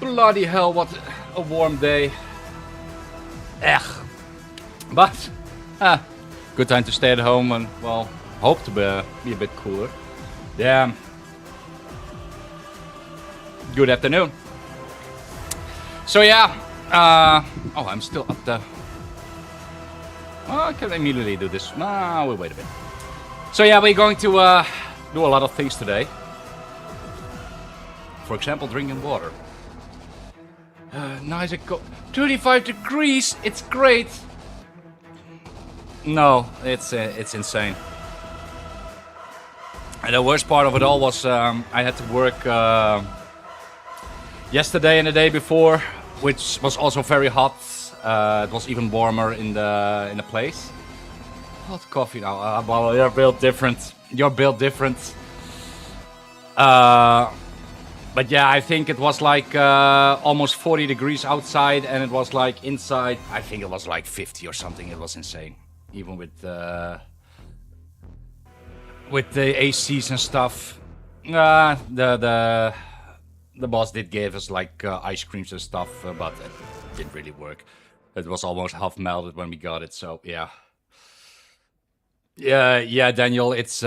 Bloody hell, what a warm day. Ugh. But, good time to stay at home and, well, hope to be a bit cooler. Damn. Good afternoon. So yeah, oh, I'm still up there. Oh, I can immediately do this. No, we'll wait a bit. So yeah, we're going to do a lot of things today. For example, drinking water. Nice, 35 degrees. It's great. No, it's insane. And the worst part of it all was I had to work yesterday and the day before, which was also very hot. It was even warmer in the place. Hot coffee now. Well, you're built different. You're built different. But yeah, I think it was like almost 40 degrees outside, and it was like inside. I think it was like 50 or something. It was insane, even with the ACs and stuff. The boss did give us like ice creams and stuff, but it didn't really work. It was almost half melted when we got it. So yeah. Yeah, Daniel. It's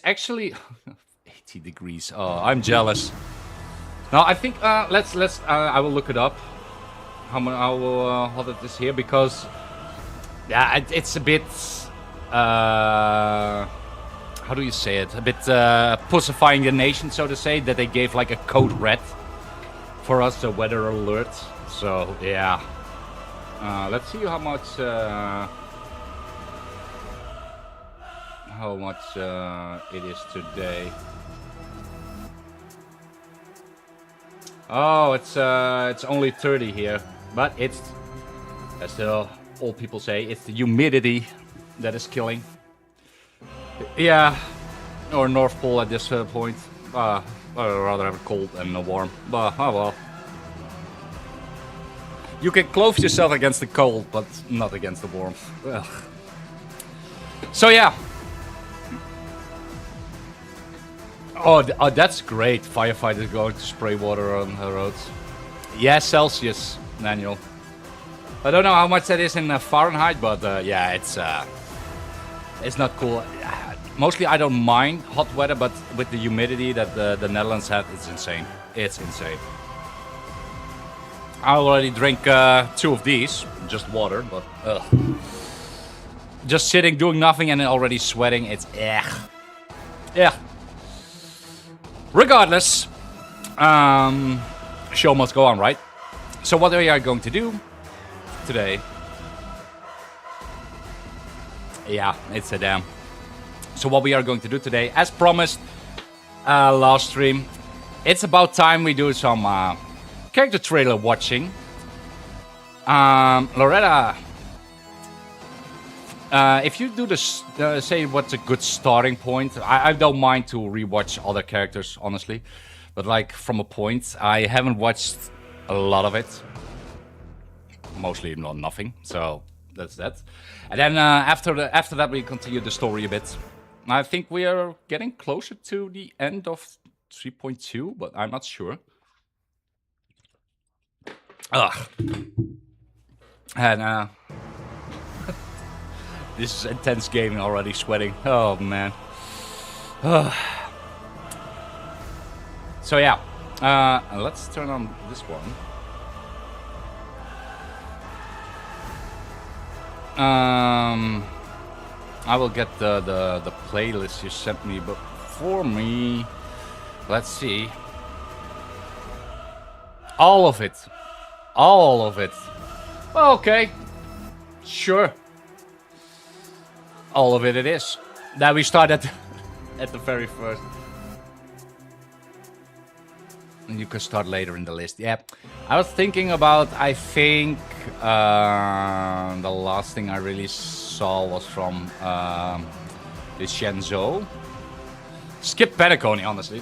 actually 80 degrees. Oh, I'm jealous. Now I think let's I will look it up. How hot it is here, because yeah, it's a bit how do you say it? A bit pussifying the nation, so to say, that they gave like a code red for us, a weather alert. So yeah, let's see how much it is today. Oh, it's only 30 here, but it's, as the old people say, it's the humidity that is killing. Yeah, or North Pole at this point. I'd rather have it cold and warm, but oh well. You can clothe yourself against the cold, but not against the warmth. Ugh. So yeah. Oh, that's great. Firefighters going to spray water on the roads. Yeah, Celsius, Daniel. I don't know how much that is in Fahrenheit, but yeah, it's not cool. Mostly I don't mind hot weather, but with the humidity that the Netherlands have, it's insane. It's insane. I already drank 2 of these, just water, but ugh. Just sitting, doing nothing, and already sweating. It's ugh. Yeah. Regardless, show must go on, right? So what we are going to do today? Yeah, it's a damn. So what we are going to do today, as promised last stream, it's about time we do some character trailer watching. Loretta, if you do this, say what's a good starting point. I don't mind to rewatch other characters, honestly, but like from a point, I haven't watched a lot of it. Mostly not nothing. So that's that. And then after that, we continue the story a bit. I think we are getting closer to the end of 3.2, but I'm not sure. Ugh. And this is intense gaming already, sweating. Oh man. So yeah, let's turn on this one. I will get the playlist you sent me, but for me, let's see. All of it. Well, okay, sure. All of it is. That we started at the very first. And you can start later in the list. Yeah, I was thinking about, I think the last thing I really saw was from the Shenzhou. Skip Penacony, honestly.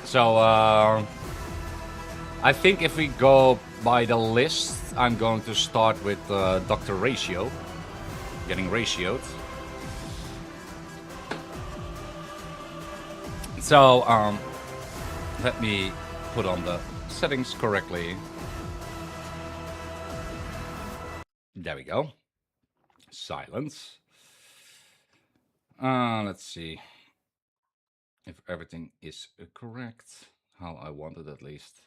So I think if we go by the list, I'm going to start with Dr. Ratio. Getting ratioed. So Let me put on the settings correctly. There we go. Silence. Let's see if everything is correct. How I want it, at least.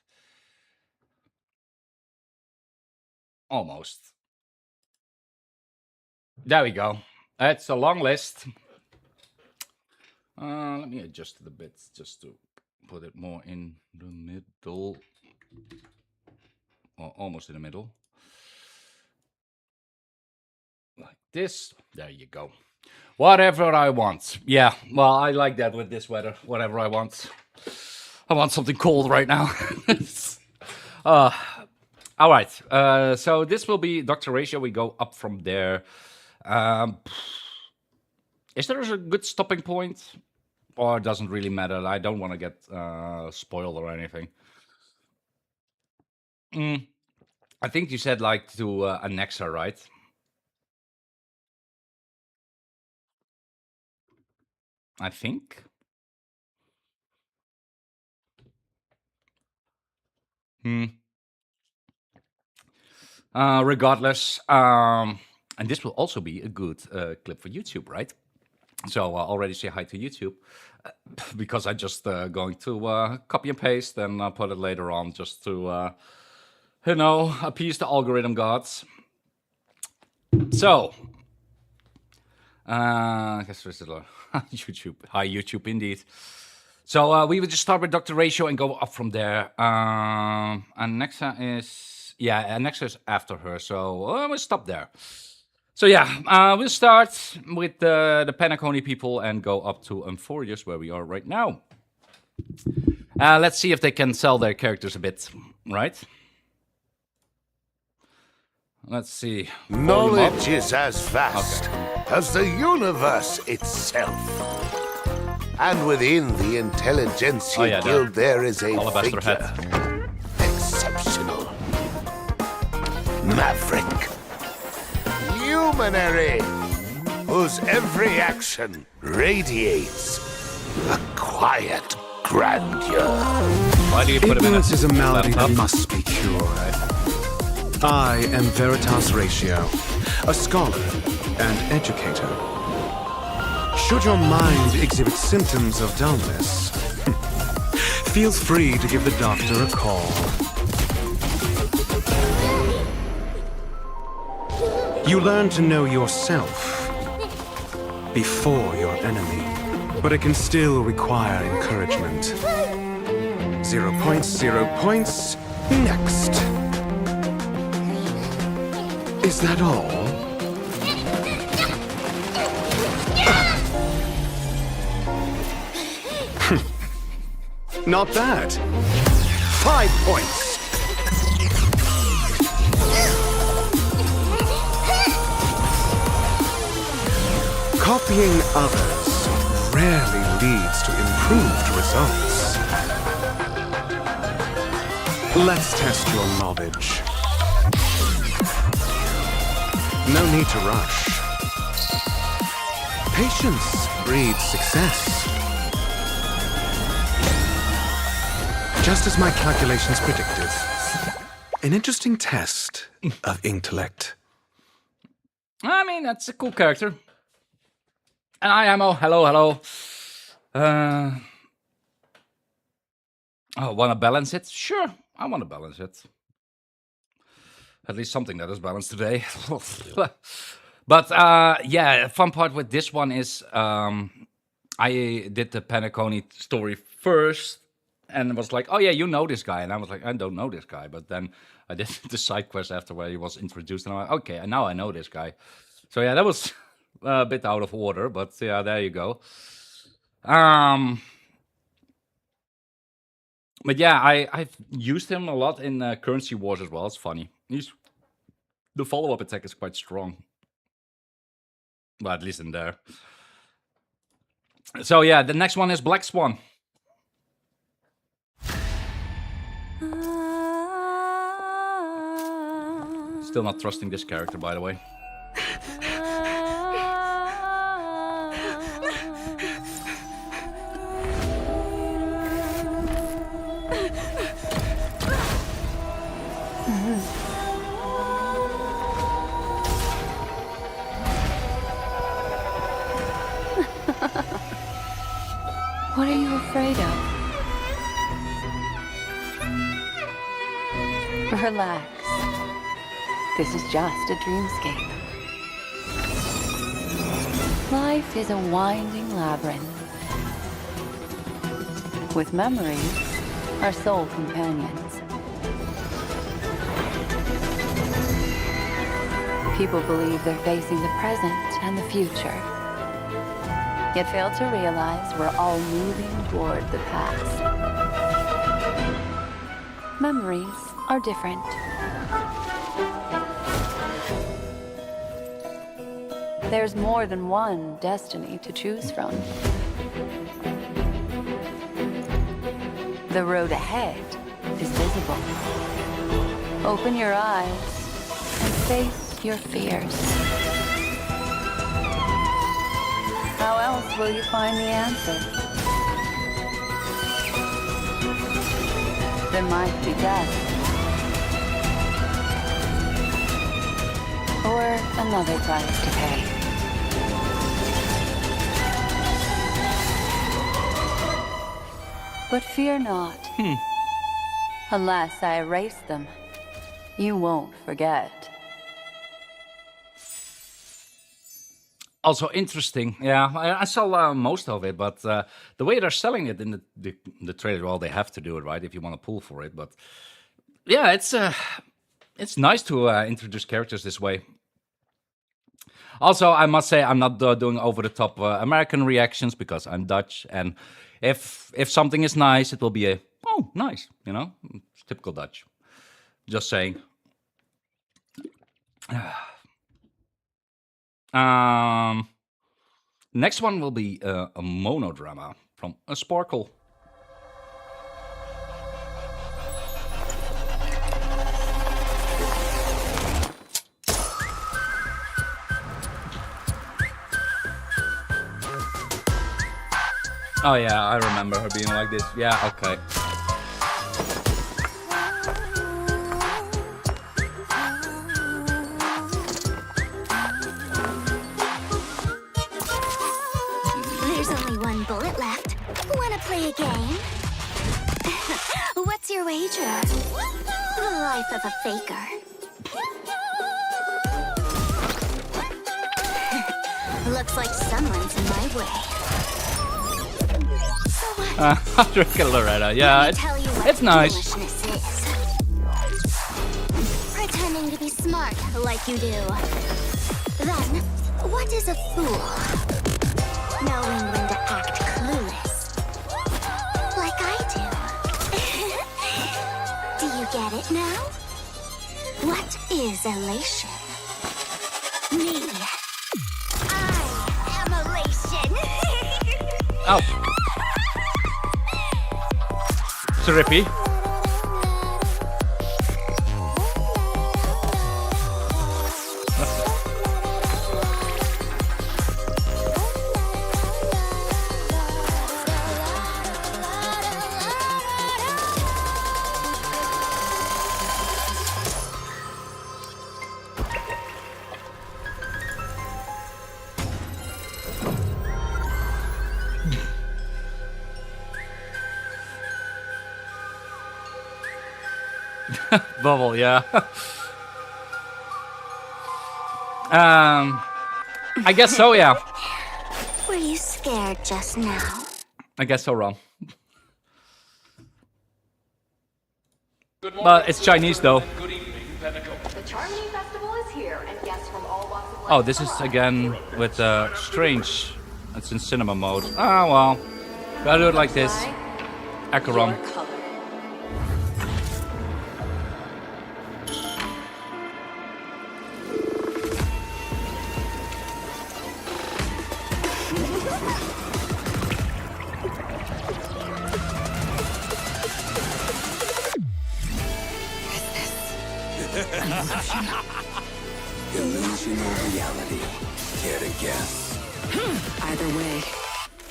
Almost. There we go. It's a long list. Let me adjust it a bit just to put it more in the middle. Or almost in the middle. Like this. There you go. Whatever I want. Yeah, well, I like that with this weather. Whatever I want. I want something cold right now. All right. So this will be Dr. Ratio. We go up from there. Is there a good stopping point? Or it doesn't really matter? I don't want to get spoiled or anything. I think you said like to annex her, right? I think. Regardless, and this will also be a good clip for YouTube, right? So I'll already say hi to YouTube because I just going to copy and paste and put it later on just to, appease the algorithm gods. So, I guess there's YouTube. Hi, YouTube, indeed. So we will just start with Dr. Ratio and go up from there. And Nexa is, Nexa is after her. So we'll stop there. So we'll start with the Penacony people and go up to Amphoreus, where we are right now. Let's see if they can sell their characters a bit, right? Let's see. Knowledge is as vast as the universe itself. And within the Intelligentsia Guild there is a figure. Exceptional. Maverick. Luminary. Whose every action radiates a quiet grandeur. Why do you put Ignorance is a malady that must be cured. I am Veritas Ratio, a scholar and educator. Should your mind exhibit symptoms of dullness, feel free to give the doctor a call. You learn to know yourself before your enemy, but it can still require encouragement. 0 points, 0 points. Next. Is that all? Not bad. 5 points. Copying others rarely leads to improved results. Let's test your knowledge. No need to rush. Patience breeds success. Just as my calculations predicted. An interesting test of intellect. I mean, that's a cool character. And I am, hello. Want to balance it? Sure, I want to balance it. At least something that is balanced today. But fun part with this one is I did the Penacony story first and was like, oh yeah, you know this guy. And I was like, I don't know this guy. But then I did the side quest after where he was introduced. And I'm like, okay, and now I know this guy. So yeah, that was a bit out of order. But yeah, there you go. But yeah, I've used him a lot in Currency Wars as well. It's funny. The follow-up attack is quite strong. Well, at least in there. So yeah, the next one is Black Swan. Still not trusting this character, by the way. What are you afraid of? Relax. This is just a dreamscape. Life is a winding labyrinth. With memories, our sole companions. People believe they're facing the present and the future, yet fail to realize we're all moving toward the past. Memories are different. There's more than one destiny to choose from. The road ahead is visible. Open your eyes and face your fears. How else will you find the answer? There might be death. Or another price to pay. But fear not. Unless I erase them, you won't forget. Also interesting. Yeah, I saw most of it, but the way they're selling it in the trailer, well, they have to do it, right, if you want to pull for it. But yeah, it's nice to introduce characters this way. Also, I must say I'm not doing over-the-top American reactions because I'm Dutch, and if something is nice, it will be a, oh, nice, you know? It's typical Dutch. Just saying. Next one will be a monodrama from a Sparkle. Oh yeah, I remember her being like this. Yeah, okay. There's only one bullet left. Wanna play a game? What's your wager? The life of a faker. Looks like someone's in my way. I drink a Loretta. Yeah, it's nice. Pretending to be smart like you do. Then, what is a fool? Knowing when to act clueless. Like I do. Do you get it now? What is elation? Me. I am elation. Oh. Trippy. Bubble, yeah. I guess so, yeah. Were you scared just now? I guess so, Ron. But it's Chinese, though. The Charmony Festival is here, and guests from all walks of life. Oh, this is again with Strange. It's in cinema mode. Ah, well. Gotta do it like this. Acheron. Illusion or reality? Care to guess? Either way,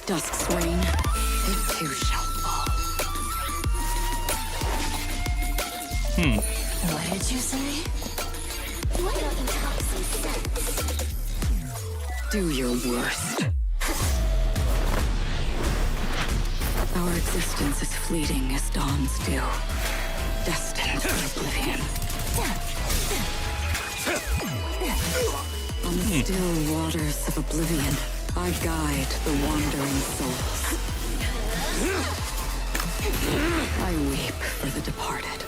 Dusk's Swain, it too shall fall. What did you say? Why don't you talk some sense? Do your worst. Our existence is fleeting as dawn's dew, destined for oblivion. On the still waters of oblivion, I guide the wandering souls. I weep for the departed.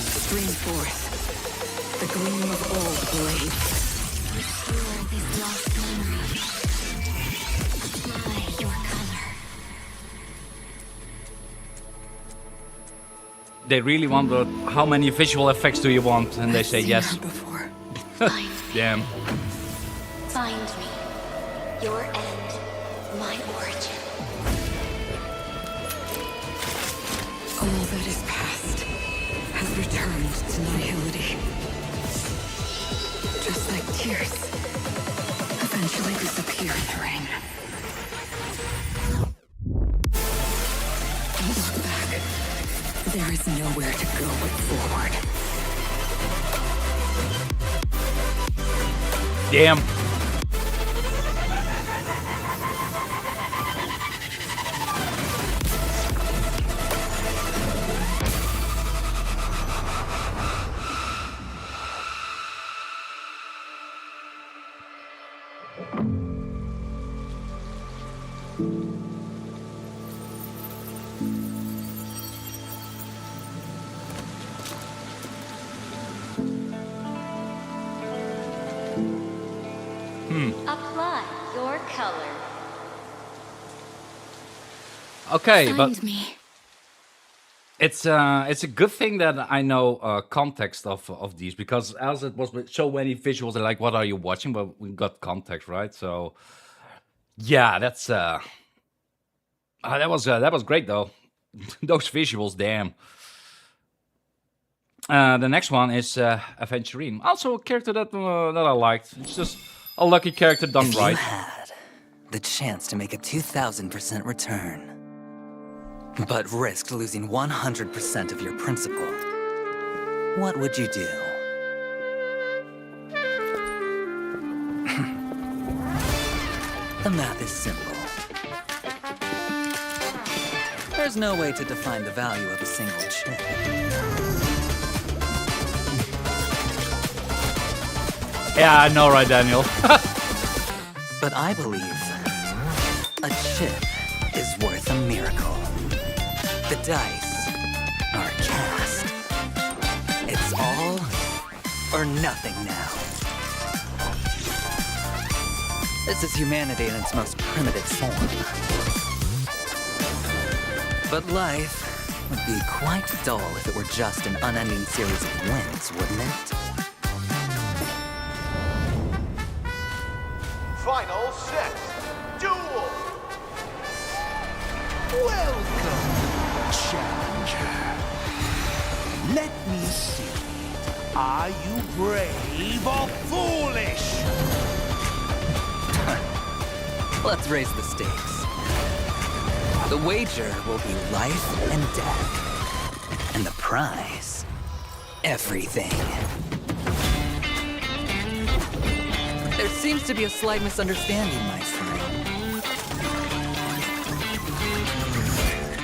Stream forth the gleam of old blades. Restore this lost memory. Apply your color. They really wonder how many visual effects do you want, and they say Seen yes. her before. Find me. Damn. Find me. Your end. My origin. All that is past has returned to nihility. Just like tears eventually disappear in the rain. Don't look back. There is nowhere to go but forward. Damn. Apply your color. Okay, but Find me. it's a good thing that I know context of these, because else it was with so many visuals and like, what are you watching? But we got context, right? So yeah, that's that was great though. Those visuals, damn. The next one is Aventurine, also a character that I liked. It's just a lucky character done If right. you had the chance to make a 2,000% return, but risked losing 100% of your principal, what would you do? The math is simple. There's no way to define the value of a single chip. Yeah, I know, right, Daniel? But I believe a chip is worth a miracle. The dice are cast. It's all or nothing now. This is humanity in its most primitive form. But life would be quite dull if it were just an unending series of wins, wouldn't it? Final set. Duel. Welcome, challenger. Let me see. Are you brave or foolish? Let's raise the stakes. The wager will be life and death. And the prize, everything. There seems to be a slight misunderstanding, my friend.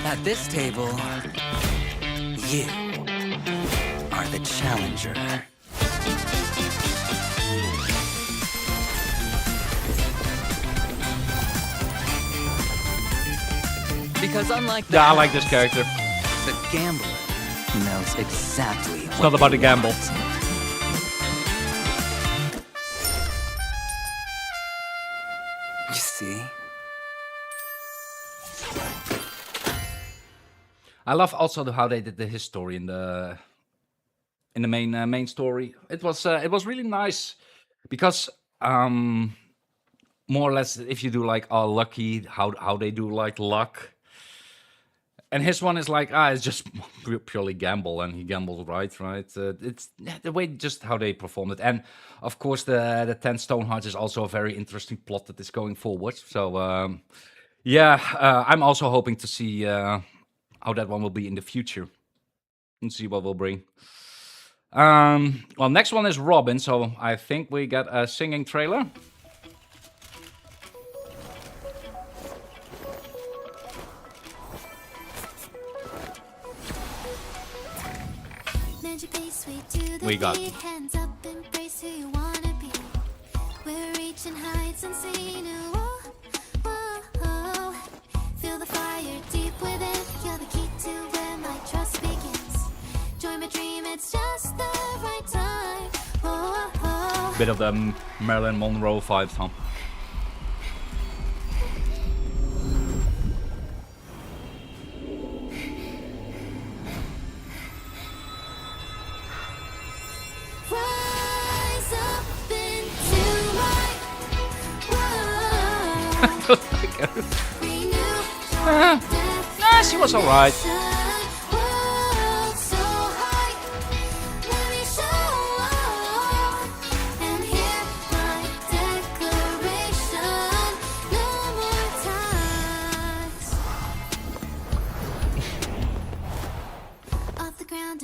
At this table, you are the challenger. Because unlike the Yeah, I like this character. the gambler knows exactly It's not about the gamble. You see? I love also how they did the history in the main story. It was really nice because more or less if you do like lucky, how they do like luck. And his one is like, it's just purely gamble, and he gambles right. It's the way just how they performed it. And of course, the 10 Stonehearts is also a very interesting plot that is going forward. So, I'm also hoping to see how that one will be in the future. Let's see what we'll bring. Well, next one is Robin, so I think we get a singing trailer. We got hands up, embrace who you wanna be. We're reaching heights and seeing feel the fire deep within. You're the key to where my trust begins. Join my dream, it's just the right time. Bit of the Marilyn Monroe vibes, huh? Rise up into my Nah, she was alright.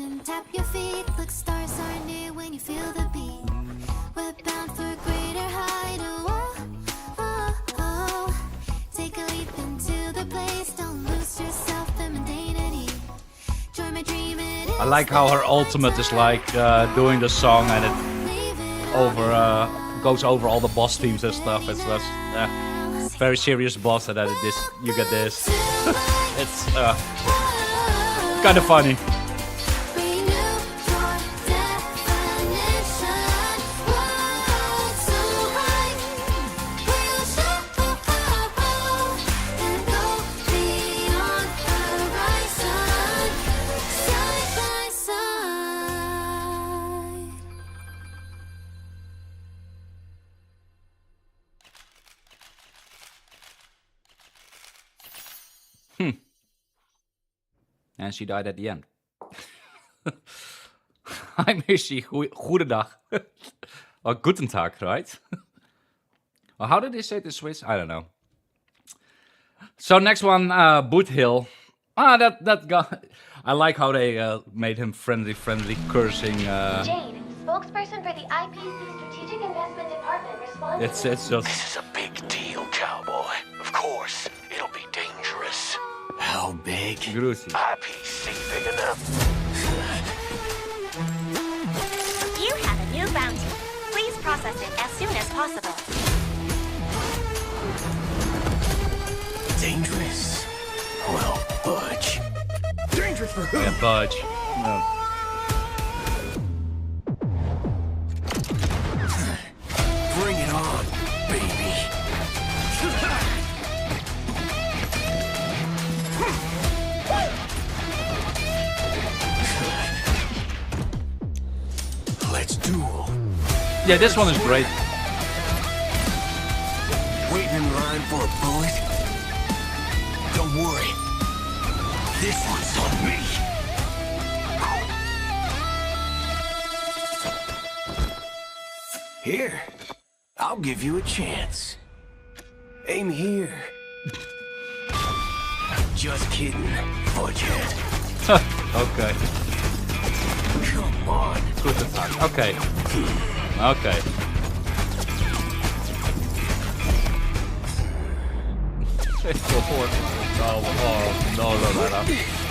And tap your feet, look, stars are near when you feel the beat. We're bound for a greater height. Take a leap into the place, don't lose yourself in mundanity. Join my dream, it is I like how her ultimate is like doing the song and it goes over all the boss themes and stuff. It's just very serious boss, and then you get this. It's kind of funny. And she died at the end. Hi Missy, goedendag. Or guten Tag, right? Well, how did they say it in Swiss? I don't know. So next one, Boot Hill. That guy. I like how they made him friendly, cursing. Jade, spokesperson for the IPC Strategic Investment Department, responds. It's just. This is a big deal, cowboy. Of course, it'll be dangerous. How big? Groovy. IPC big enough. You have a new bounty. Please process it as soon as possible. Dangerous? Well, budge. Dangerous for who? Yeah, budge. No. Bring it on, baby. Let's duel. Yeah, this one is great. Waiting in line for a bullet? Don't worry. This one's on me. Here, I'll give you a chance. Aim here. Just kidding, fudgehead. Okay. Come on. Good attack. Okay. Okay.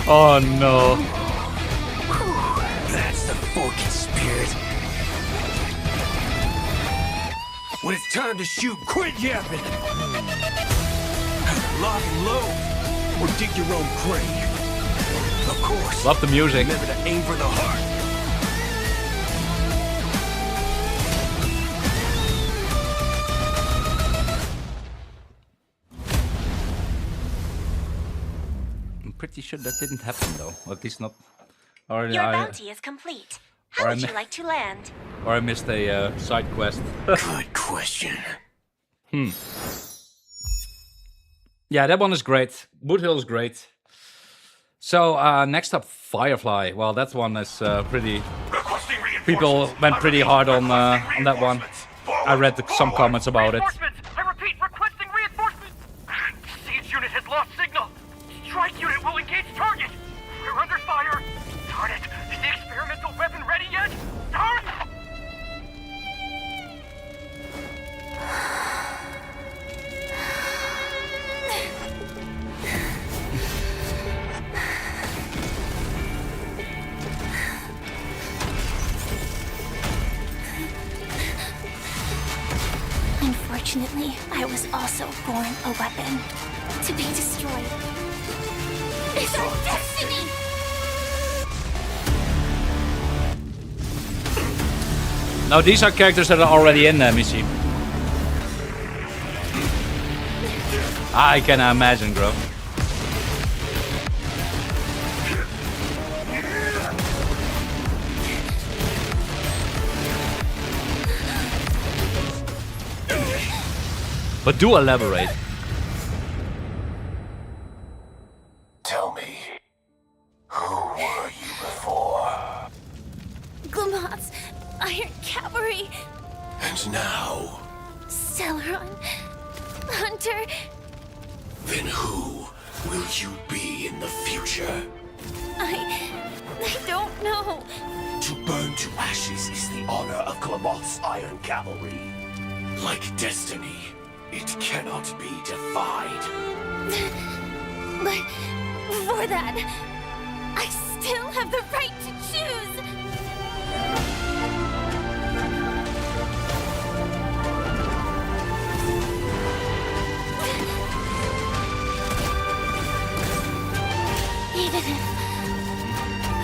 Oh no. That's the forking spirit. When it's time to shoot, quit yapping. Lock and load, or dig your own grave. Of course. Love the music. Remember to aim for the heart. I'm pretty sure that didn't happen though. At least not. Or Your bounty is complete. How or would you like to land? Or I missed a side quest. Good question. Yeah, that one is great. Boot Hill is great. So next up, Firefly. Well, that one is pretty. People went pretty hard on that one. I read some comments about it. I repeat, requesting reinforcements. Siege unit has lost signal. Strike unit will engage target. We're under fire. Darn it. Unfortunately, I was also born a weapon to be destroyed. It's our destiny! Now these are characters that are already in there, Missy. I can imagine, bro. But do elaborate. Tell me, who were you before? Glamots, Iron Cavalry, And now, Celeron, Hunter. then who will you be in the future? I don't know. To burn to ashes is the honor of Clamot's Iron Cavalry. Like destiny, it cannot be defied. But for that, I still have the right to choose. Even if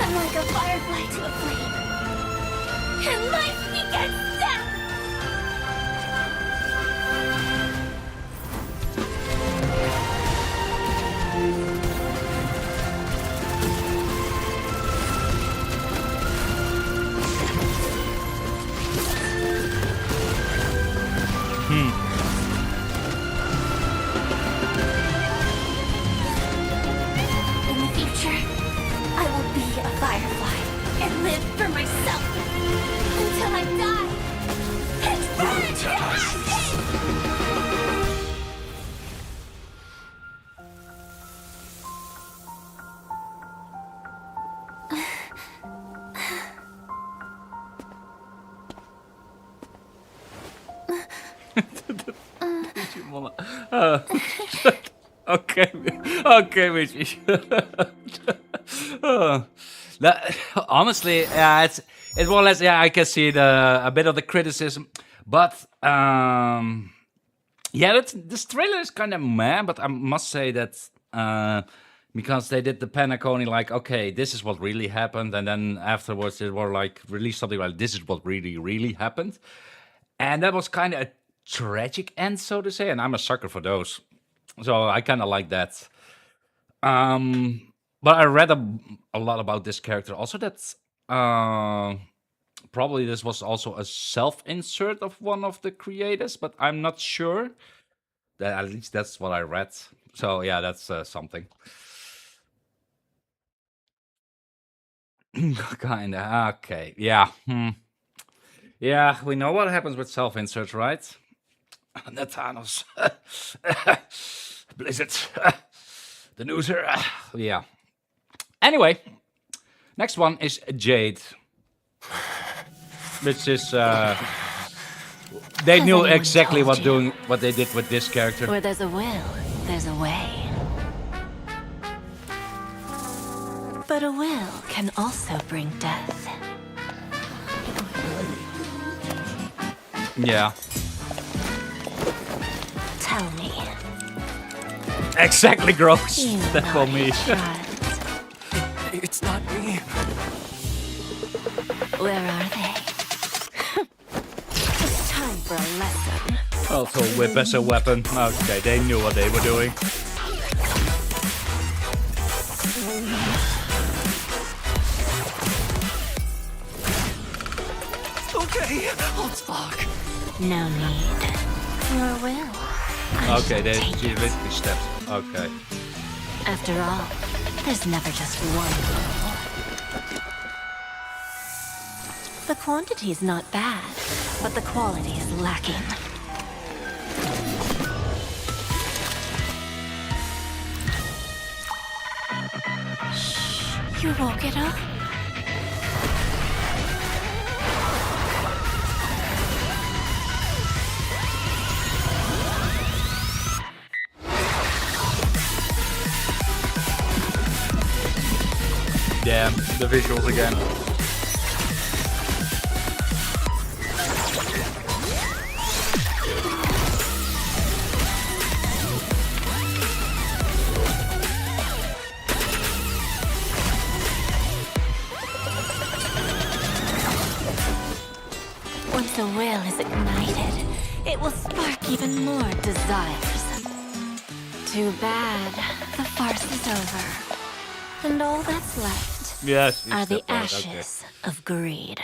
I'm like a firefly to a flame, and life begets death. In the future, I will be a firefly and live for myself until I die and burn to ashes. Okay, okay, Michi. Honestly, yeah, it's more or less, yeah, I can see a bit of the criticism, but yeah, this trailer is kind of meh. But I must say that because they did the Penacony, like, okay, this is what really happened, and then afterwards they were like released something like this is what really happened, and that was kind of a tragic end, so to say, and I'm a sucker for those. So I kind of like that. But I read a lot about this character. Also, that probably this was also a self-insert of one of the creators, but I'm not sure. That at least that's what I read. So yeah, that's something. Kinda. Okay. Yeah. Yeah, we know what happens with self-inserts, right? The Thanos. Blizzard. The Noozer. Yeah. Anyway, next one is Jade. Which is they knew exactly what they did with this character. Where there's a will, there's a way. But a will can also bring death. Yeah. Tell me. Exactly, gross. You That's for me. It's not me. Where are they? It's time for a lesson. Also, whip as a weapon. Okay, they knew what they were doing. Okay, I'll talk. No need for a will. Okay, she basically steps. Okay. After all, there's never just one will. The quantity is not bad, but the quality is lacking. You woke it up? Damn, the visuals again. Once a will is ignited, it will spark even more desires. Too bad the farce is over. And all that's left Yes, are the that part, ashes of greed.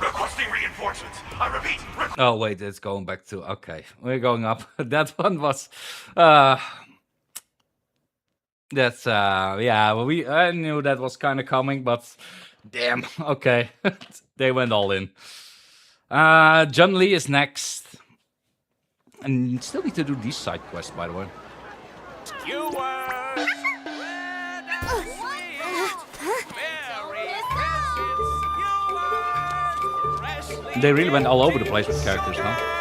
Requesting reinforcements. I repeat. Oh wait, it's going back to okay. We're going up. That one was that's yeah, well, I knew that was kind of coming, but damn, okay. They went all in. John Lee is next. And still need to do these side quests, by the way. They really went all over the place with characters, huh?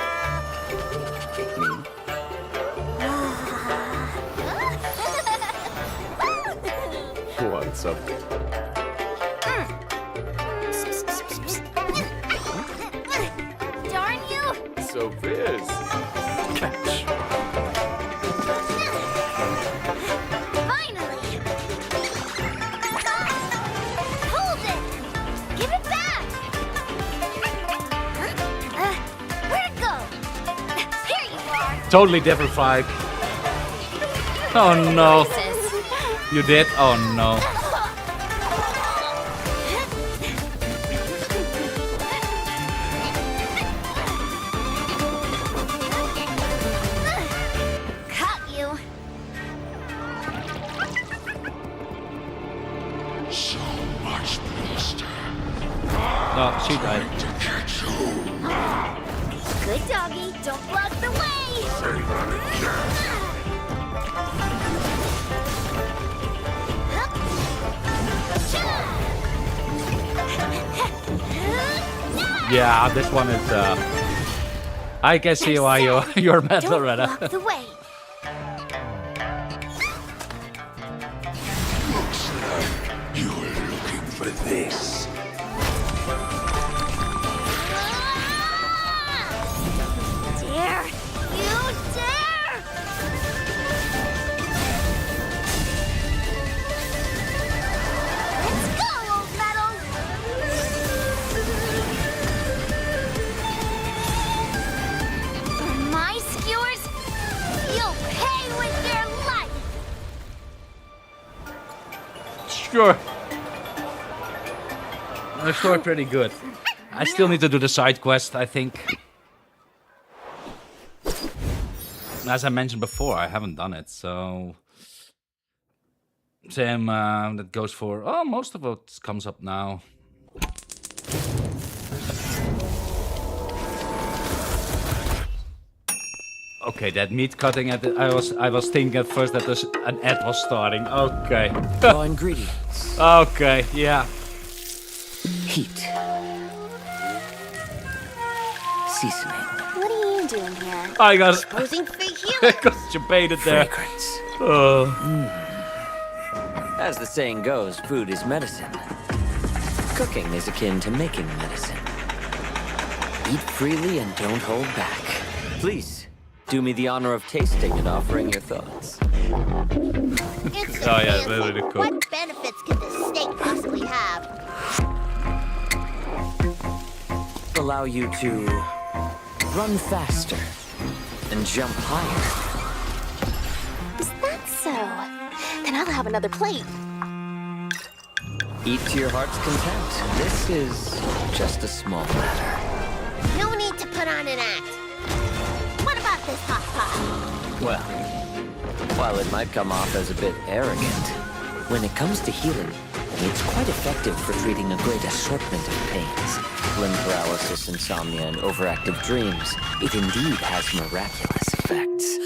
What's up? Darn you! So Viz. Catch. Finally! Hold it! Give it back! Where'd it go? Here you are! Totally different vibe. Oh no. You did? Oh no. Caught you! So much bluster. Oh, she died. To catch you. Good doggy, don't block the way! Yeah, this one is I can see why you're mad, Don't Loretta. block the way! Looks like you were looking for this. Dare! You dare! Let's go, old metal! For my skewers, you'll pay with your life! Sure. They're still pretty good. I still need to do the side quest, I think. As I mentioned before, I haven't done it, so... Same, that goes for... Oh, most of it comes up now. Okay, that meat cutting, I was thinking at first that an ad was starting. Okay. Raw ingredients. Okay, yeah. Heat. Seasoning. What are you doing here? I got Posing for healing! I got you baited there. Fragrance. As the saying goes, food is medicine. Cooking is akin to making medicine. Eat freely and don't hold back. Please, do me the honor of tasting and offering your thoughts. It's Oh yeah, literally the cook. What benefits could this steak possibly have? Allow you to run faster and jump higher. Is that so? Then I'll have another plate. Eat to your heart's content. This is just a small matter. No need to put on an act. What about this hot pot? Well, while it might come off as a bit arrogant, when it comes to healing, it's quite effective for treating a great assortment of pains. Limb paralysis, insomnia, and overactive dreams. It indeed has miraculous effects.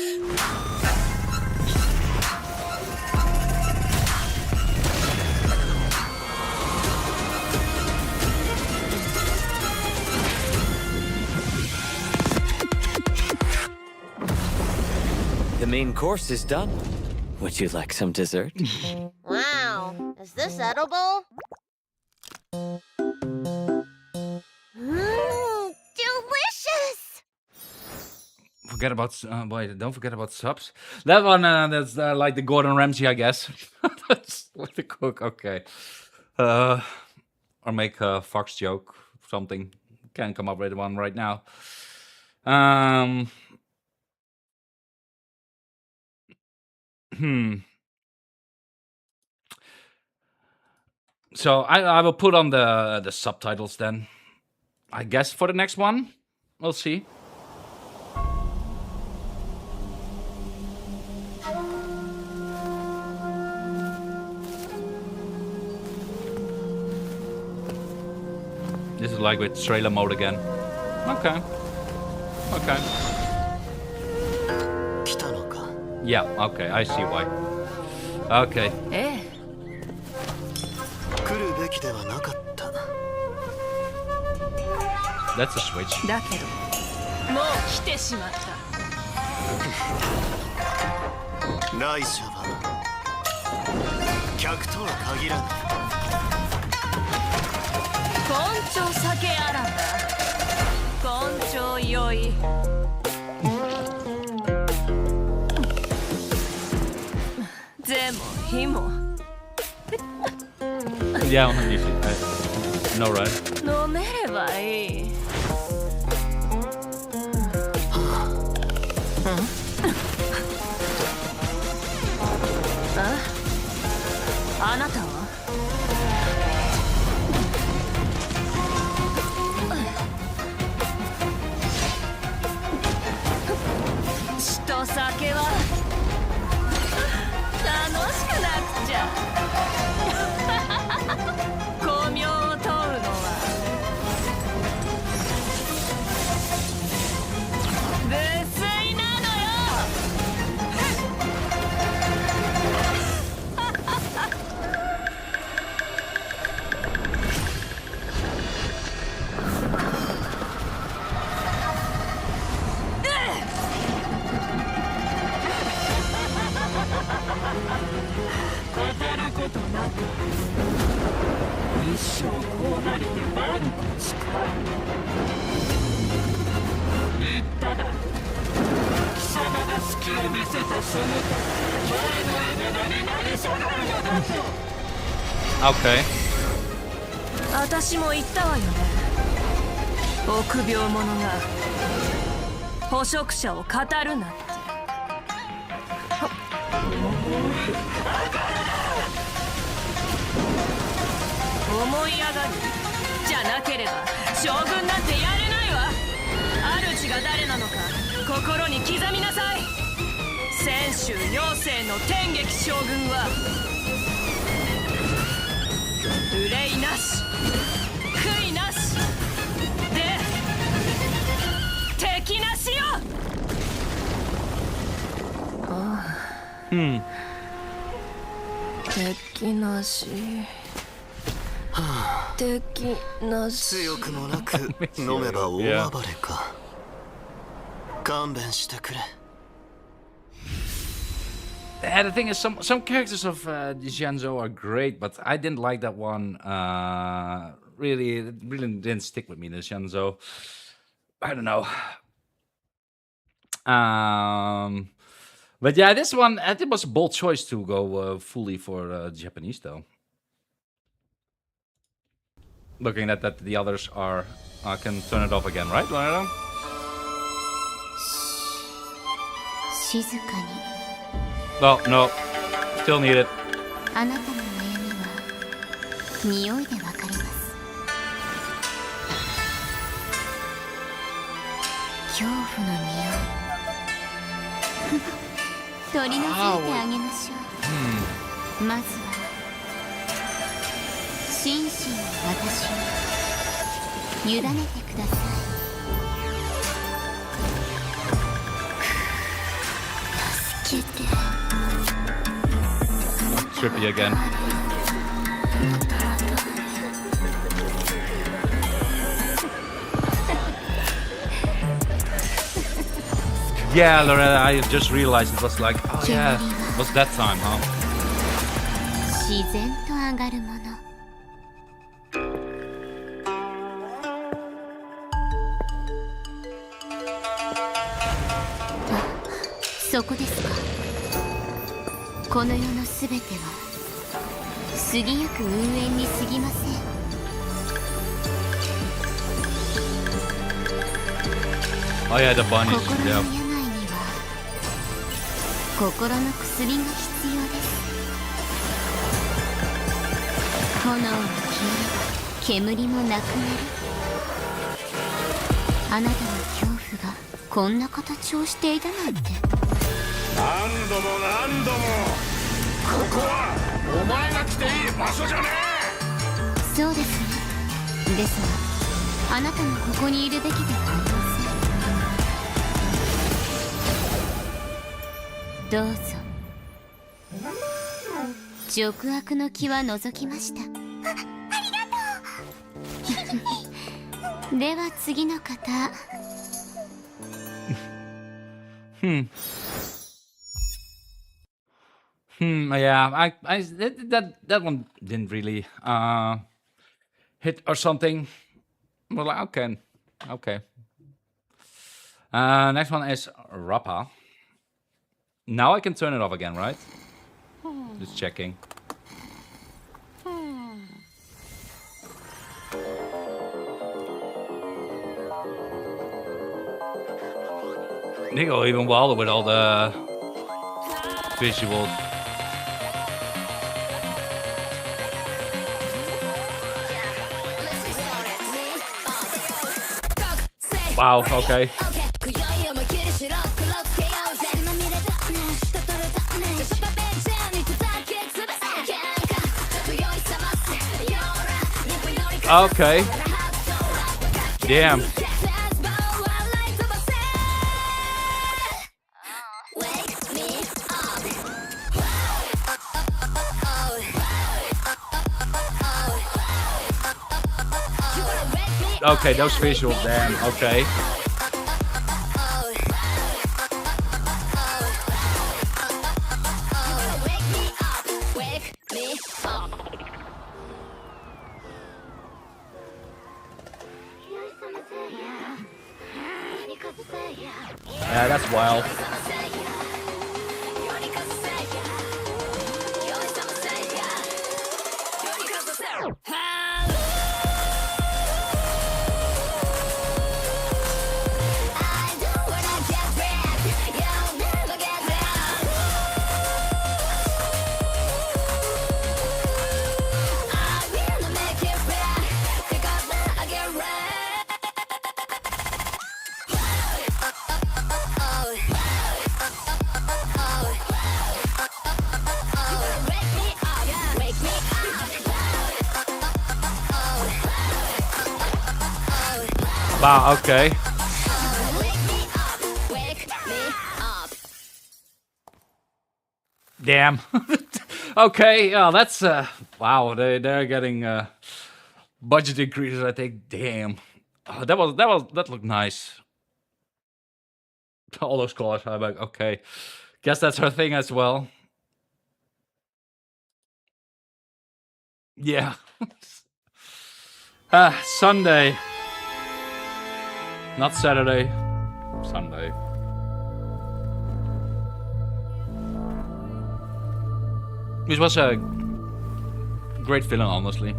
The main course is done. Would you like some dessert? Wow, is this edible? Delicious! Forget about wait, don't forget about subs. That one that's like the Gordon Ramsay, I guess. That's like the cook. Okay. or make a fox joke, something. Can't come up with one right now. So I will put on the subtitles then. I guess for the next one, we'll see. This is like with trailer mode again. Okay. Okay. Yeah, okay, I see why. Okay. That's a switch. Yeah, usually. No, right? Okay. 私も言ったわよね。臆病者が捕食者を語るなって。思い上がるじゃなければ将軍なんてやれないわ。主が誰なのか心に刻みなさい。泉州妖精の天撃将軍は憂いなし悔いなしで敵なしよ。ああ、敵なし。敵なし。強くもなく飲めば大暴れか。勘弁してくれ。Yeah, the thing is, some characters of Dicenzo are great, but I didn't like that one. Really didn't stick with me, Dicenzo. I don't know. But yeah, this one, I think it was a bold choice to go fully for Japanese, though. Looking at that, the others are... I can turn it off again, right? No, no. Still need it. あなたの悩みは匂いでわかります。恐怖の匂い。取り除いてあげましょう。まずは心身を私に委ねてください。助けて。Trippy again. Yeah, Loretta, I just realized it was like, oh yeah, it was that time, huh? 自然と上がるもの。そこですか。この世のすべては過ぎゆく運営に過ぎません。Oh yeah, the bunnies. 心の Yeah. 病には心の薬が必要です。炎が消えれば煙もなくなる。あなたの恐怖がこんな形をしていたなんて。何度も何度もここはお前が来ていい場所じゃねそうですね。ですがあなたもここにいるべきではありません。どうぞ。俗悪の気は除きました。ありがとう。では次の方。Yeah, that one didn't really hit or something. Well, okay. Next one is Rappa. Now I can turn it off again, right? Just checking. They go even wilder with all the visuals. Wow, okay. Okay. Damn. Okay, those visuals, damn, okay. Yeah, that's wild. Wow, okay. Damn. Okay, yeah, that's wow, they're getting budget increases, I think. Damn. Oh, that looked nice. All those colors, I'm like, okay. Guess that's her thing as well. Yeah. Sunday. Not Saturday. Sunday. Which was a great feeling, honestly.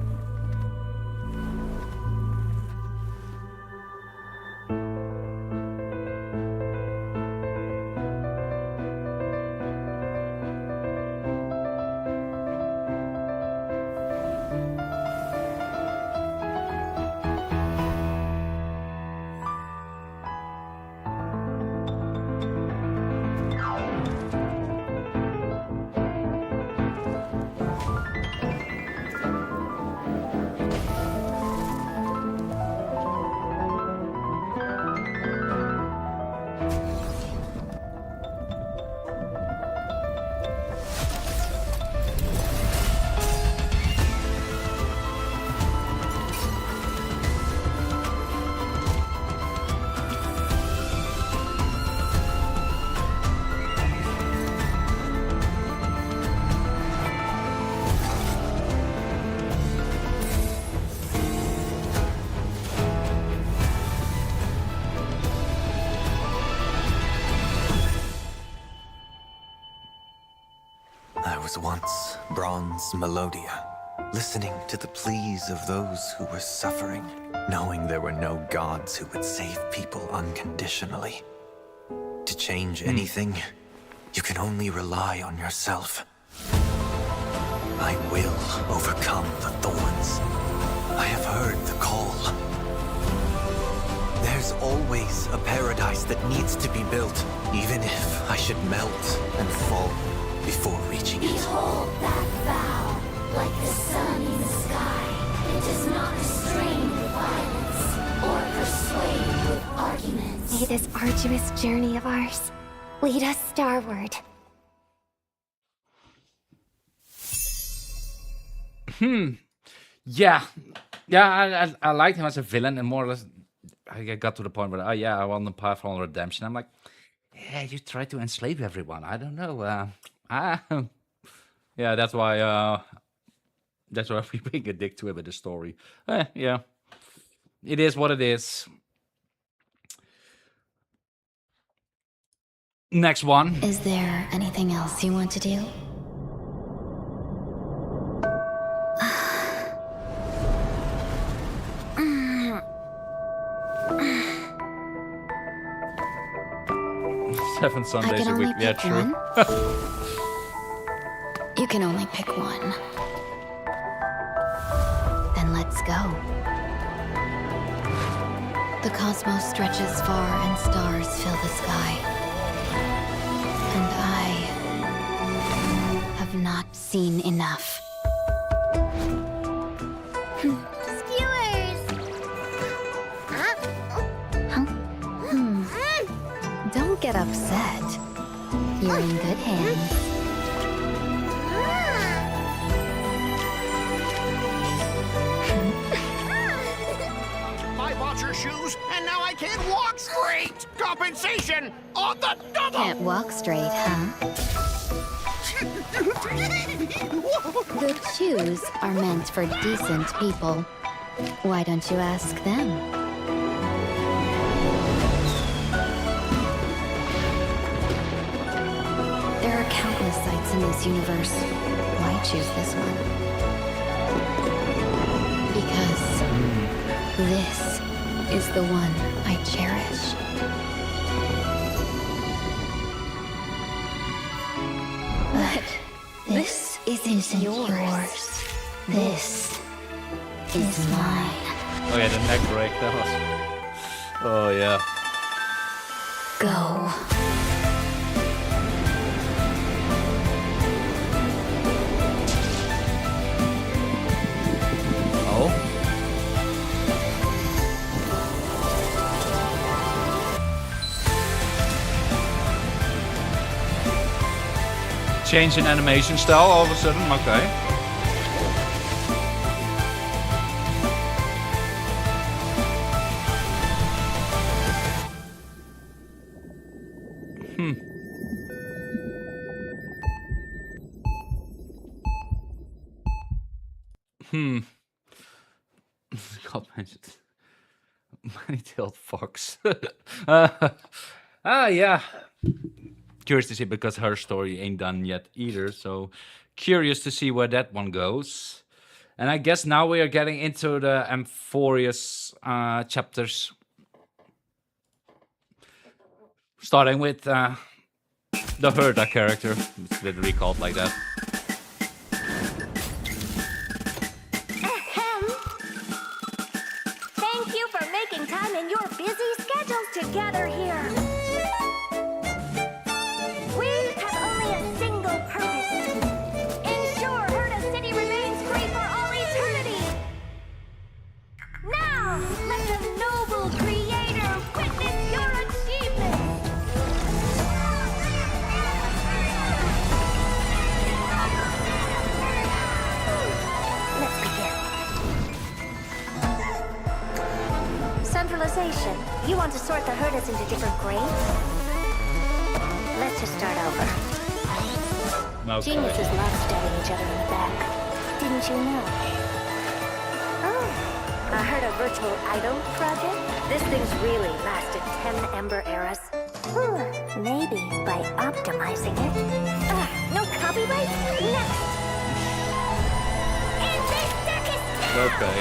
I was once Bronze Melodia, listening to the pleas of those who were suffering, knowing there were no gods who would save people unconditionally. To change anything, you can only rely on yourself. I will overcome the thorns. I have heard the call. There's always a paradise that needs to be built, even if I should melt and fall before reaching it. Behold that vow, like the sun in the sky. It does not restrain with violence or persuade with arguments. May this arduous journey of ours lead us starward. Yeah. I liked him as a villain, and more or less, I got to the point where, I want the path on redemption. I'm like, yeah, you try to enslave everyone. I don't know. Yeah, that's why we being a dick to him in the story. Yeah, it is what it is. Next one. Is there anything else you want to do? Seven Sundays a week. Yeah, true. You can only pick one. Then let's go. The cosmos stretches far and stars fill the sky. And I have not seen enough. Skewers! Don't get upset. You're in good hands. I bought your shoes, and now I can't walk straight! Compensation on the double! Can't walk straight, huh? Good shoes are meant for decent people. Why don't you ask them? There are countless sights in this universe. Why choose this one? Because this is the one I cherish. But this isn't yours. This is mine. Oh yeah, the neck break, that was... Oh yeah. Go. Change in animation style all of a sudden, okay. God mentioned many-tailed fox. Yeah. Curious to see, because her story ain't done yet either, so curious to see where that one goes. And I guess now we are getting into the Amphoreus chapters. Starting with the Herda character. It's literally called like that. Thank you for making time in your busy schedules to gather here. We have only a single purpose. Ensure Herda City remains free for all eternity. Now, let the noble creator witness your achievement. Let's begin. Centralization. You want to sort the Herdas into different grades? Let's just start over. Okay. Geniuses love stabbing each other in the back. Didn't you know? Oh, I heard a virtual idol project? This thing's really lasted 10 Ember eras. Maybe by optimizing it. No copyright? Next! Invasion! Okay.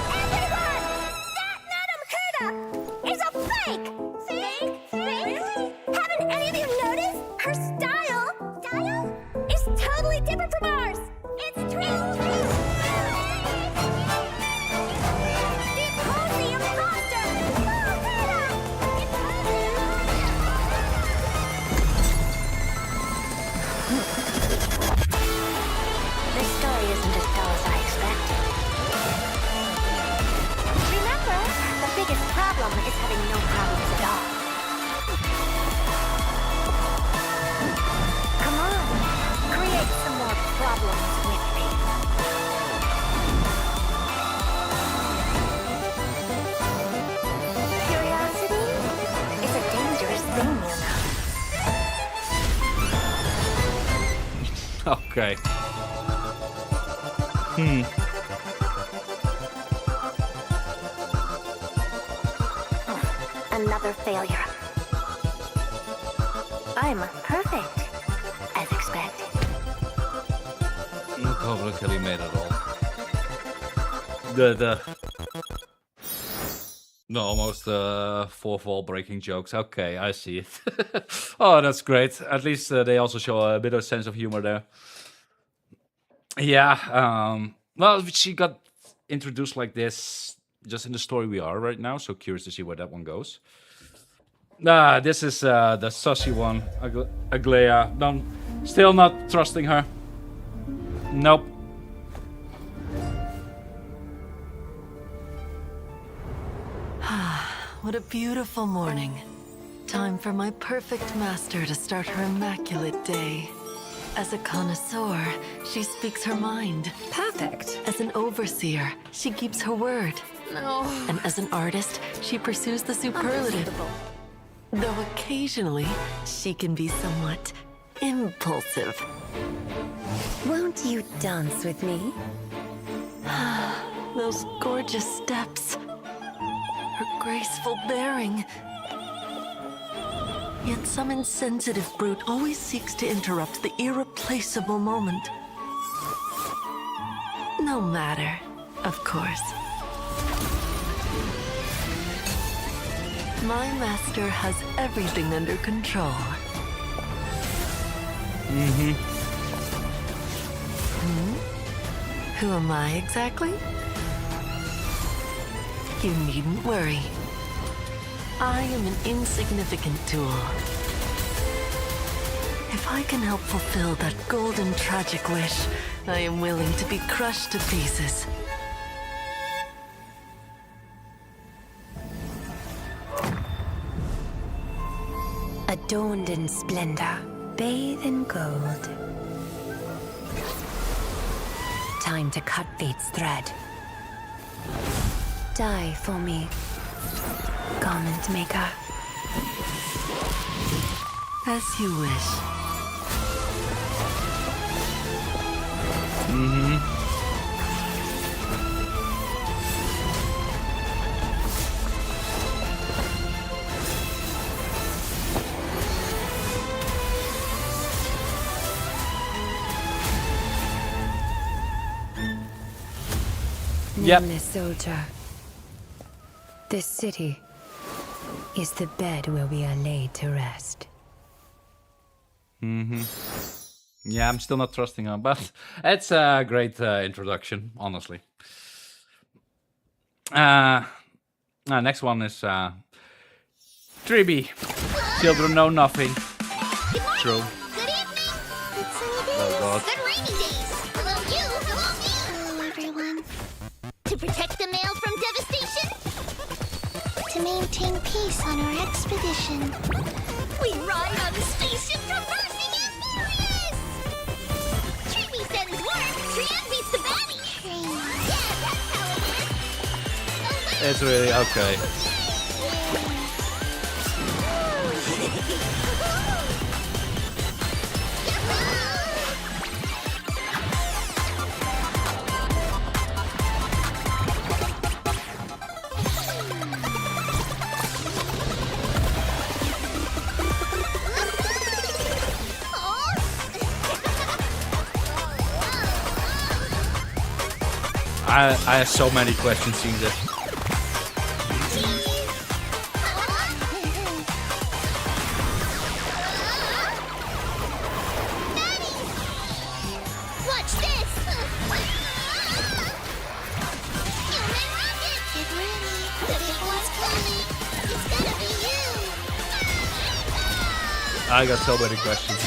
Is a fake! Fake? Really? Haven't any of you noticed? Her style is totally different from ours! It's true! The cozy imposter! This story isn't as dull as I expected. Remember, the biggest problem is having no problems at all. Come on, create some more problems with me. Curiosity is a dangerous thing, you know. Okay. Another failure. I'm perfect, as expected. No publicly made at all. No, almost fourth wall breaking jokes. Okay, I see it. Oh, that's great. At least they also show a bit of sense of humor there. Yeah, well, she got introduced like this just in the story we are right now, so curious to see where that one goes. This is the sussy one, Aglea. Still not trusting her. Nope. What a beautiful morning. Time for my perfect master to start her immaculate day. As a connoisseur, she speaks her mind. Perfect. As an overseer, she keeps her word. No. And as an artist, she pursues the superlative. Though occasionally, she can be somewhat impulsive. Won't you dance with me? Those gorgeous steps. Her graceful bearing. Yet some insensitive brute always seeks to interrupt the irreplaceable moment. No matter, of course. My master has everything under control. Who am I exactly? You needn't worry. I am an insignificant tool. If I can help fulfill that golden tragic wish, I am willing to be crushed to pieces. Adorned in splendor, bathe in gold. Time to cut fate's thread. Die for me, garment maker. As you wish. Yep. Nameless soldier. This city is the bed where we are laid to rest. Yeah, I'm still not trusting her, but it's a great introduction, honestly. Next one is Triby. Children know nothing. True. Good evening. Good sunny days. Oh God. Good rainy days. Hello you. Hello you. Hello everyone. To protect the mail from devastation. To maintain peace on our expedition. We ride on the spaceship traversing Amphoreus. Triby sends word. Trian beats the baddie. Yeah, that's how it is. It's really okay. I have so many questions seeing this. Watch this! Human rocket! Get ready! The big one's coming! It's gonna be you! I got so many questions.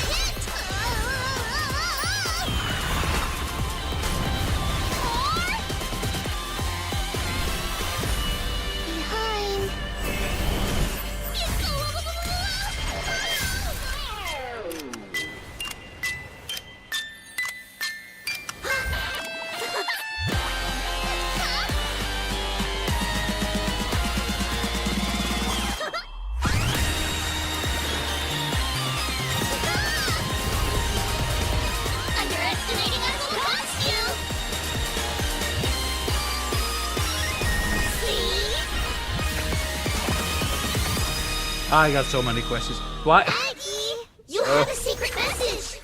Behind! Underestimating us will cost you! See? I got so many questions. Why? Aggie! You have a secret message!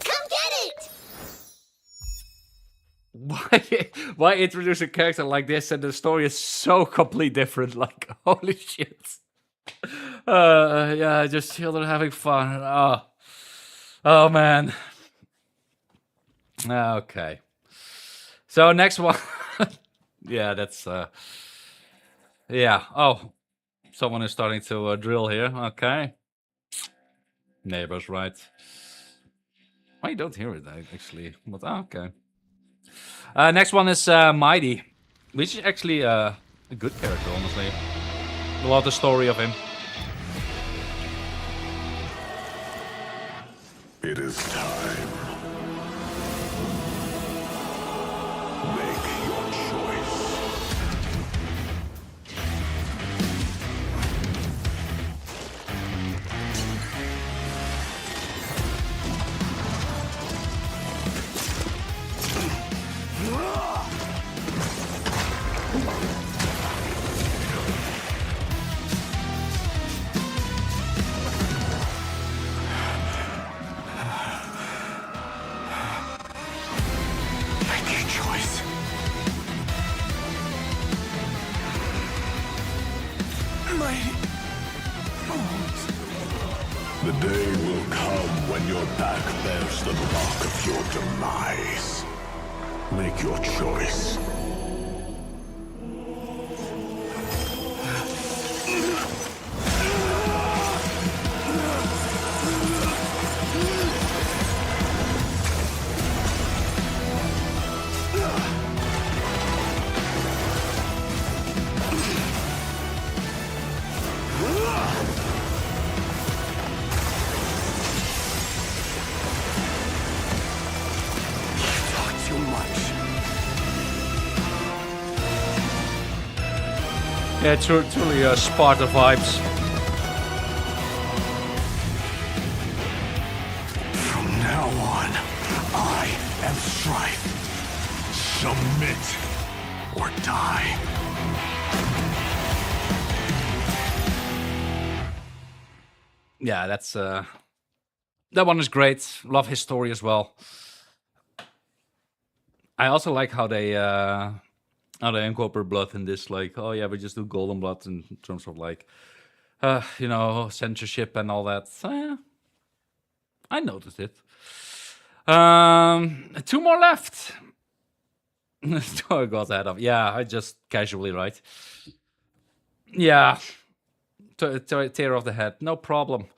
Come get it! Why introduce a character like this and the story is so completely different? Like, holy shit. Yeah, just children having fun. Oh man. Okay. So next one. Yeah, that's yeah. Oh, someone is starting to drill here. Okay. Neighbors, right? I don't hear it actually. But okay. Next one is Mighty, which is actually a good character, honestly. I love the story of him. It is time. Make your choice. Make your choice. My bones. The day will come when your back bears the mark of your demise. Make your choice. Too much. Yeah, truly Sparta vibes. From now on, I am Strife. Submit or die. Yeah, that's that one is great. Love his story as well. I also like how they incorporate blood in this. Like, oh yeah, we just do golden blood in terms of like, you know, censorship and all that. I noticed it. 2 more left. I got ahead of. Yeah, I just casually right. Yeah, tear off the head, no problem.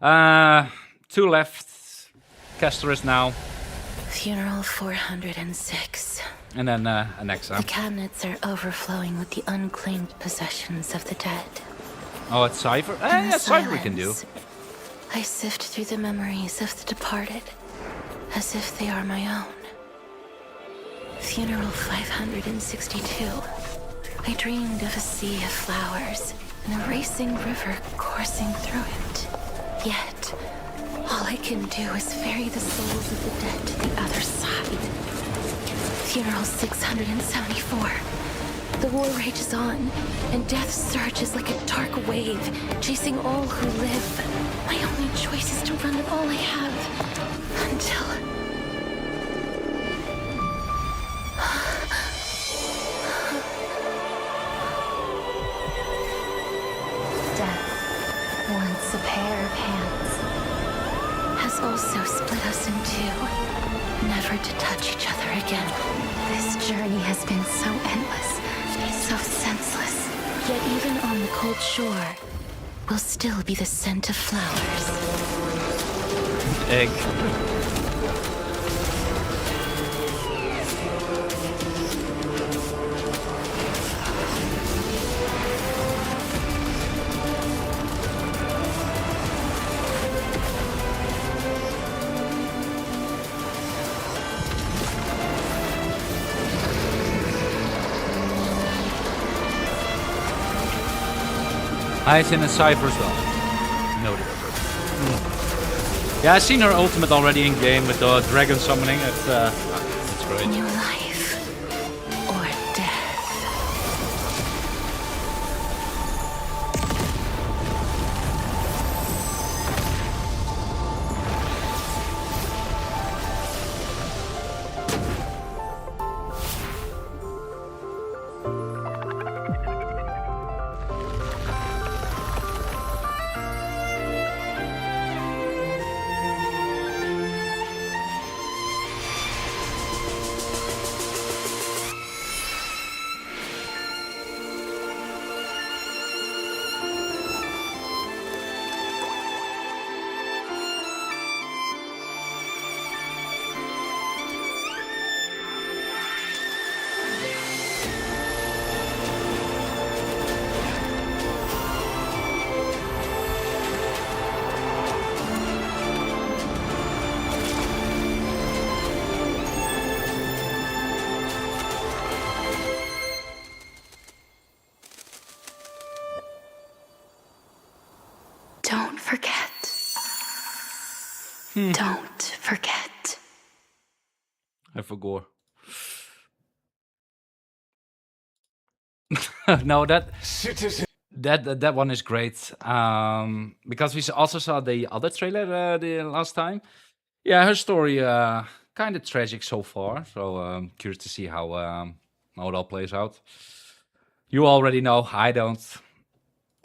2 left. Castor is now. Funeral 406. And then Alexa. The cabinets are overflowing with the unclaimed possessions of the dead. Oh, it's Cypher? In the Yeah, Cypher we can do. silence, I sift through the memories of the departed, as if they are my own. Funeral 562. I dreamed of a sea of flowers and a racing river coursing through it. Yet, all I can do is ferry the souls of the dead to the other side. Funeral 674. The war rages on, and death surges like a dark wave, chasing all who live. My only choice is to run with all I have, until... chosen to never to touch each other again. This journey has been so endless, so senseless. Yet even on the cold shore will still be the scent of flowers. Egg. It's in a Cypher as well. Noted. Yeah, I've seen her ultimate already in game with the dragon summoning. It's great. New life or death. Don't forget. Don't forget. I forgot. No, that one is great. Because we also saw the other trailer the last time. Yeah, her story kind of tragic so far. So curious to see how it all plays out. You already know, I don't.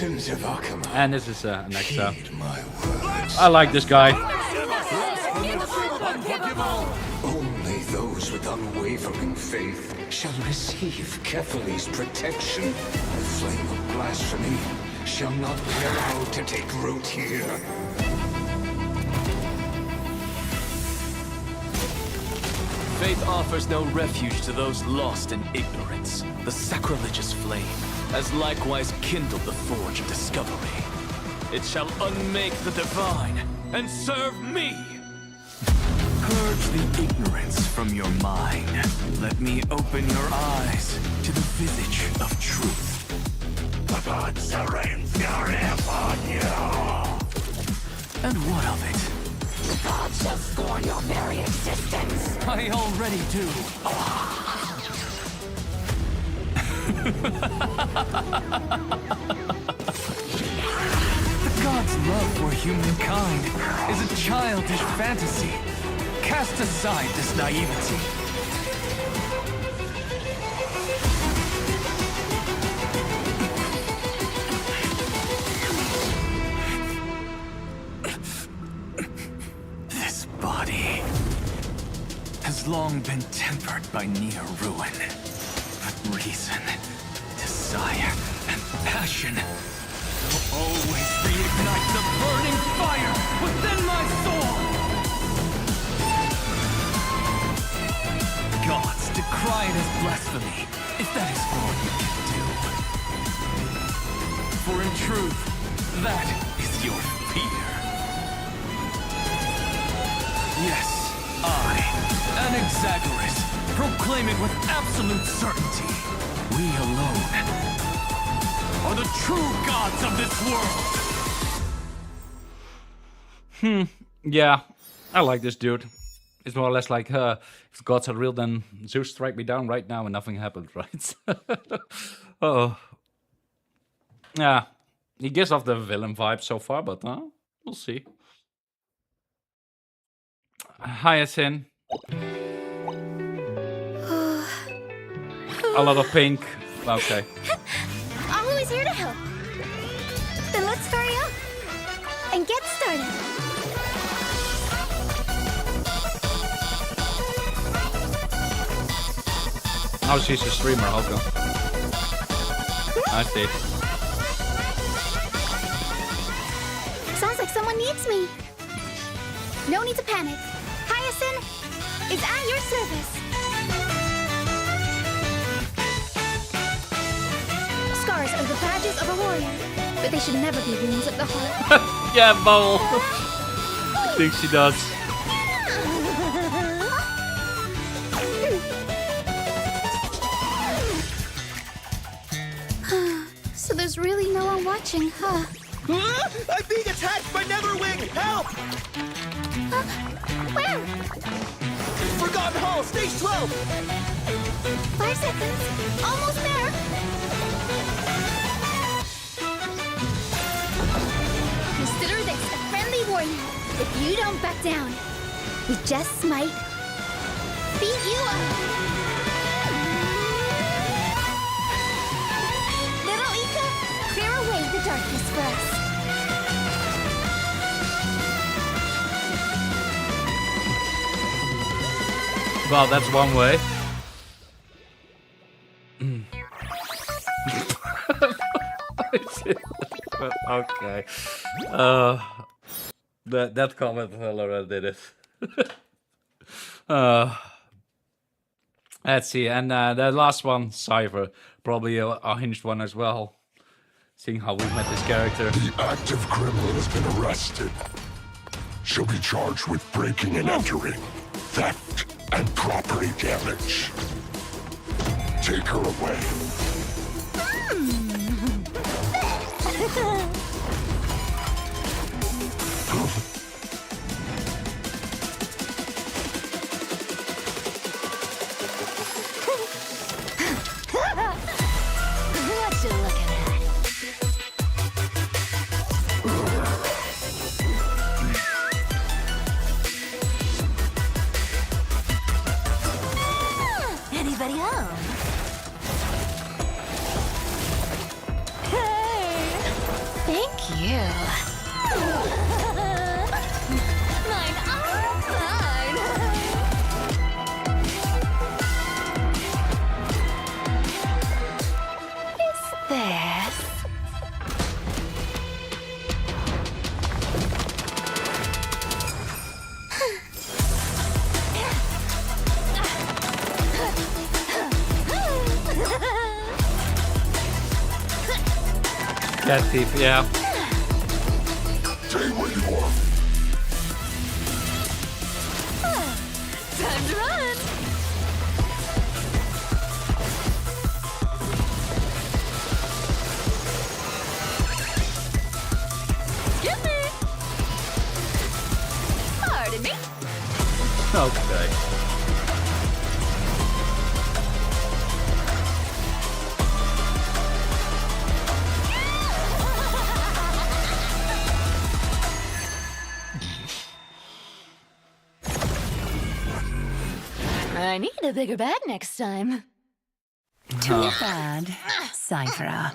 And this is next up. I like this guy. Only those with unwavering faith shall receive Kephales's protection. The flame of blasphemy shall not be allowed to take root here. Faith offers no refuge to those lost in ignorance. The sacrilegious flame has likewise kindled the forge of discovery. It shall unmake the divine and serve me! Purge the ignorance from your mind. Let me open your eyes to the visage of truth. The gods rain fury upon you! And what of it? The gods shall scorn your very existence! I already do. The gods' love for humankind is a childish fantasy. Cast aside this naivety. This body has long been tempered by near ruin. But reason, desire, and passion will always reignite the burning fire within my soul! Gods decry it as blasphemy, if that is all you can do. For in truth, that is your fear. Yes, I, Anaxagoras, proclaim it with absolute certainty. We alone are the true gods of this world! Yeah, I like this dude. It's more or less like, if gods are real, then Zeus strike me down right now and nothing happened, right? Oh. Yeah, he gives off the villain vibe so far, but we'll see. Hyacinth. A lot of pink. Okay. I'm always here to help. Then let's hurry up and get started. Oh, she's a streamer, okay. I see. Sounds like someone needs me. No need to panic. Hyacinth is at your service. Scars are the badges of a warrior, but they should never be wounds of the heart. Yeah, Bowl. I think she does. So there's really no one watching, huh? I'm being attacked by Netherwing! Help! Where? Forgotten Hall, stage 12! 5 seconds. Almost there. Consider this a friendly warning. If you don't back down, we just might beat you up. Little Ika, clear away the darkness for us. Well, that's one way. But okay. That comment already did it. Let's see, and the last one, Cypher, probably a hinged one as well. Seeing how we met this character. The active criminal has been arrested. She'll be charged with breaking and entering, theft, and property damage. Take her away. What you looking at? Anybody home? Hey! Thank you. Mine are mine. What is this? Cat thief, yeah. Stay where you are. Time to run! Excuse me! Pardon me? Okay. I need a bigger bed next time. Too bad, Cypher.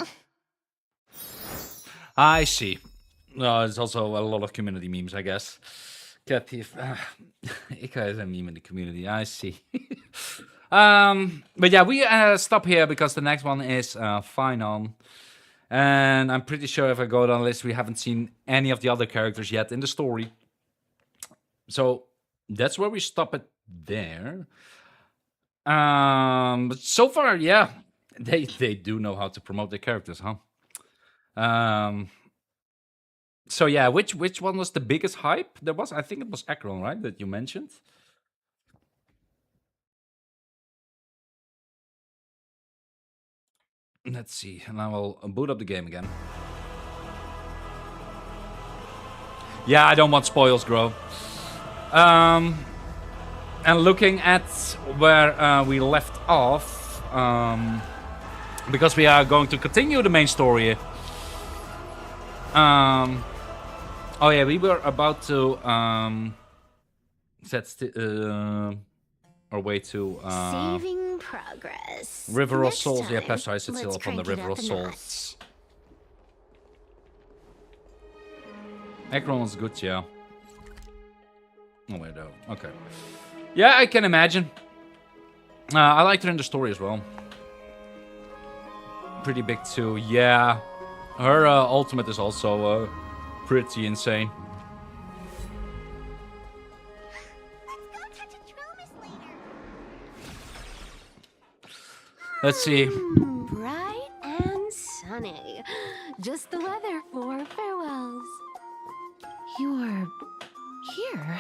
I see. There's also a lot of community memes, I guess. Cat thief. Ika is a meme in the community. I see. But yeah, we stop here because the next one is Finon. And I'm pretty sure if I go down the list, we haven't seen any of the other characters yet in the story. So that's where we stop it there. But so far, yeah, they do know how to promote their characters, huh? So yeah, which one was the biggest hype? There was, I think it was Akron, right, that you mentioned. Let's see, and I will boot up the game again. Yeah, I don't want spoils, Grove. And looking at where we left off, because we are going to continue the main story. Oh yeah, we were about to set our way to Saving progress. River of Next Souls. Yeah, time, Pastor, I sit let's still up on the crank it River of up a Souls. Akron was good, yeah. Oh wait, no. Okay. Yeah, I can imagine. I liked her in the story as well. Pretty big too. Yeah, her ultimate is also pretty insane. Let's see. Bright and sunny. Just the weather for farewells. You are here.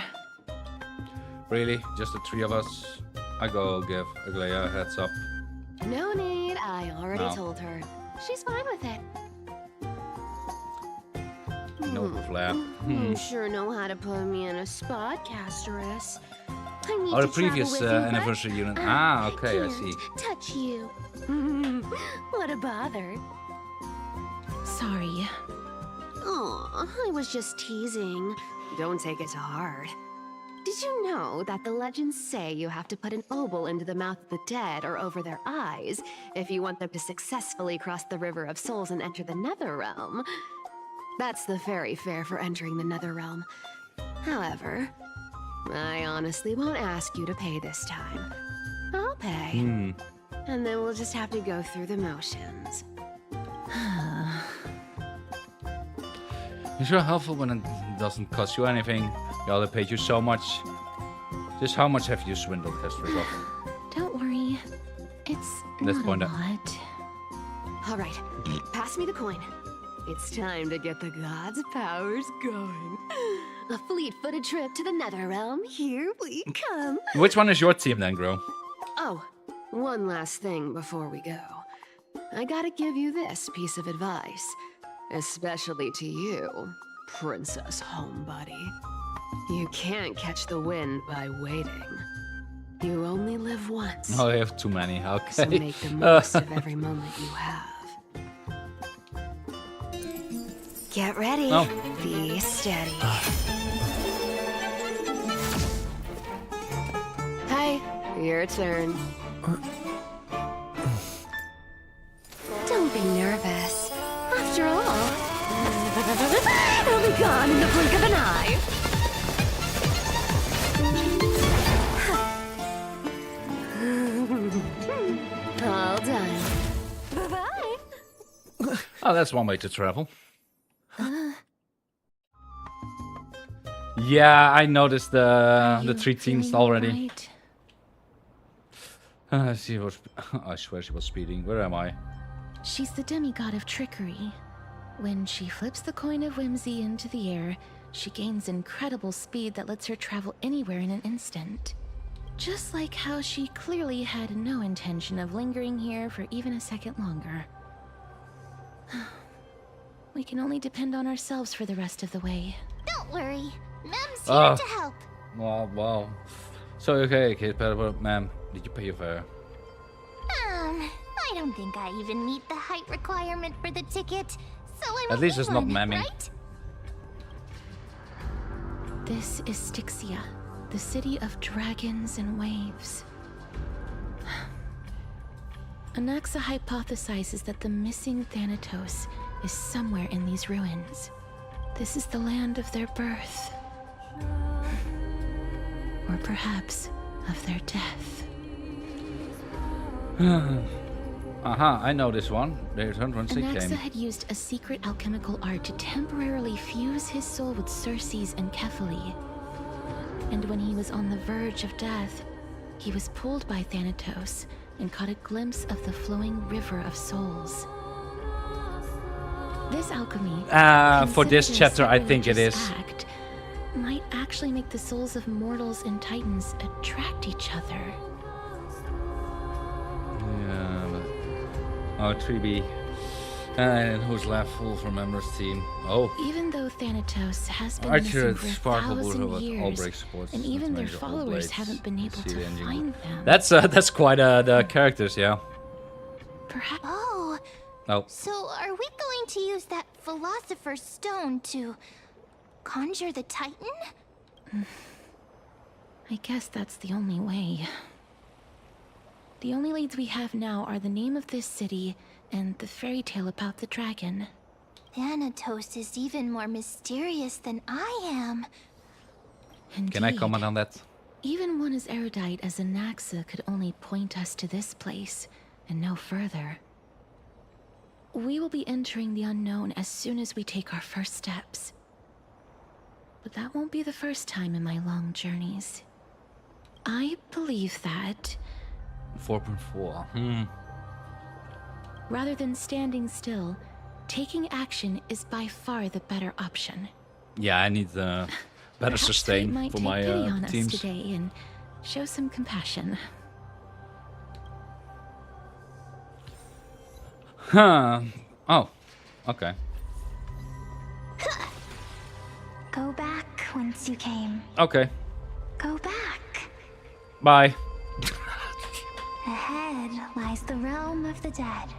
Really? Just the three of us? I go give Aglaia a heads up. No need, I already No. told her. She's fine with it. No flair. You sure know how to put me in a spot, Casterus. I need Oh, the to previous travel with you, but anniversary unit. Ah, okay, I can't see. touch you. What a bother. Sorry. Oh, I was just teasing. Don't take it to heart. Did you know that the legends say you have to put an obol into the mouth of the dead or over their eyes if you want them to successfully cross the River of Souls and enter the Netherrealm? That's the fairy fare for entering the Netherrealm. However, I honestly won't ask you to pay this time. I'll pay. And then we'll just have to go through the motions. You're so helpful when it doesn't cost you anything. Y'all paid you so much. Just how much have you swindled Casterus of? Don't worry. It's Let's not point a out. lot. All right, pass me the coin. It's time to get the gods' powers going. A fleet-footed trip to the Netherrealm. Here we come. Which one is your team then, Gro? Oh, one last thing before we go. I gotta give you this piece of advice, especially to you, Princess Homebody. You can't catch the wind by waiting. You only live once. Oh, I have too many. Okay. So make the most of every moment you have. Get ready. Oh. Be steady. Hi, your turn. Don't be nervous. After all, it'll be gone in the blink of an eye. All done. Bye-bye. Oh, that's one way to travel. Yeah, I noticed the three teams already. Right. She was. I swear she was speeding. Where am I? She's the demigod of trickery. When she flips the coin of whimsy into the air, she gains incredible speed that lets her travel anywhere in an instant. Just like how she clearly had no intention of lingering here for even a second longer. We can only depend on ourselves for the rest of the way. Don't worry. Mem's Oh. here to help. Wow. So, okay, kid, but ma'am, did you pay your fare? I don't think I even meet the height requirement for the ticket, so I'm At least it's not one, mamming. right? This is Styxia, the city of dragons and waves. Anaxa hypothesizes that the missing Thanatos is somewhere in these ruins. This is the land of their birth. Or perhaps of their death. I know this one. They returned once they Anaxa came. had used a secret alchemical art to temporarily fuse his soul with Circe's and Kephae. And when he was on the verge of death, he was pulled by Thanatos and caught a glimpse of the flowing river of souls. This alchemy, For this considered a chapter, I think it sacrilegious is. act, might actually make the souls of mortals and titans attract each other. Yeah, but... Oh, 3B. And who's left? Wolf remembers team. Oh. Even though Thanatos has been Archer missing for Sparkle will 1,000 have all years, break supports. and even their Manager, all followers blades. haven't been able See to the engine. find them. That's quite the characters, yeah. Perhaps. Oh, Oh. so are we going to use that Philosopher's Stone to conjure the Titan? I guess that's the only way. The only leads we have now are the name of this city and the fairy tale about the dragon. Thanatos is even more mysterious than I am. Can I comment on that? Even one as erudite as Anaxa could only point us to this place, and no further. We will be entering the unknown as soon as we take our first steps. But that won't be the first time in my long journeys. I believe that... 4.4. Rather than standing still, taking action is by far the better option. Yeah, I need better sustain might for take my pity on teams. us today and show some compassion. Huh. Oh. Okay. Go back whence you came. Okay. Go back. Bye. Ahead lies the realm of the dead.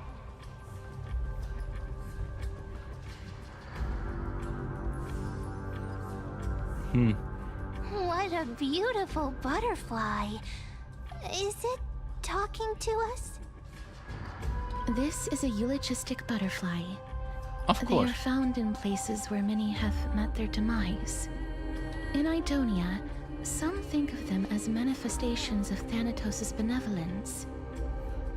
What a beautiful butterfly. Is it talking to us? This is a eulogistic butterfly. Of course. They are found in places where many have met their demise. In Idonia, some think of them as manifestations of Thanatos' benevolence.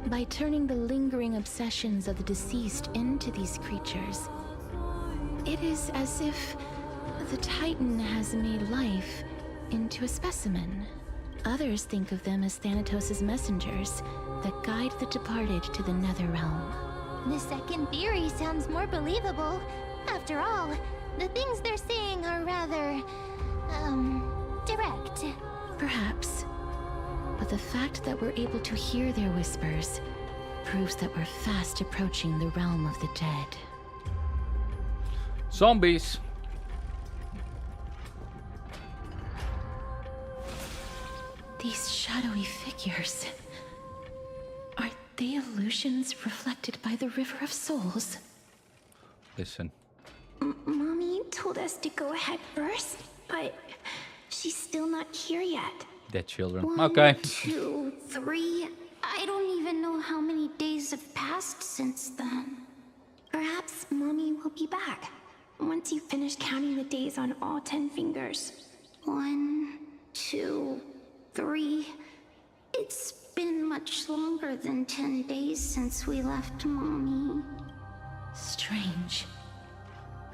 By turning the lingering obsessions of the deceased into these creatures, it is as if the Titan has made life into a specimen. Others think of them as Thanatos' messengers that guide the departed to the nether realm. The second theory sounds more believable. After all, the things they're saying are rather... direct. Perhaps. But the fact that we're able to hear their whispers proves that we're fast approaching the realm of the dead. Zombies. These shadowy figures... Are they illusions reflected by the River of Souls? Listen. Mommy told us to go ahead first, but she's still not here yet. Dead children. 1, Okay. 2, 3. I don't even know how many days have passed since then. Perhaps Mommy will be back once you finish counting the days on all 10 fingers. 1, 2, 3. It's been much longer than 10 days since we left Mommy. Strange.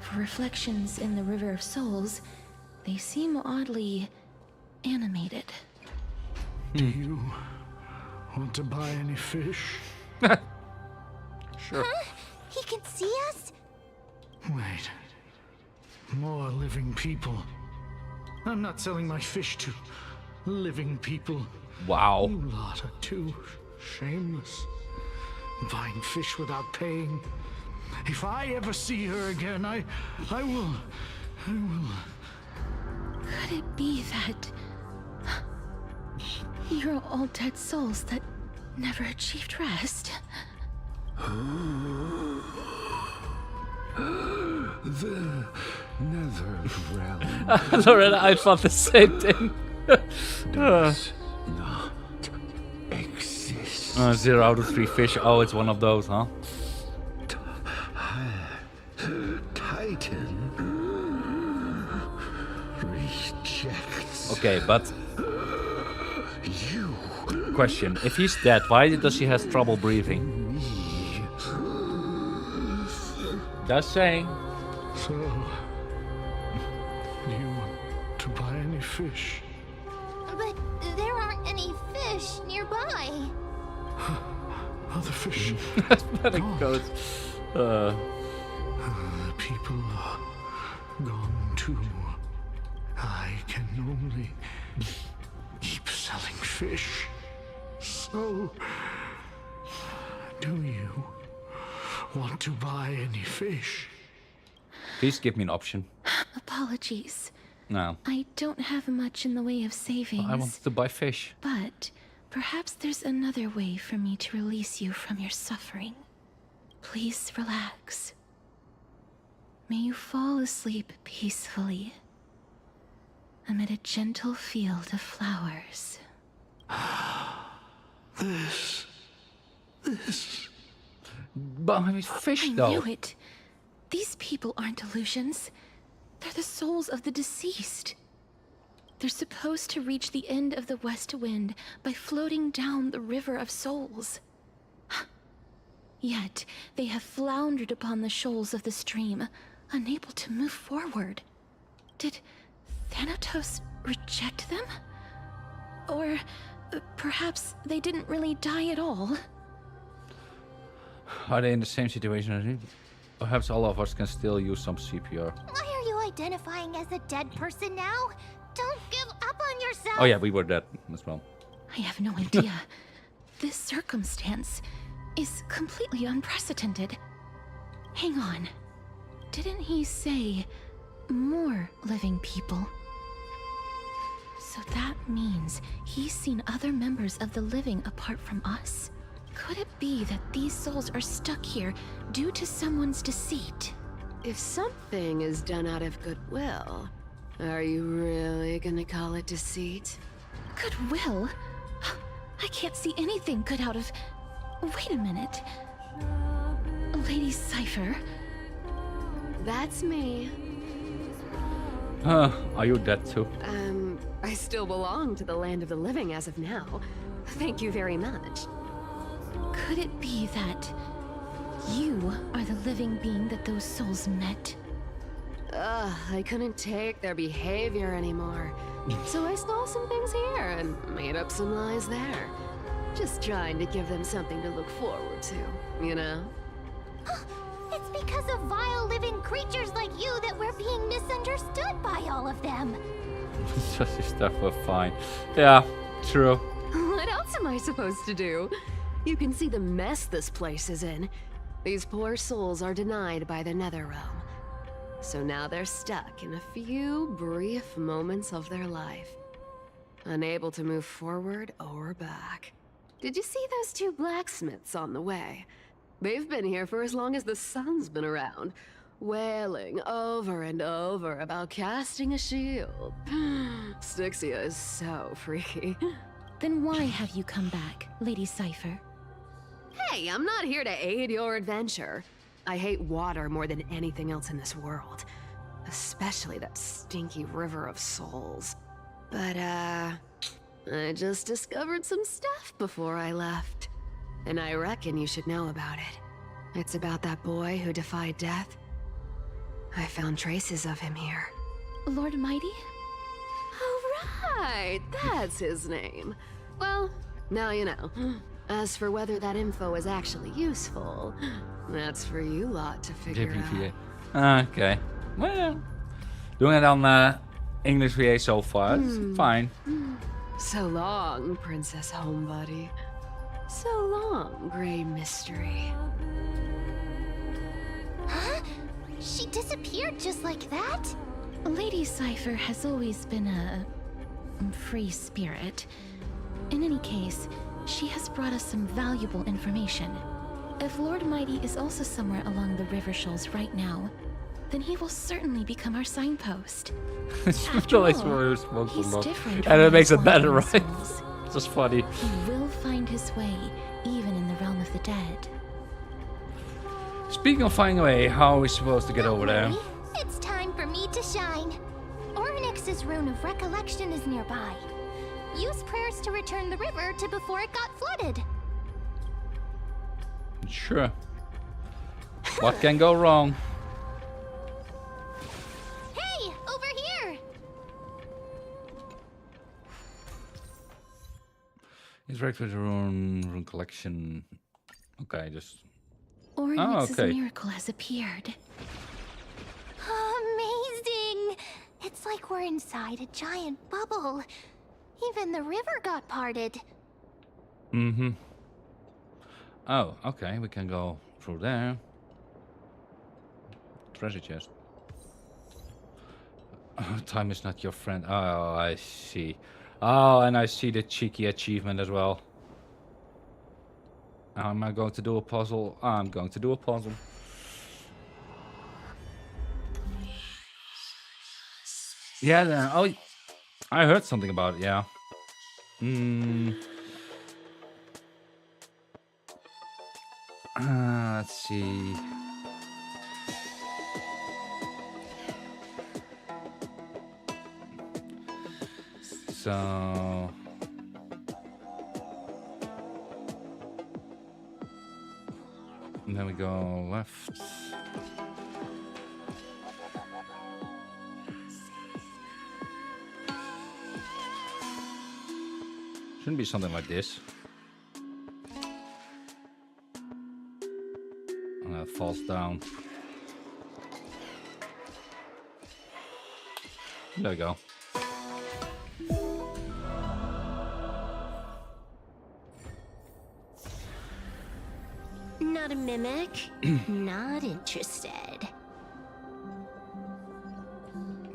For reflections in the River of Souls, they seem oddly animated. Do you want to buy any fish? Sure. Huh? He can see us? Wait. More living people. I'm not selling my fish to living people. Wow. You lot are too shameless. Buying fish without paying. If I ever see her again, I will... Could it be that... You're all dead souls that never achieved rest? The nether realm. Loretta, I thought the same thing. Does not exist. 0 out of 3 fish. Oh, it's one of those, huh? Titan rejects. Okay, but you. Question: if he's dead, why does he have trouble breathing? Just saying. So, do you want to buy any fish? But there aren't any fish nearby. Other fish. That's what it goes. The people are gone too. I can only keep selling fish. So, do you want to buy any fish? Please give me an option. Apologies. No. I don't have much in the way of savings. I wanted to buy fish. But perhaps there's another way for me to release you from your suffering. Please relax. May you fall asleep peacefully amid a gentle field of flowers. This. But I mean, fish, I though. knew it. These people aren't illusions. They're the souls of the deceased. They're supposed to reach the end of the West Wind by floating down the River of Souls. Yet, they have floundered upon the shoals of the stream, unable to move forward. Did Thanatos reject them? Or perhaps they didn't really die at all? Are they in the same situation as me? Perhaps all of us can still use some CPR. Why are you identifying as a dead person now? Don't give up on yourself! Oh yeah, we were dead as well. I have no idea. This circumstance is completely unprecedented. Hang on. Didn't he say more living people? So that means he's seen other members of the living apart from us? Could it be that these souls are stuck here due to someone's deceit? If something is done out of goodwill, are you really gonna call it deceit? Goodwill? I can't see anything good out of... Wait a minute. Lady Cypher? That's me. Are you dead too? I still belong to the land of the living as of now. Thank you very much. Could it be that you are the living being that those souls met? I couldn't take their behavior anymore. So I stole some things here and made up some lies there. Just trying to give them something to look forward to, you know? It's because of vile living creatures like you that we're being misunderstood by all of them. Such stuff were fine. Yeah, true. What else am I supposed to do? You can see the mess this place is in. These poor souls are denied by the Nether Realm. So now they're stuck in a few brief moments of their life. Unable to move forward or back. Did you see those two blacksmiths on the way? They've been here for as long as the sun's been around, wailing over and over about casting a shield. Styxia is so freaky. Then why have you come back, Lady Cypher? Hey, I'm not here to aid your adventure. I hate water more than anything else in this world. Especially that stinky river of souls. But, I just discovered some stuff before I left. And I reckon you should know about it. It's about that boy who defied death. I found traces of him here. Lord Mighty? Oh, right! That's his name. Well, now you know. As for whether that info is actually useful, that's for you lot to figure out. Okay. Well, doing it on English VA so far. It's fine. So long, Princess Homebody. So long, Grey Mystery. Huh? She disappeared just like that? Lady Cypher has always been a free spirit. In any case, she has brought us some valuable information. If Lord Mighty is also somewhere along the river shoals right now, then he will certainly become our signpost. After all, he's different and it makes it from better, our right? souls. It's just funny. He will find his way, even in the realm of the dead. Speaking of finding a way, how are we supposed to get over there? It's time for me to shine. Ornyx's rune of recollection is nearby. Use prayers to return the river to before it got flooded. Sure. What can go wrong? Hey, over here! Interact with the rune collection. Okay, just... Ornyx's miracle has appeared. Amazing! It's like we're inside a giant bubble. Even the river got parted. Mm-hmm. Oh, okay, we can go through there. Treasure chest. Oh, time is not your friend. Oh, I see. Oh, and I see the cheeky achievement as well. Am I going to do a puzzle? I'm going to do a puzzle. Yeah, then, oh, I heard something about it, yeah. Let's see. so... And then we go left. Shouldn't be something like this. And that falls down. There we go. Not a mimic? Not interested.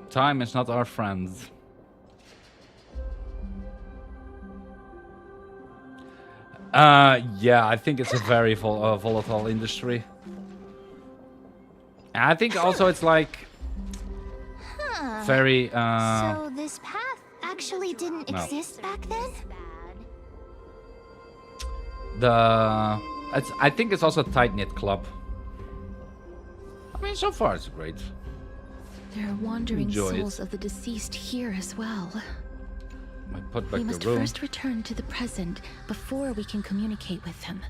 Time is not our friend. Yeah, I think it's a very volatile industry. And I think also it's like very. So this path actually didn't exist back then? I think it's also a tight-knit club. I mean, so far it's great. There are wandering Enjoy souls of the deceased here as well. I put back We must the room. first return to the present before we can communicate with them.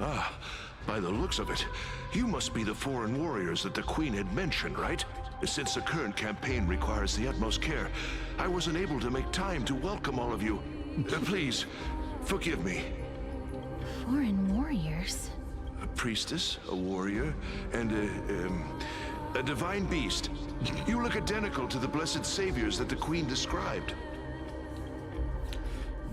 Ah, by the looks of it, you must be the foreign warriors that the Queen had mentioned, right? Since the current campaign requires the utmost care, I wasn't able to make time to welcome all of you. Please, forgive me. Foreign warriors? A priestess, a warrior, and a divine beast. You look identical to the blessed saviors that the Queen described.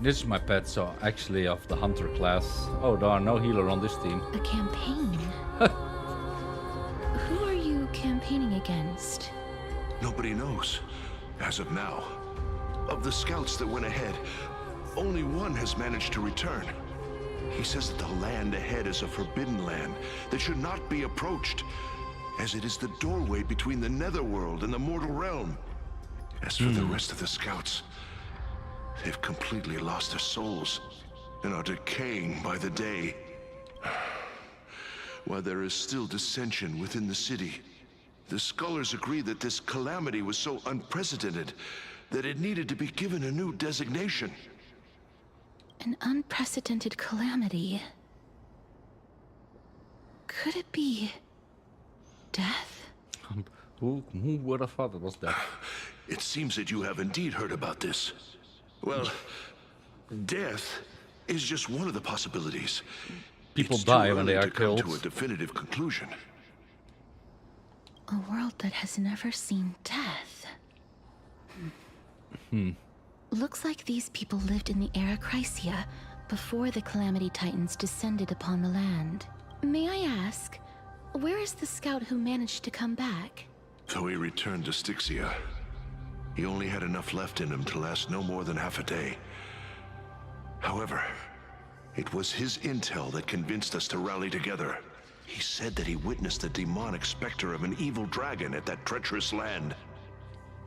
This is my pet, so actually of the hunter class. Oh darn, no healer on this team. A campaign? Who are you campaigning against? Nobody knows, as of now. Of the scouts that went ahead, only one has managed to return. He says that the land ahead is a forbidden land that should not be approached, as it is the doorway between the netherworld and the mortal realm. As for the rest of the scouts, they've completely lost their souls and are decaying by the day. While there is still dissension within the city, the scholars agree that this calamity was so unprecedented that it needed to be given a new designation. An unprecedented calamity. Could it be death? Who would have thought it was death? It seems that you have indeed heard about this. Well, death is just one of the possibilities. People It's die too when they early are to come killed. to a definitive conclusion. A world that has never seen death. Looks like these people lived in the era Chrysia before the Calamity Titans descended upon the land. May I ask, where is the scout who managed to come back? So he returned to Styxia. He only had enough left in him to last no more than half a day. However, it was his intel that convinced us to rally together. He said that he witnessed the demonic specter of an evil dragon at that treacherous land.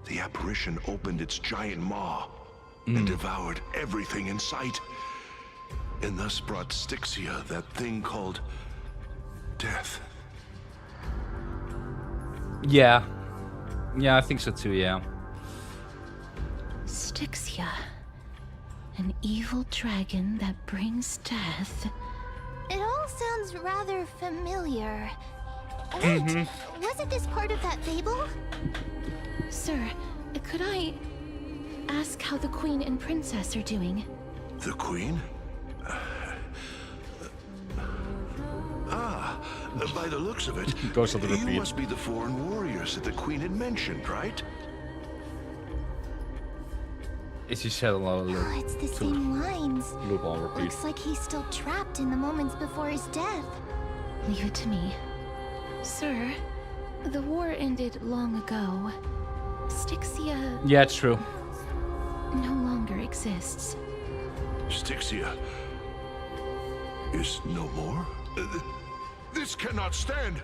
The apparition opened its giant maw and devoured everything in sight, and thus brought Styxia that thing called death. Yeah. Yeah, I think so too, yeah. Styxia. An evil dragon that brings death. It all sounds rather familiar. Wait, wasn't this part of that fable? Sir, could I ask how the Queen and Princess are doing? The Queen? By the looks of it, Goes on the you repeat. must be the foreign warriors that the Queen had mentioned, right? Is he said a lot of Oh, it's the same lines. loop on repeat. Looks like he's still trapped in the moments before his death. Leave it to me. Sir, the war ended long ago. Styxia Yeah, it's true. no longer exists. Styxia is no more? This cannot stand!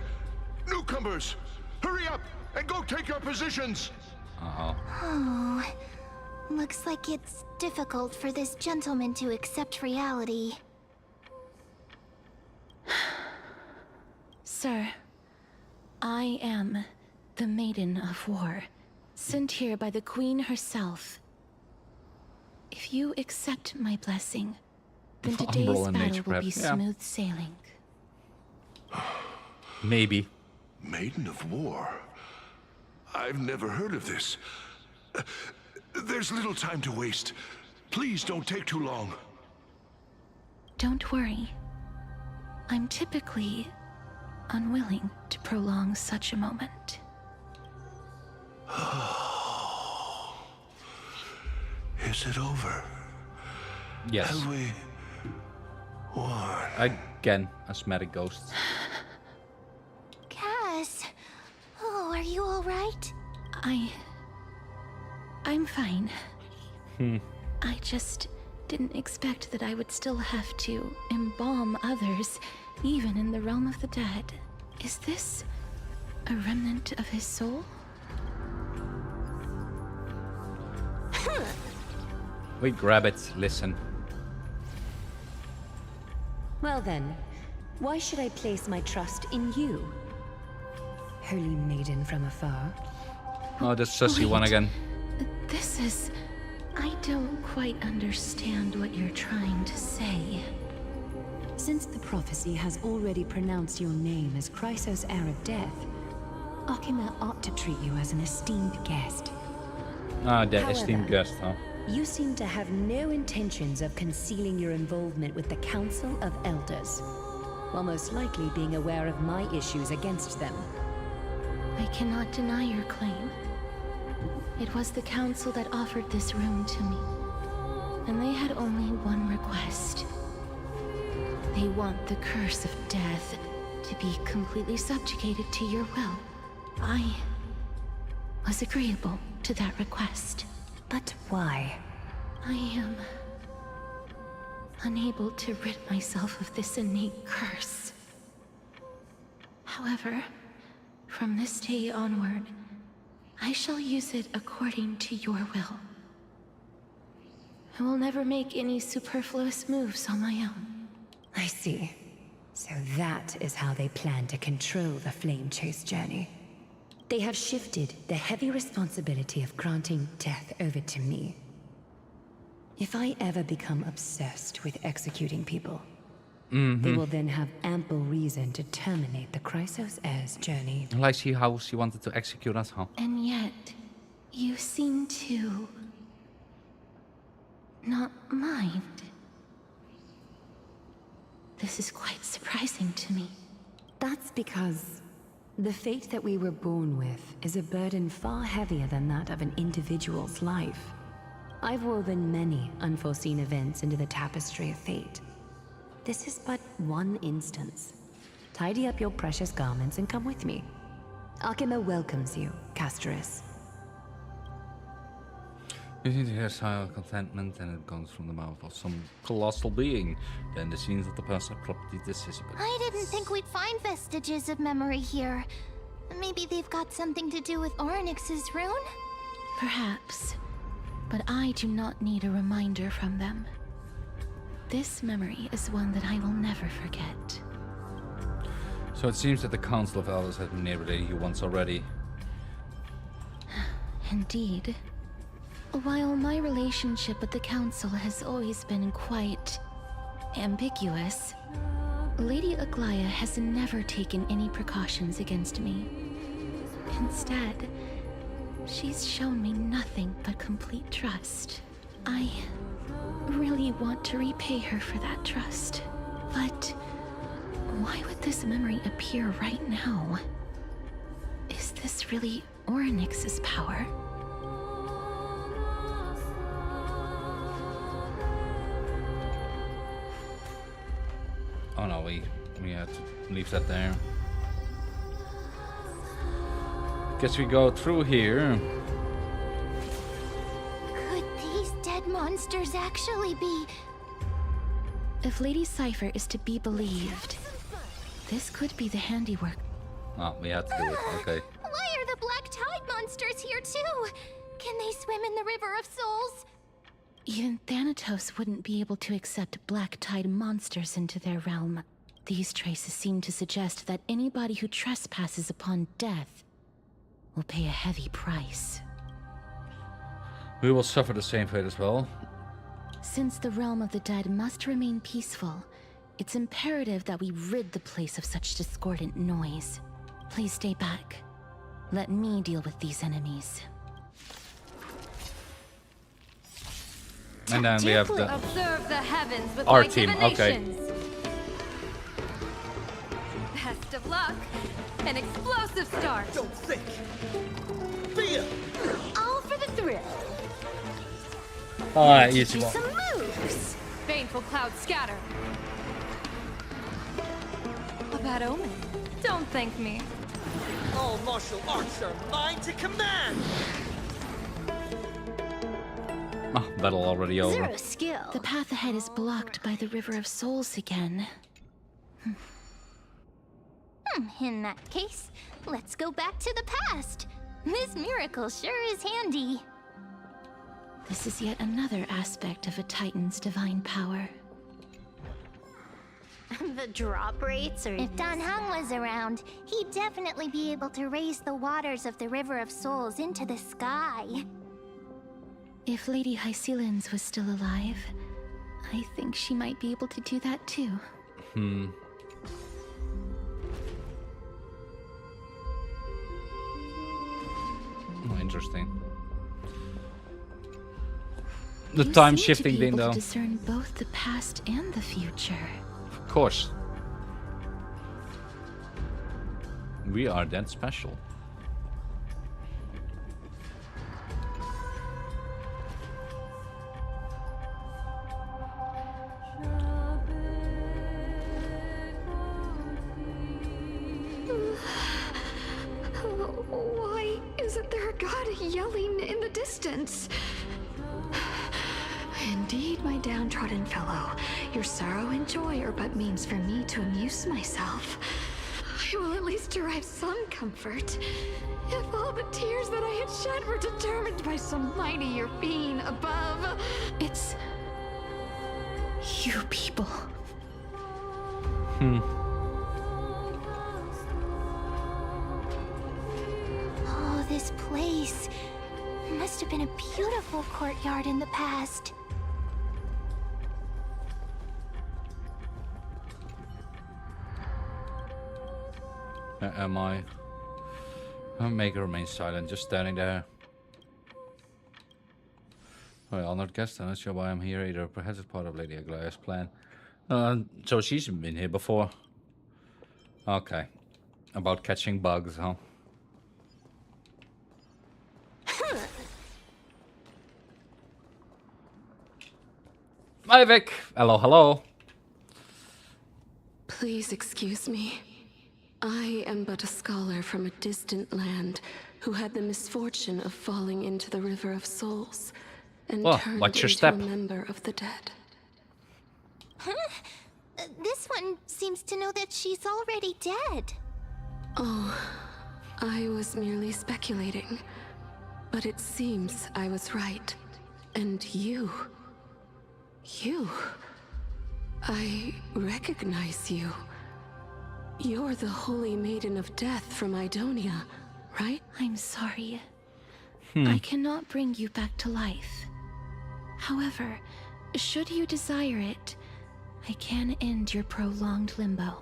Newcomers, hurry up and go take your positions! Uh-oh. Oh, looks like it's difficult for this gentleman to accept reality. Sir, I am the Maiden of War, sent here by the Queen herself. you accept my blessing, then Umbral today's and battle nature will be prep, yeah. smooth sailing. Maybe. Maiden of War? I've never heard of this. There's little time to waste. Please don't take too long. Don't worry. I'm typically unwilling to prolong such a moment. Is it over? Yes. Have we won? Again, asthmatic ghosts. Cass. Oh, are you alright? I'm fine. Hmm. I just didn't expect that I would still have to embalm others, even in the realm of the dead. Is this a remnant of his soul? We grab it, listen. Well then, why should I place my trust in you? Holy maiden from afar. Oh, the sussy one Wait. again. This is... I don't quite understand what you're trying to say. Since the prophecy has already pronounced your name as Chrysos, heir of death, Akima ought to treat you as an esteemed guest. Ah, the However, esteemed guest, huh? You seem to have no intentions of concealing your involvement with the Council of Elders, while most likely being aware of my issues against them. I cannot deny your claim. It was the council that offered this room to me, and they had only one request. They want the curse of death to be completely subjugated to your will. I was agreeable to that request. But why? I am unable to rid myself of this innate curse. However, from this day onward, I shall use it according to your will. I will never make any superfluous moves on my own. I see. So that is how they plan to control the Flame Chase journey. They have shifted the heavy responsibility of granting death over to me. If I ever become obsessed with executing people, they will then have ample reason to terminate the Chrysos heir's journey. I see how she wanted to execute us, huh? And yet, you seem to not mind. This is quite surprising to me. That's because the fate that we were born with is a burden far heavier than that of an individual's life. I've woven many unforeseen events into the tapestry of fate. This is but one instance. Tidy up your precious garments and come with me. Akima welcomes you, Castorus. You need to hear a sigh of contentment, and it comes from the mouth of some colossal being. Then the scenes of the personal property dissipate. I didn't think we'd find vestiges of memory here. Maybe they've got something to do with Ornyx's rune? Perhaps, but I do not need a reminder from them. This memory is one that I will never forget. So it seems that the Council of Elders has manipulated you once already. Indeed. While my relationship with the Council has always been quite ambiguous, Lady Aglaya has never taken any precautions against me. Instead, she's shown me nothing but complete trust. I really want to repay her for that trust. But why would this memory appear right now? Is this really Ornyx's power? Oh no, we had to leave that there. Guess we go through here. Could these dead monsters actually be... If Lady Cypher is to be believed, this could be the handiwork. Oh, we had to do it, okay. Why are the Black Tide monsters here too? Can they swim in the River of Souls? Even Thanatos wouldn't be able to accept Black Tide monsters into their realm. These traces seem to suggest that anybody who trespasses upon death will pay a heavy price. We will suffer the same fate as well. Since the realm of the dead must remain peaceful, it's imperative that we rid the place of such discordant noise. Please stay back. Let me deal with these enemies. And then we have the observe the heavens with our my team. divinations. Okay. Best of luck. An explosive start. Don't think. Fear. All for the thrill. Alright, easy Do one. some moves. Baneful cloud scatter. A bad omen. Don't thank me. All martial arts are mine to command. Oh, battle already over. Zero skill. The path ahead is blocked by the River of Souls again. In that case, let's go back to the past. This miracle sure is handy. This is yet another aspect of a Titan's divine power. The drop rates are... If Dan Heng was around, he'd definitely be able to raise the waters of the River of Souls into the sky. If Lady Hycelens was still alive, I think she might be able to do that too. Oh, interesting. The time shifting thing, though. To discern both the past and the future. Of course. We are that special. Why isn't there a god yelling in the distance? Indeed, my downtrodden fellow, your sorrow and joy are but means for me to amuse myself. I will at least derive some comfort. If all the tears that I had shed were determined by some mightier being above. It's... you people. Oh, this place must have been a beautiful courtyard in the past. Am I? I'll make her remain silent, just standing there. Oh, honored guest, I'm not sure why I'm here either. Perhaps it's part of Lady Aglaya's plan. So she's been here before. Okay. About catching bugs, huh? Hi, Vic. Hello, hello. Please excuse me. I am but a scholar from a distant land who had the misfortune of falling into the River of Souls and turned watch your into step. a member of the dead. Huh? This one seems to know that she's already dead. Oh, I was merely speculating. But it seems I was right. And you... I recognize you. You're the Holy Maiden of Death from Idonia, right? I'm sorry. I cannot bring you back to life. However, should you desire it, I can end your prolonged limbo.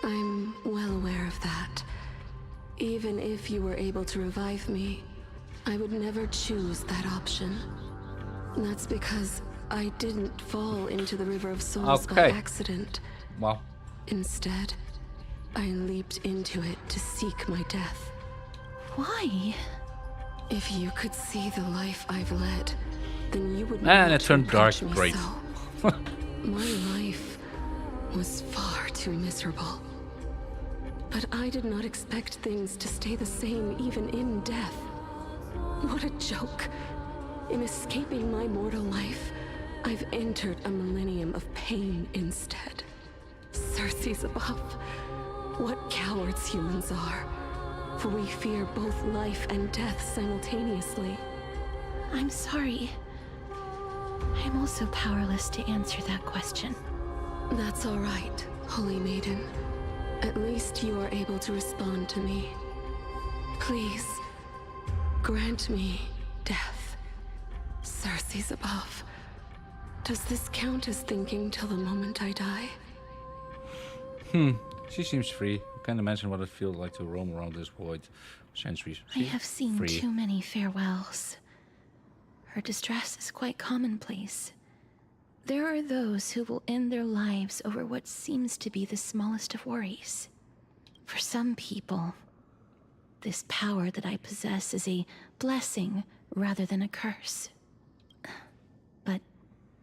I'm well aware of that. Even if you were able to revive me, I would never choose that option. That's because I didn't fall into the River of Souls by accident. Wow. Instead, I leaped into it to seek my death. Why? If you could see the life I've led, then you would And not it turned dark. reproach me Great. so. My life was far too miserable. But I did not expect things to stay the same even in death. What a joke. In escaping my mortal life, I've entered a millennium of pain instead. Circe's above. What cowards humans are. For we fear both life and death simultaneously. I'm sorry. I'm also powerless to answer that question. That's all right, Holy Maiden. At least you are able to respond to me. Please, grant me death, Circe. galaxies above. Does this count as thinking till the moment I die? She seems free. I can't imagine what it feels like to roam around this void for centuries. I have seen free. too many farewells. Her distress is quite commonplace. There are those who will end their lives over what seems to be the smallest of worries. For some people, this power that I possess is a blessing rather than a curse. But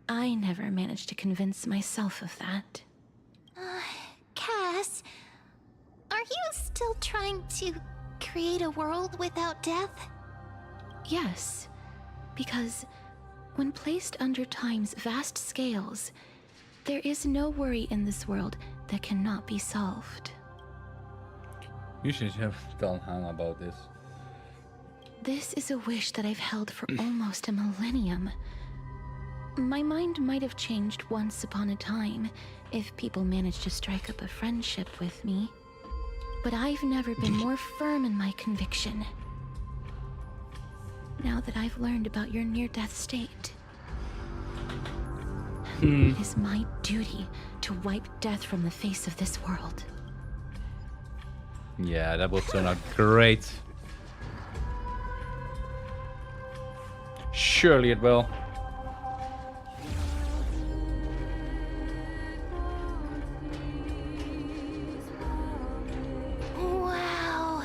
I never managed to convince myself of that. Cass, are you still trying to create a world without death? Yes, because when placed under time's vast scales, there is no worry in this world that cannot be solved. You should have told Hannah about this. This is a wish that I've held for almost a millennium. My mind might have changed once upon a time if people managed to strike up a friendship with me. But I've never been more firm in my conviction. Now that I've learned about your near-death state, it is my duty to wipe death from the face of this world. Yeah, that will turn out great. Surely it will. Wow,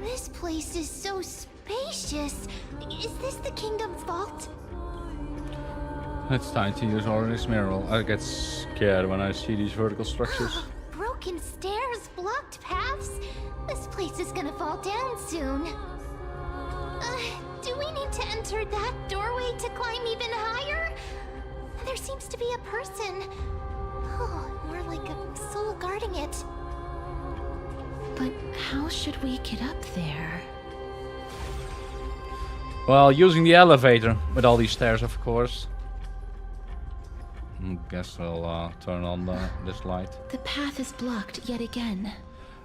this place is so spacious. Is this the kingdom's vault? It's time to use Orange Mineral. I get scared when I see these vertical structures. Broken stairs, blocked paths. This place is gonna fall down soon. Do we need to enter that doorway to climb even higher? There seems to be a person. Oh, more like a soul guarding it. But how should we get up there? Well, using the elevator with all these stairs, of course. Guess we'll turn on this light. The path is blocked yet again.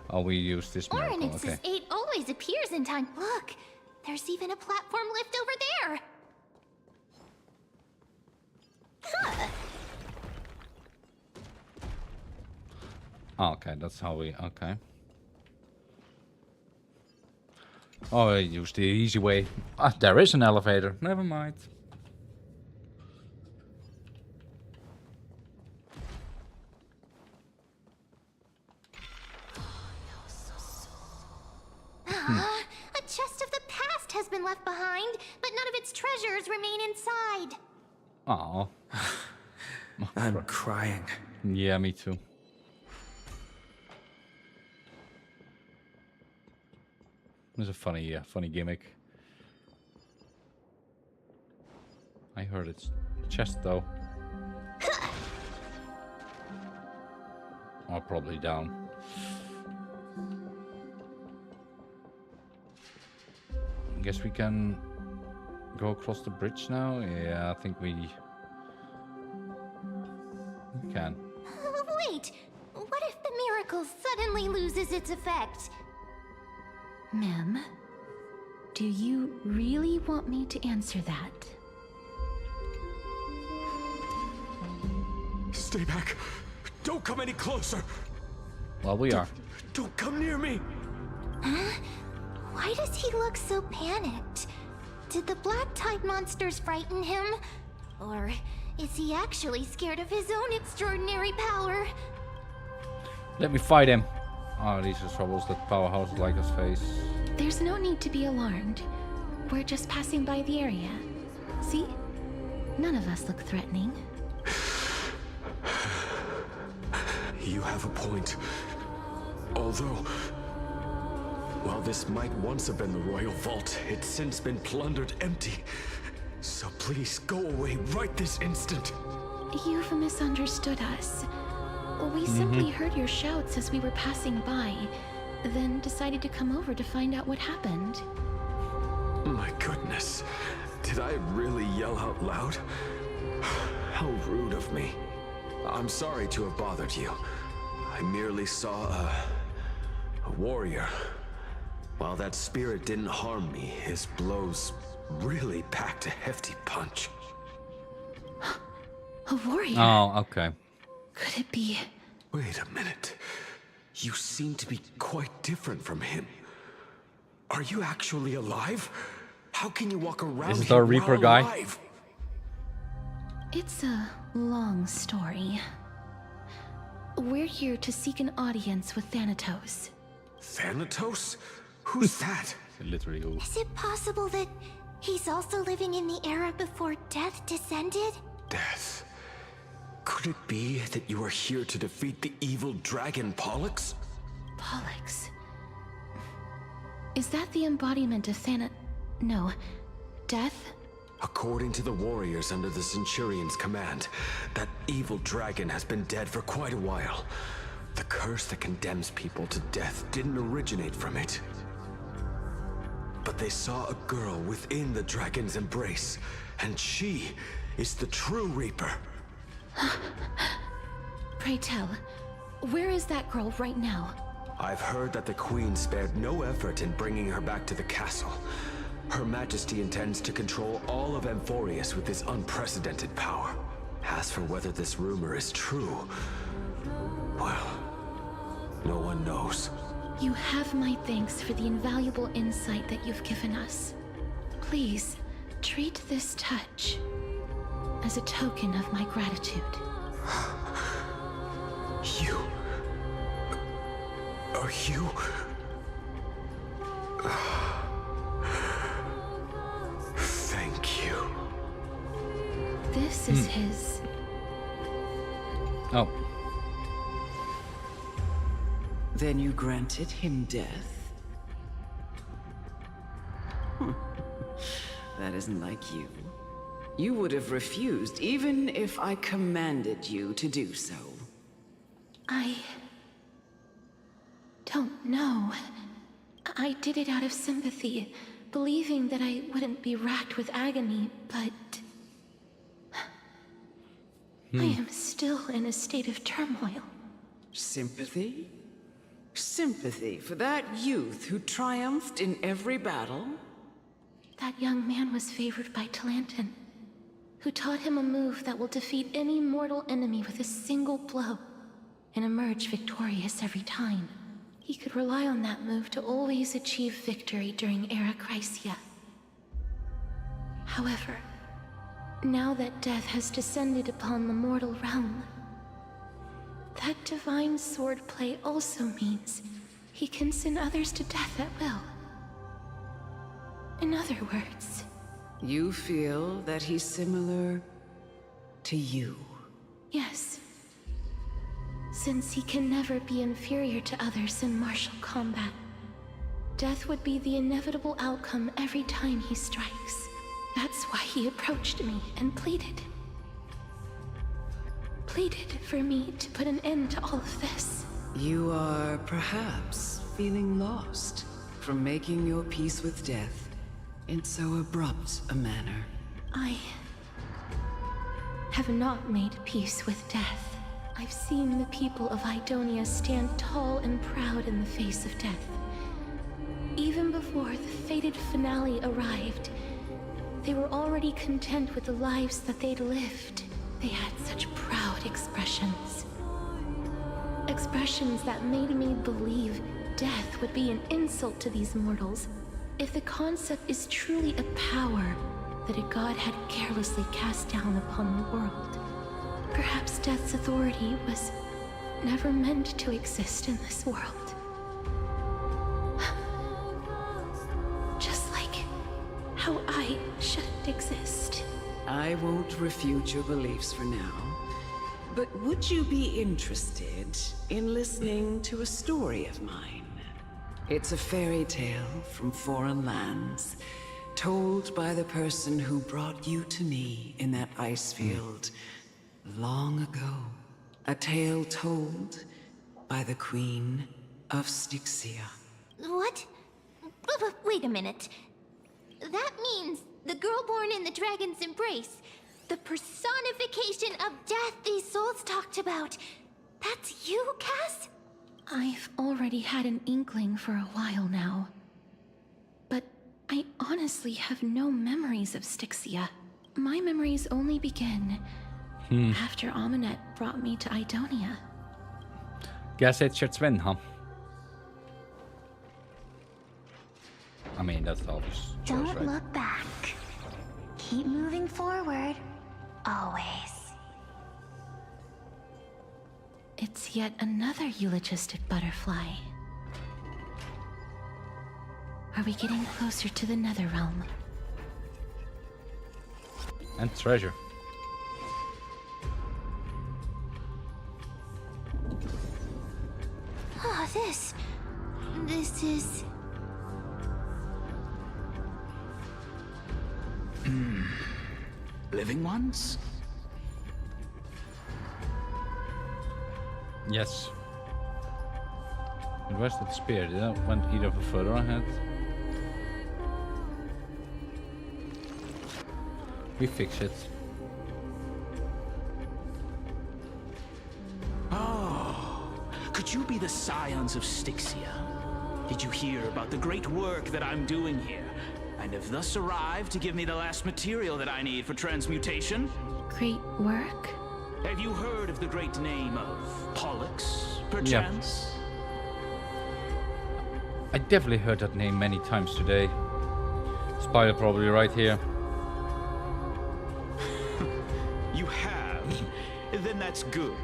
Oh, we use this miracle, Oryx's okay. 8 always appears in time. Look, there's even a platform lift over there. Huh. Okay, that's how we... Okay. Oh, I used the easy way. Ah, there is an elevator. Never mind. A chest of the past has been left behind, but none of its treasures remain inside. Aw. I'm crying. Yeah, me too. It's a funny gimmick. I heard its chest though. Or probably down. I guess we can go across the bridge now. Yeah, I think we can. Wait, what if the miracle suddenly loses its effect? Mem, do you really want me to answer that? Stay back. Don't come any closer. Well, we are. Don't come near me. Huh? Why does he look so panicked? Did the black tide monsters frighten him? Or is he actually scared of his own extraordinary power? Let me fight him. Oh, these are troubles that powerhouses like us face. There's no need to be alarmed. We're just passing by the area. See? None of us look threatening. You have a point. Although, while this might once have been the royal vault, it's since been plundered empty. So please go away right this instant. You've misunderstood us. We simply heard your shouts as we were passing by, then decided to come over to find out what happened. My goodness. Did I really yell out loud? How rude of me. I'm sorry to have bothered you. I merely saw a warrior. While that spirit didn't harm me, his blows really packed a hefty punch. A warrior? Oh, okay. Could it be? Wait a minute. You seem to be quite different from him. Are you actually alive? How can you walk around Is it here our Reaper while guy? alive? It's a long story. We're here to seek an audience with Thanatos. Thanatos? Who's that? Literally who? Is it possible that he's also living in the era before death descended? Death. Could it be that you are here to defeat the evil dragon Pollux? Pollux? Is that the embodiment of No. Death? According to the warriors under the Centurion's command, that evil dragon has been dead for quite a while. The curse that condemns people to death didn't originate from it. But they saw a girl within the dragon's embrace, and she is the true Reaper. Pray tell, where is that girl right now? I've heard that the Queen spared no effort in bringing her back to the castle. Her Majesty intends to control all of Amphoreus with this unprecedented power. As for whether this rumor is true, well, no one knows. You have my thanks for the invaluable insight that you've given us. Please, treat this touch as a token of my gratitude. You... Are you... Thank you. This is his... Oh. Then you granted him death? That isn't like you. You would have refused even if I commanded you to do so. I don't know. I did it out of sympathy, believing that I wouldn't be racked with agony, but... I am still in a state of turmoil. Sympathy? Sympathy for that youth who triumphed in every battle? That young man was favored by Talantin, who taught him a move that will defeat any mortal enemy with a single blow and emerge victorious every time. He could rely on that move to always achieve victory during Era Chrysia. However, now that death has descended upon the mortal realm, that divine swordplay also means he can send others to death at will. In other words... You feel that he's similar to you? Yes. Since he can never be inferior to others in martial combat, death would be the inevitable outcome every time he strikes. That's why he approached me and pleaded. Pleaded for me to put an end to all of this. You are perhaps feeling lost from making your peace with death in so abrupt a manner. I have not made peace with death. I've seen the people of Idonia stand tall and proud in the face of death. Even before the fated finale arrived, they were already content with the lives that they'd lived. They had such proud expressions. Expressions that made me believe death would be an insult to these mortals if the concept is truly a power that a god had carelessly cast down upon the world. Perhaps death's authority was never meant to exist in this world. Just like how I shouldn't exist. I won't refute your beliefs for now, but would you be interested in listening to a story of mine? It's a fairy tale from foreign lands, told by the person who brought you to me in that ice field long ago. A tale told by the Queen of Styxia. What? Wait a minute. That means the girl born in the dragon's embrace, the personification of death these souls talked about. That's you, Cass? I've already had an inkling for a while now. But I honestly have no memories of Styxia. My memories only begin after Aminet brought me to Idonia. Guess it's your twin, huh? I mean, that's the obvious choice, Don't right? look back. Keep moving forward. Always. It's yet another eulogistic butterfly. Are we getting closer to the Nether Realm? And treasure. Oh, this is... Living ones? Yes. And where's that spear? Did that went either further ahead? We fix it. Oh, could you be the scions of Styxia? Did you hear about the great work that I'm doing here? And have thus arrived to give me the last material that I need for transmutation? Great work? Have you heard of the great name of Pollux, perchance? I definitely heard that name many times today. Spider probably right here. You have? Then that's good.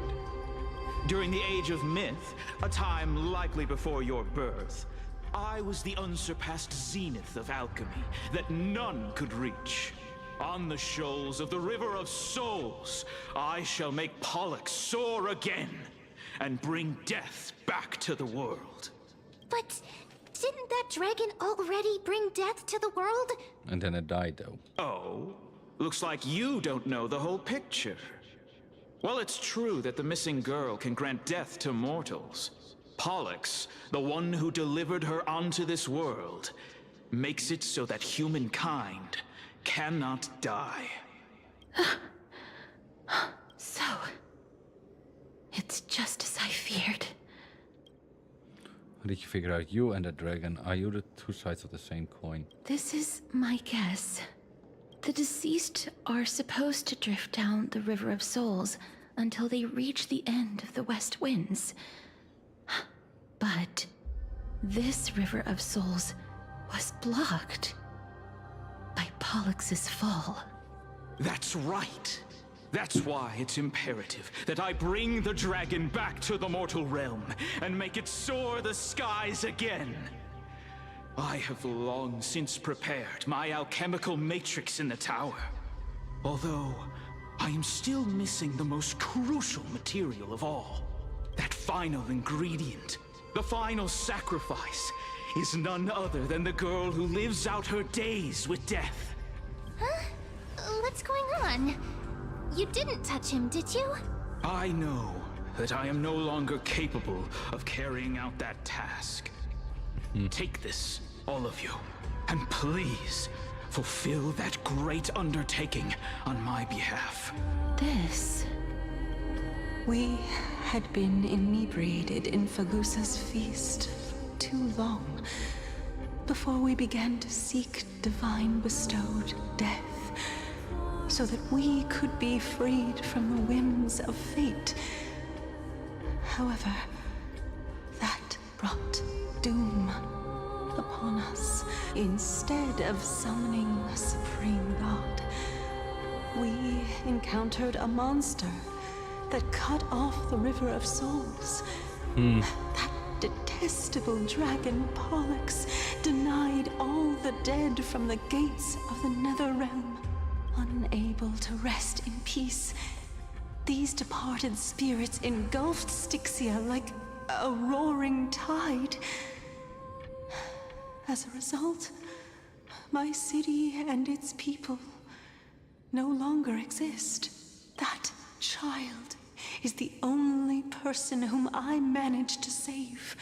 During the Age of Myth, a time likely before your birth, I was the unsurpassed zenith of alchemy that none could reach. On the shoals of the River of Souls, I shall make Pollux soar again and bring death back to the world. But didn't that dragon already bring death to the world? And then it died, though. Oh? Looks like you don't know the whole picture. Well, it's true that the missing girl can grant death to mortals. Pollux, the one who delivered her onto this world, makes it so that humankind cannot die. So, it's just as I feared. How did you figure out you and the dragon? Are you the two sides of the same coin? This is my guess. The deceased are supposed to drift down the River of Souls until they reach the end of the West Winds. But this River of Souls was blocked by Pollux's fall. That's right. That's why it's imperative that I bring the dragon back to the mortal realm and make it soar the skies again. I have long since prepared my alchemical matrix in the tower. Although, I am still missing the most crucial material of all. That final ingredient, the final sacrifice, is none other than the girl who lives out her days with death. Huh? What's going on? You didn't touch him, did you? I know that I am no longer capable of carrying out that task. Take this, all of you, and please fulfill that great undertaking on my behalf. This... We had been inebriated in Fagusa's feast for too long before we began to seek divine bestowed death, so that we could be freed from the whims of fate. However, that brought doom upon us. Instead of summoning a supreme god, we encountered a monster that cut off the River of Souls. That detestable dragon Pollux denied all the dead from the gates of the Nether Realm. Unable to rest in peace, these departed spirits engulfed Styxia like a roaring tide. As a result, my city and its people no longer exist. That child is the only person whom I managed to save.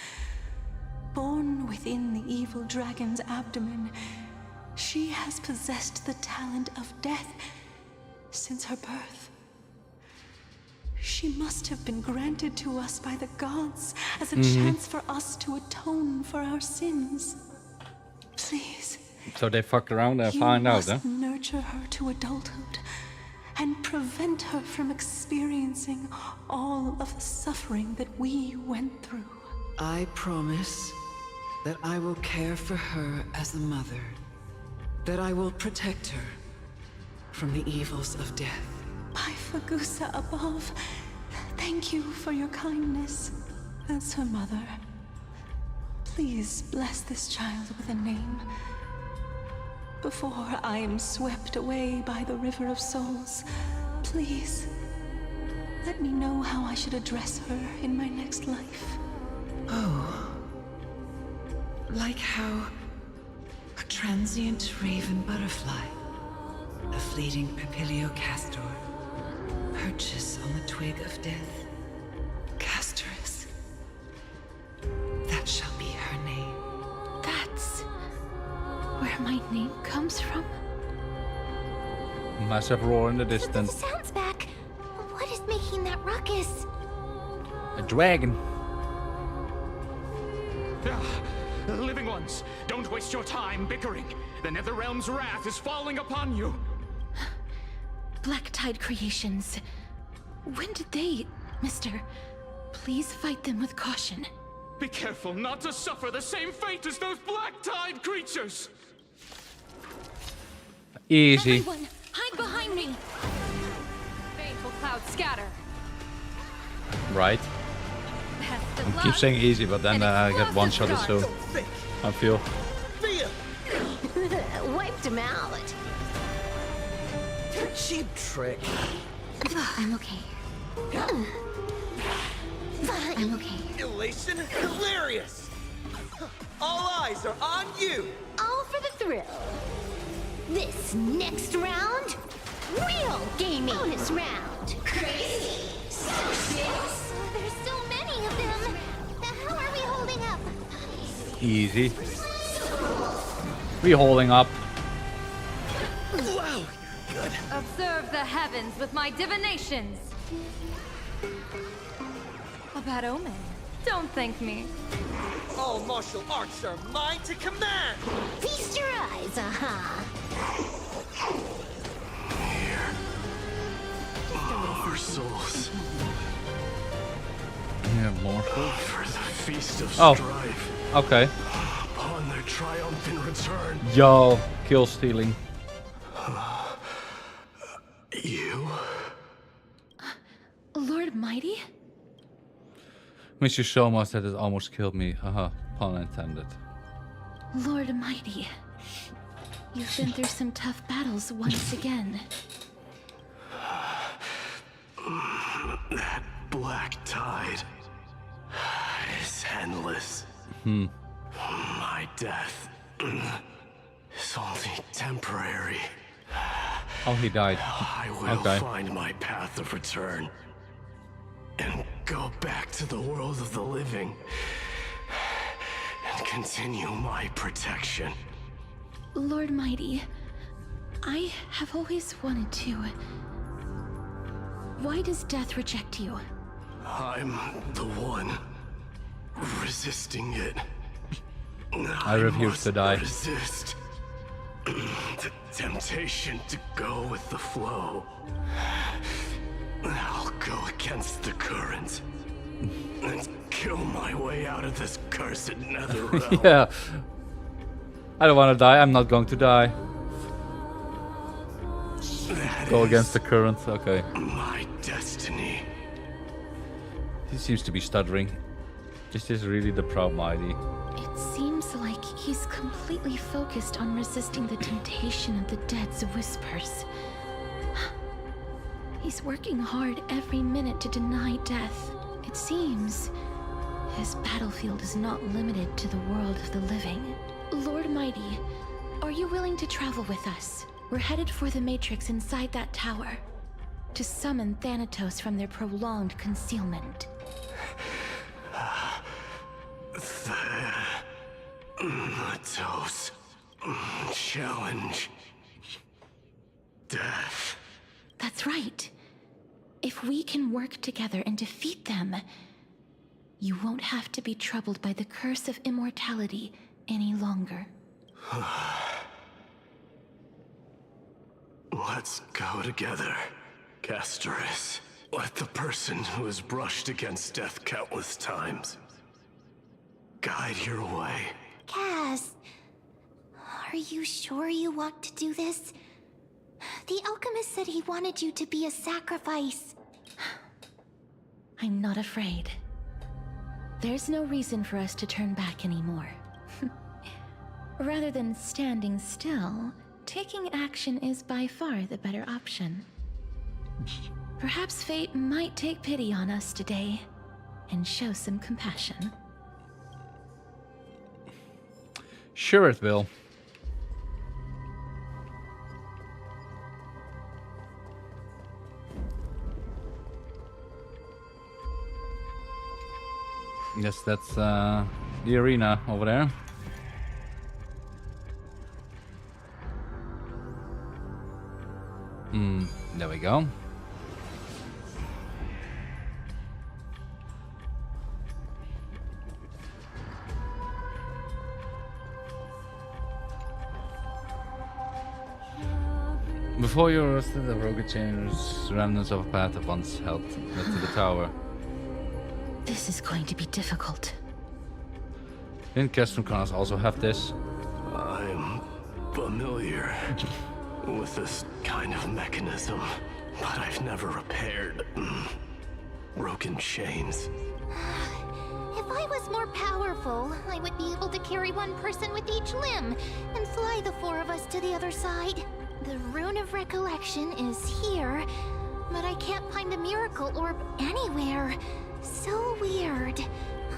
Born within the evil dragon's abdomen, she has possessed the talent of death since her birth. She must have been granted to us by the gods as a chance for us to atone for our sins. Please. So they fucked around and found out, You must nurture her to adulthood and prevent her from experiencing all of the suffering that we went through. I promise that I will care for her as a mother, that I will protect her from the evils of death. By Fagusa above, thank you for your kindness. As her mother, please bless this child with a name before I am swept away by the River of Souls. Please, let me know how I should address her in my next life. Oh. Like how a transient raven butterfly, a fleeting papilio castor, perches on the twig of death. Castorus. That shall be her name. That's where my name comes from? Massive roar in the The distance. sound's back. What is making that ruckus? A dragon. Living ones, don't waste your time bickering. The Netherrealm's wrath is falling upon you. Black Tide creations. When did they, Mister? Please fight them with caution. Be careful not to suffer the same fate as those Black Tide creatures. Easy. Everyone, hide behind me. Baneful clouds scatter. Right. Best of I keep luck. saying easy, but then I get one shotted soon. I feel. Wiped him out. Cheap trick. I'm okay. I'm okay. Elation? Hilarious! All eyes are on you! All for the thrill. This next round, real gaming. Bonus round. Crazy. Suspicious. There's so many of them. How are we holding up? Easy. We holding up. Wow, you're good. Observe the heavens with my divinations. A bad omen. Don't thank me. All martial arts are mine to command! Feast your eyes, Our souls. Yeah, more. For the feast of Oh. strife. Okay. Upon their triumphant return. Yo, kill stealing. You? Lord Mighty? Miss you so much that it almost killed me. Haha, pun intended. Lord Mighty. You've been through some tough battles once again. That black tide is endless. My death is only temporary. Oh, he died. I will Okay. find my path of return and go back to the world of the living and continue my protection. Lord Mighty, I have always wanted to. Why does death reject you? I'm the one resisting it. I refuse to die. Resist the temptation to go with the flow. I'll go against the current and kill my way out of this cursed nether realm. Yeah. I don't want to die. I'm not going to die. Go against the current. Okay. My destiny. He seems to be stuttering. Is this really the proud mighty? It seems like he's completely focused on resisting the temptation of the dead's whispers. He's working hard every minute to deny death. It seems his battlefield is not limited to the world of the living. Lord Mighty, are you willing to travel with us? We're headed for the Matrix inside that tower to summon Thanatos from their prolonged concealment. Thanatos. Challenge. Death. That's right. If we can work together and defeat them, you won't have to be troubled by the curse of immortality any longer. Let's go together. Castoris, let the person who has brushed against death countless times guide your way. Cass, are you sure you want to do this? The alchemist said he wanted you to be a sacrifice. I'm not afraid. There's no reason for us to turn back anymore. Rather than standing still, taking action is by far the better option. Perhaps fate might take pity on us today and show some compassion. Sure it will. Yes, that's the arena over there. There we go. Before you were arrested, the rogue changed remnants of a path that once held led to the tower. This is going to be difficult. Didn't Kestrel also have this? I'm familiar with this kind of mechanism, but I've never repaired broken chains. If I was more powerful, I would be able to carry one person with each limb and fly the four of us to the other side. The Rune of Recollection is here, but I can't find the miracle orb anywhere. So weird.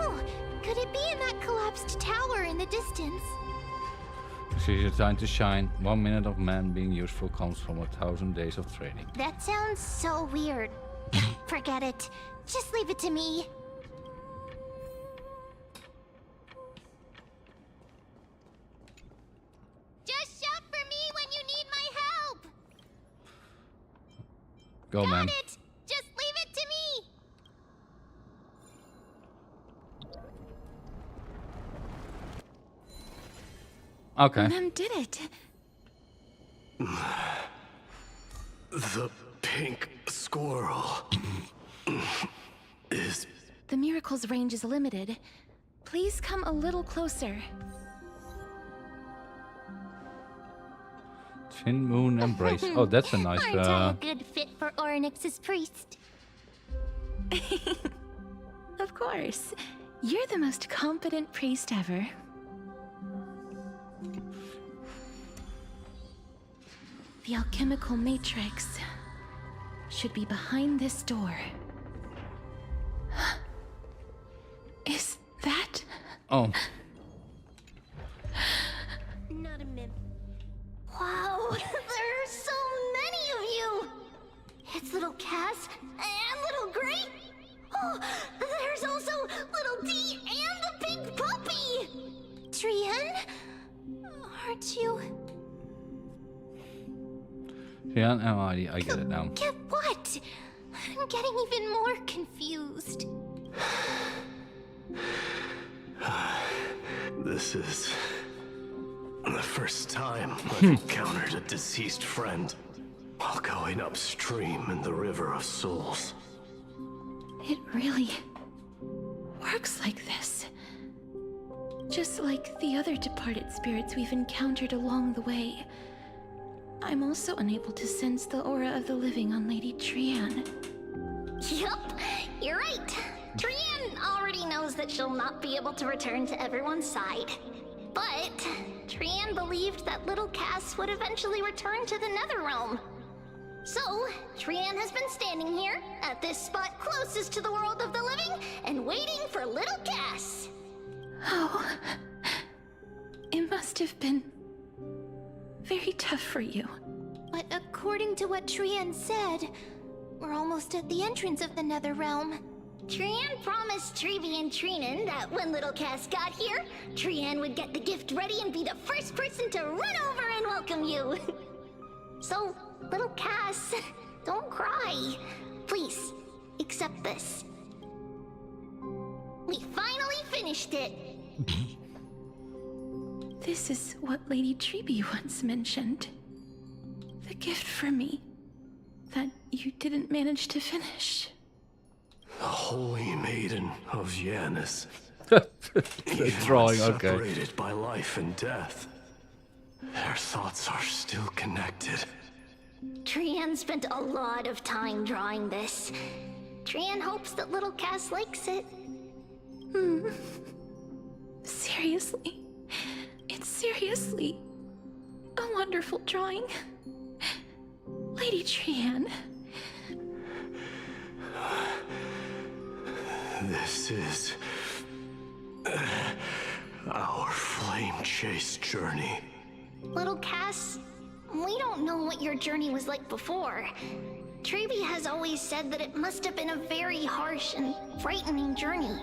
Oh, could it be in that collapsed tower in the distance? See your time to shine. 1 minute of man being useful comes from 1,000 days of training. That sounds so weird. Forget it. Just leave it to me. Just shout for me when you need my help. Go, man. Got it. Just leave it to me. Okay. Mem did it. The pink squirrel is... The miracle's range is limited. Please come a little closer. Twin Moon Embrace. Oh, that's a nice... Aren't I a good fit for Orynyx's priest? Of course. You're the most competent priest ever. The alchemical matrix should be behind this door. Is that? Oh. Not a mim. Wow, there are so many of you! It's little Cass and little Gray. Oh, there's also little D and the pink puppy! Trian? Aren't you... Yeah, oh, I get it now. Get what? I'm getting even more confused. This is the first time I've encountered a deceased friend while going upstream in the River of Souls. It really works like this. Just like the other departed spirits we've encountered along the way. I'm also unable to sense the aura of the living on Lady Trian. Yup, you're right. Trian already knows that she'll not be able to return to everyone's side. But Trian believed that little Cass would eventually return to the Netherrealm. So, Trian has been standing here, at this spot closest to the world of the living, and waiting for little Cass. Oh, it must have been very tough for you. But according to what Trian said, we're almost at the entrance of the Netherrealm. Trian promised Trevi and Trinan that when little Cass got here, Trian would get the gift ready and be the first person to run over and welcome you. So, little Cass, don't cry. Please, accept this. We finally finished it. This is what Lady Trebi once mentioned. The gift for me. that you didn't manage to finish. The Holy Maiden of Janus. The Even drawing, when okay. separated by life and death, their thoughts are still connected. Trian spent a lot of time drawing this. Trian hopes that little Cass likes it. Seriously. It's seriously a wonderful drawing. Lady Trian. This is our flame chase journey. Little Cass, we don't know what your journey was like before. Trevi has always said that it must have been a very harsh and frightening journey.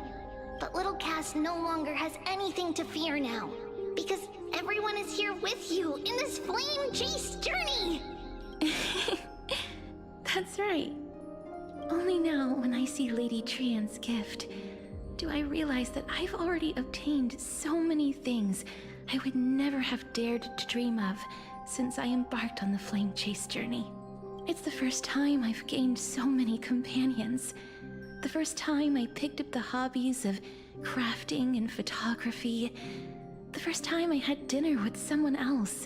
But little Cass no longer has anything to fear now, because everyone is here with you in this flame chase journey! That's right. Only now, when I see Lady Trian's gift, do I realize that I've already obtained so many things I would never have dared to dream of since I embarked on the flame chase journey. It's the first time I've gained so many companions. The first time I picked up the hobbies of crafting and photography. The first time I had dinner with someone else.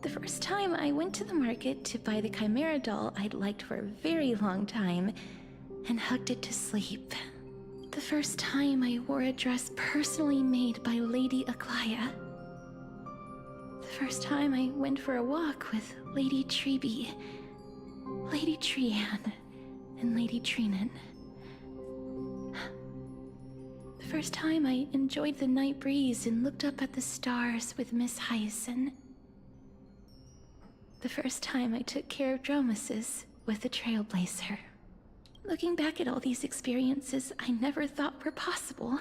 The first time I went to the market to buy the Chimera doll I'd liked for a very long time and hugged it to sleep. The first time I wore a dress personally made by Lady Aglaya. The first time I went for a walk with Lady Trebi, Lady Trian, and Lady Trinan. The first time I enjoyed the night breeze and looked up at the stars with Miss Hyacinth. The first time I took care of Dromasis with the Trailblazer. Looking back at all these experiences I never thought were possible,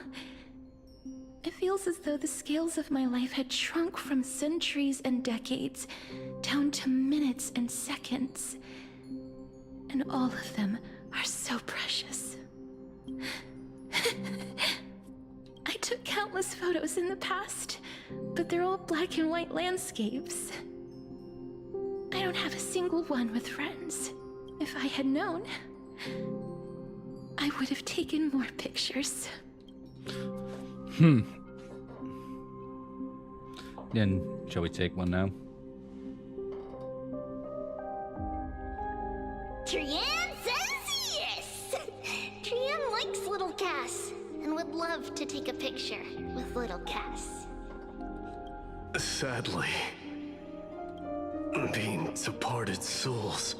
it feels as though the scales of my life had shrunk from centuries and decades down to minutes and seconds. And all of them are so precious. I took countless photos in the past, but they're all black and white landscapes. I don't have a single one with friends. If I had known, I would have taken more pictures. Then, shall we take one now? Trian says yes! Trian likes little Cass and would love to take a picture with little Cass. Sadly, being departed souls,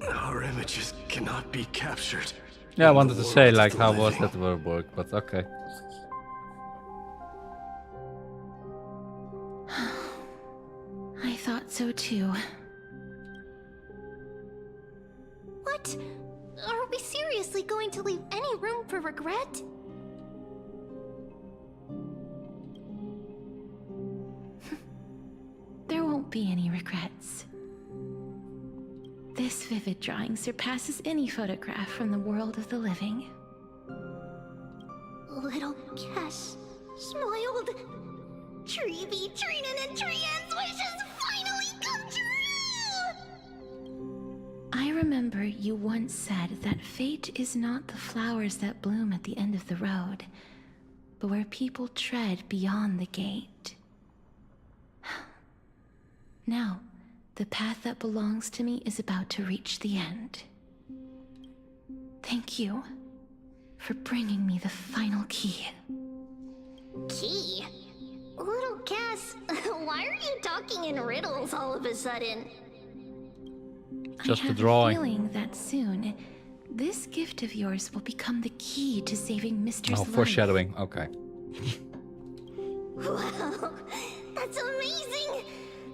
our images cannot be captured. Yeah, I wanted to say, like, how was that work, but okay. I thought so too. What? Are we seriously going to leave any room for regret? There won't be any regrets. This vivid drawing surpasses any photograph from the world of the living. Little Cass smiled. Trevi, Trinan, and Trian's wishes finally come true! I remember you once said that fate is not the flowers that bloom at the end of the road, but where people tread beyond the gate. Now, the path that belongs to me is about to reach the end. Thank you for bringing me the final key. Key? Little Cass, why are you talking in riddles all of a sudden? Just I have a drawing. A feeling that soon, this gift of yours will become the key to saving Mister's life. Foreshadowing, okay. Wow, that's amazing!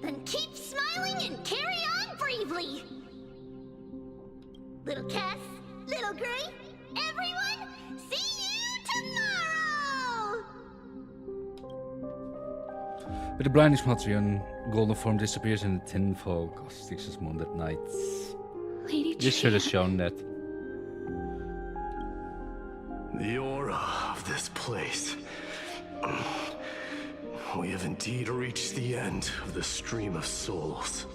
Then keep smiling and carry on bravely! Little Cass, Little Gray, everyone, see you tomorrow! With the blinding Matrion, golden form disappears in the tin fog of Styx's moonlit nights. Lady This should have shown that. The aura of this place. We have indeed reached the end of the stream of souls.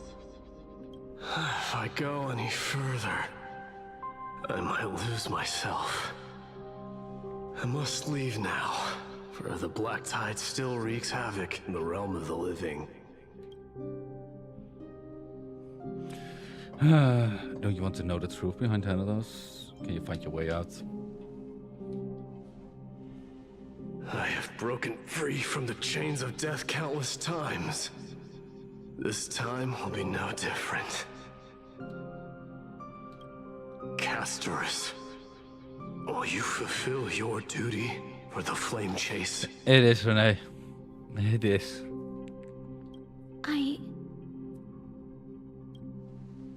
If I go any further, I might lose myself. I must leave now, for the black tide still wreaks havoc in the realm of the living. Don't you want to know the truth behind Thanatos? Can you find your way out? I have broken free from the chains of death countless times. This time will be no different. Castorus, will you fulfill your duty for the flame chase? It is, Renee. It is.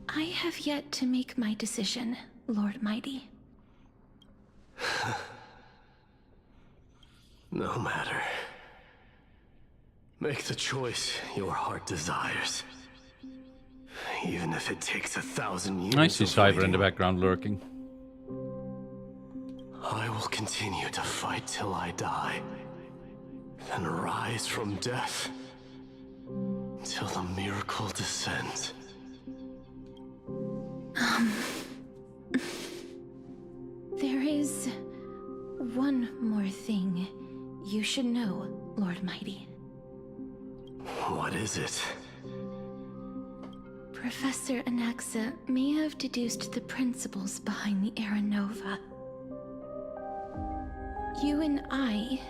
I have yet to make my decision, Lord Mighty. No matter. Make the choice your heart desires. Even if it takes 1,000 years. I see Cyber in the background lurking. I will continue to fight till I die. Then rise from death. Till the miracle descends. There is one more thing you should know, Lord Mighty. What is it? Professor Anaxa may have deduced the principles behind the Era Nova. You and I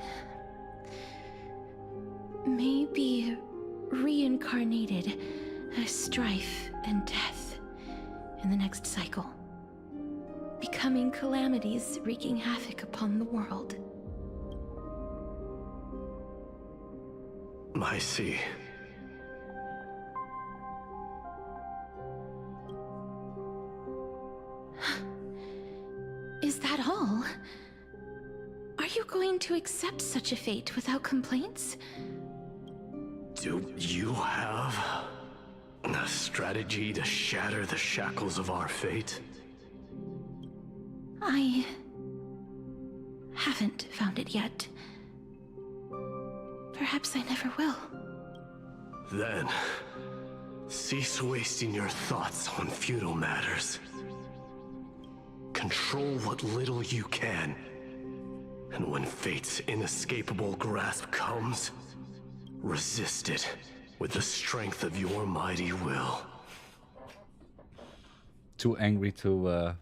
may be reincarnated as strife and death in the next cycle, becoming calamities wreaking havoc upon the world. I see. Is that all? Are you going to accept such a fate without complaints? Do you have a strategy to shatter the shackles of our fate? I haven't found it yet. Perhaps I never will. Then, cease wasting your thoughts on futile matters. Control what little you can. And when fate's inescapable grasp comes, resist it with the strength of your mighty will. Too angry to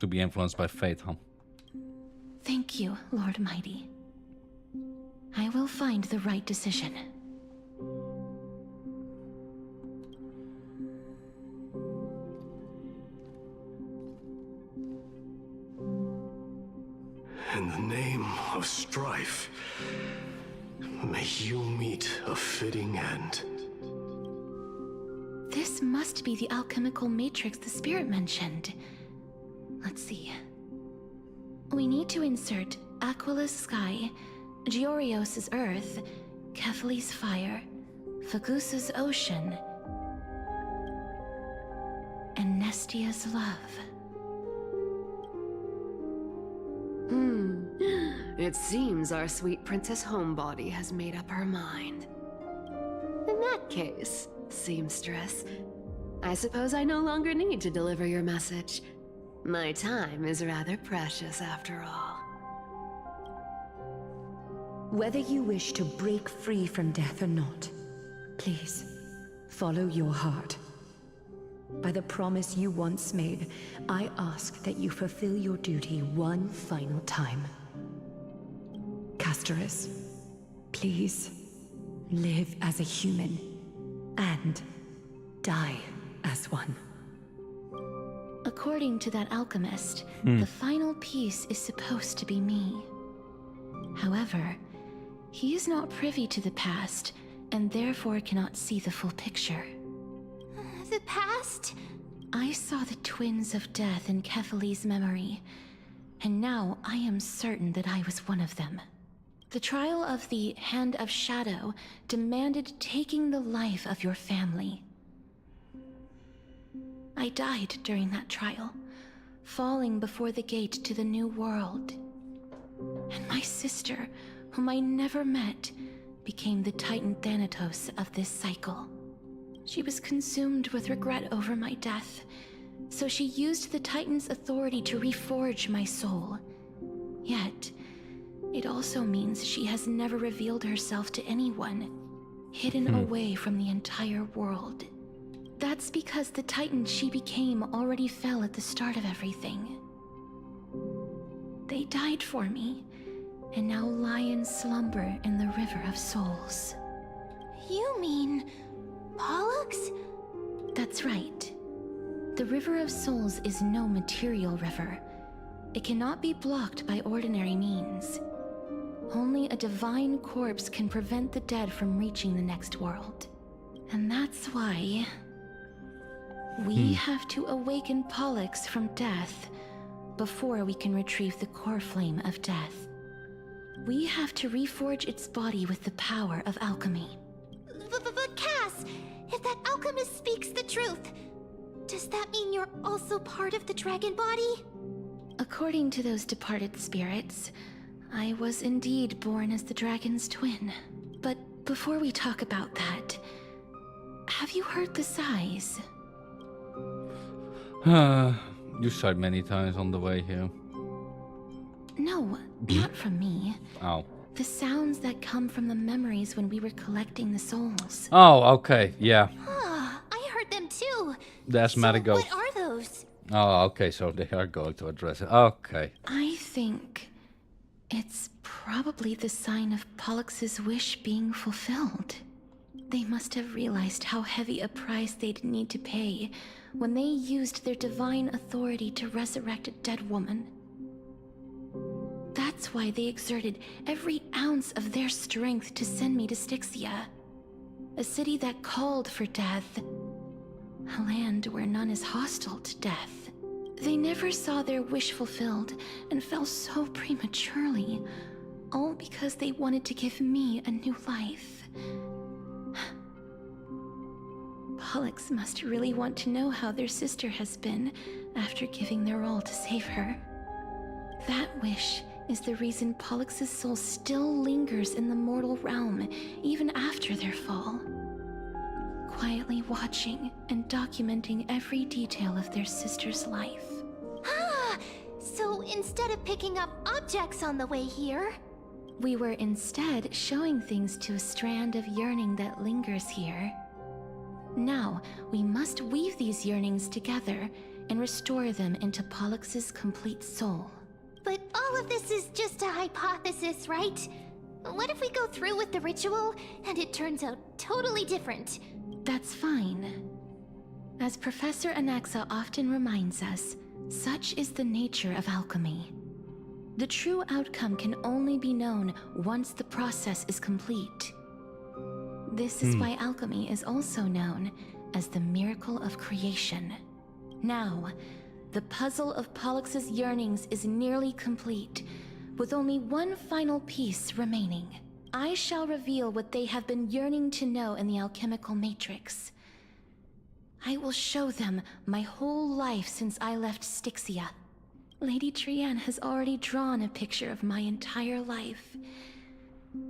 be influenced by fate, huh? Thank you, Lord Mighty. I will find the right decision. In the name of strife, may you meet a fitting end. This must be the alchemical matrix the spirit mentioned. Let's see. We need to insert Aquila's sky, Giorios' earth, Kefali's fire, Fagusa's ocean, and Nestia's love. It seems our sweet Princess Homebody has made up her mind. In that case, seamstress, I suppose I no longer need to deliver your message. My time is rather precious after all. Whether you wish to break free from death or not, please, follow your heart. By the promise you once made, I ask that you fulfill your duty one final time. Castorus, please, live as a human, and die as one. According to that alchemist, the final piece is supposed to be me. However, he is not privy to the past, and therefore cannot see the full picture. The past? I saw the twins of death in Kefali's memory, and now I am certain that I was one of them. The trial of the Hand of Shadow demanded taking the life of your family. I died during that trial, falling before the gate to the new world. And my sister, whom I never met, became the Titan Thanatos of this cycle. She was consumed with regret over my death, so she used the Titan's authority to reforge my soul. Yet, it also means she has never revealed herself to anyone, hidden away from the entire world. That's because the Titan she became already fell at the start of everything. They died for me, and now lie in slumber in the River of Souls. You mean Pollux? That's right. The River of Souls is no material river. It cannot be blocked by ordinary means. Only a divine corpse can prevent the dead from reaching the next world. And that's why we have to awaken Pollux from death before we can retrieve the core flame of death. We have to reforge its body with the power of alchemy. But Cass, if that alchemist speaks the truth, does that mean you're also part of the dragon body? According to those departed spirits, I was indeed born as the dragon's twin. But before we talk about that, have you heard the sighs? You sighed many times on the way here. No, not from me. Oh. The sounds that come from the memories when we were collecting the souls. Oh, okay, yeah. I heard them too. The asthmatic goes. What are those? Oh, okay, so they are going to address it. Okay. I think it's probably the sign of Pollux's wish being fulfilled. They must have realized how heavy a price they'd need to pay when they used their divine authority to resurrect a dead woman. That's why they exerted every ounce of their strength to send me to Styxia, a city that called for death, a land where none is hostile to death. They never saw their wish fulfilled and fell so prematurely, all because they wanted to give me a new life. Pollux must really want to know how their sister has been after giving their all to save her. That wish is the reason Pollux's soul still lingers in the mortal realm even after their fall, quietly watching and documenting every detail of their sister's life. So instead of picking up objects on the way here, we were instead showing things to a strand of yearning that lingers here. Now, we must weave these yearnings together and restore them into Pollux's complete soul. But all of this is just a hypothesis, right? What if we go through with the ritual and it turns out totally different? That's fine. As Professor Anaxa often reminds us, such is the nature of alchemy. The true outcome can only be known once the process is complete. This is why alchemy is also known as the miracle of creation. Now, the puzzle of Pollux's yearnings is nearly complete, with only one final piece remaining. I shall reveal what they have been yearning to know in the alchemical matrix. I will show them my whole life since I left Styxia. Lady Trianne has already drawn a picture of my entire life,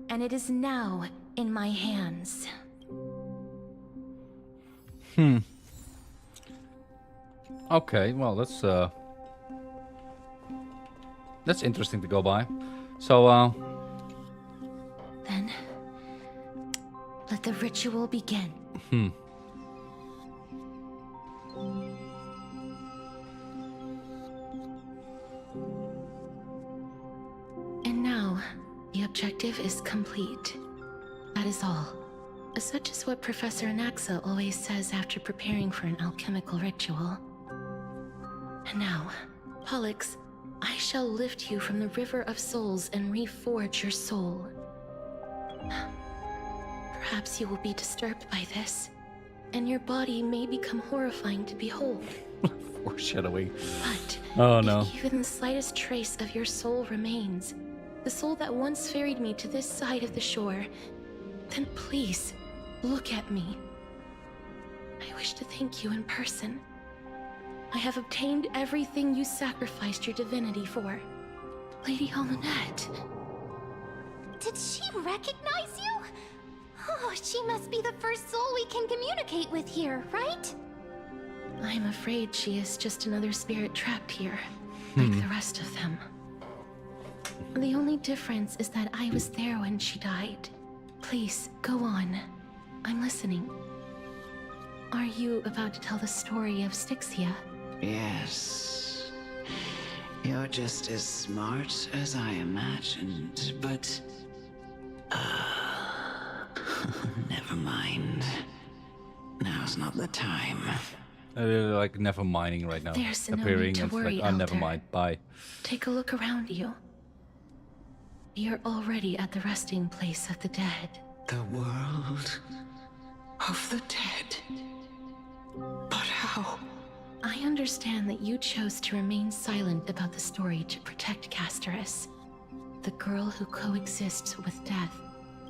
and it is now in my hands. Okay, well, that's interesting to go by. So, Then, let the ritual begin. And now, the objective is complete. That is all. Such is what Professor Anaxa always says after preparing for an alchemical ritual. And now, Pollux, I shall lift you from the River of Souls and reforge your soul. Perhaps you will be disturbed by this, and your body may become horrifying to behold. foreshadowing. But oh no. If even the slightest trace of your soul remains, the soul that once ferried me to this side of the shore, then please, look at me. I wish to thank you in person. I have obtained everything you sacrificed your divinity for. Lady Almanette. Did she recognize you? Oh, she must be the first soul we can communicate with here, right? I'm afraid she is just another spirit trapped here, like the rest of them. The only difference is that I was there when she died. Please, go on. I'm listening. Are you about to tell the story of Styxia? Yes. You're just as smart as I imagined, but... never mind. Now's not the time. Like never minding right now. There's no Appearing need to and worry, like, oh, never Elder. mind. Bye. Take a look around you. You're already at the resting place of the dead. The world of the dead. But how? I understand that you chose to remain silent about the story to protect Casterus, the girl who coexists with death,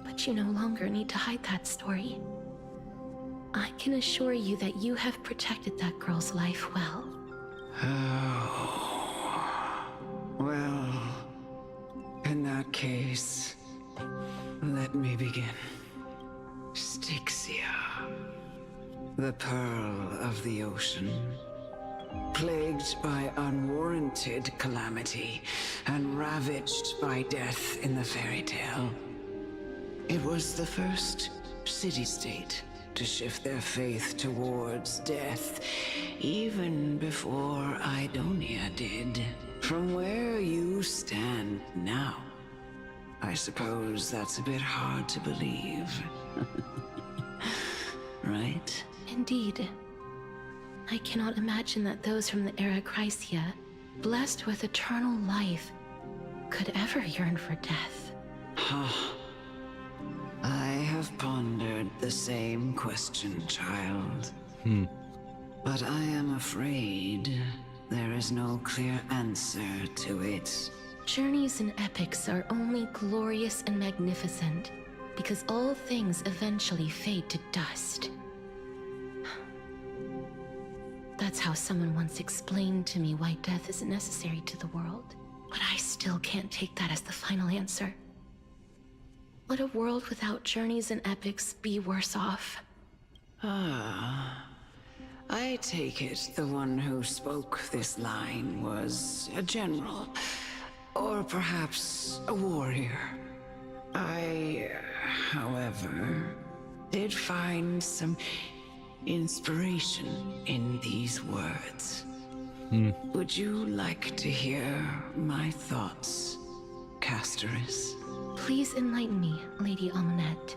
but you no longer need to hide that story. I can assure you that you have protected that girl's life well. Oh. Well, in that case, let me begin. Styxia, the pearl of the ocean, plagued by unwarranted calamity and ravaged by death in the fairy tale. It was the first city-state to shift their faith towards death, even before Idonia did. From where you stand now, I suppose that's a bit hard to believe. Right? Indeed. I cannot imagine that those from the era Chrysia, blessed with eternal life, could ever yearn for death. I have pondered the same question, child. But I am afraid there is no clear answer to it. Journeys and epics are only glorious and magnificent because all things eventually fade to dust. That's how someone once explained to me why death isn't necessary to the world. But I still can't take that as the final answer. Would a world without journeys and epics be worse off? I take it the one who spoke this line was a general, or perhaps a warrior. I, however, did find some inspiration in these words. Would you like to hear my thoughts, Casterus? Please enlighten me, Lady Almanette.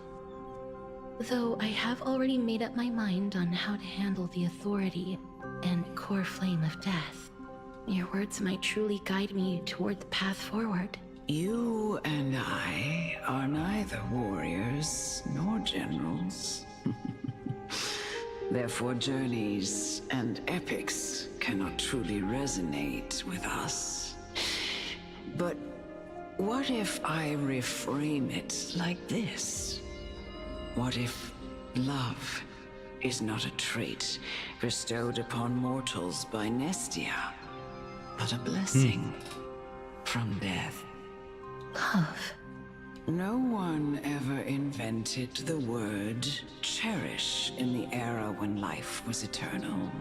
Though I have already made up my mind on how to handle the authority and core flame of death, your words might truly guide me toward the path forward. You and I are neither warriors nor generals. Therefore, journeys and epics cannot truly resonate with us. But what if I reframe it like this? What if love is not a trait bestowed upon mortals by Nestia, but a blessing from death? Love? No one ever invented the word cherish in the era when life was eternal.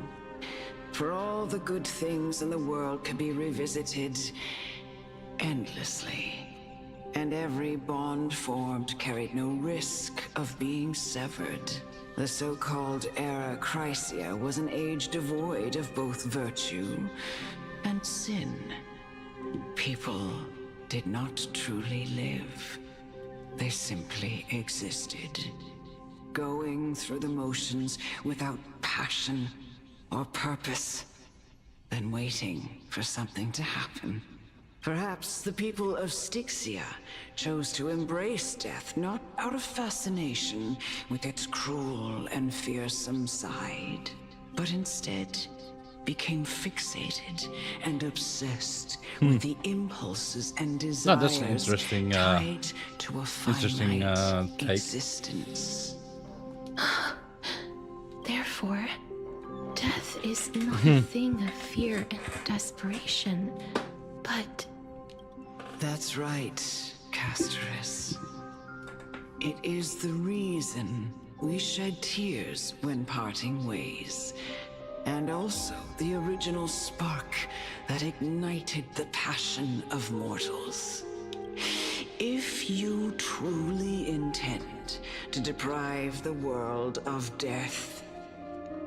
For all the good things in the world could be revisited endlessly. And every bond formed carried no risk of being severed. The so-called era Chrysia was an age devoid of both virtue and sin. People did not truly live. They simply existed, going through the motions without passion or purpose, then waiting for something to happen. Perhaps the people of Styxia chose to embrace death not out of fascination with its cruel and fearsome side, but instead became fixated and obsessed with the impulses and desires that's an interesting, tied to a finite take. existence. Therefore, death is not a thing of fear and desperation, but... That's right, Casterus. It is the reason we shed tears when parting ways, and also the original spark that ignited the passion of mortals. If you truly intend to deprive the world of death,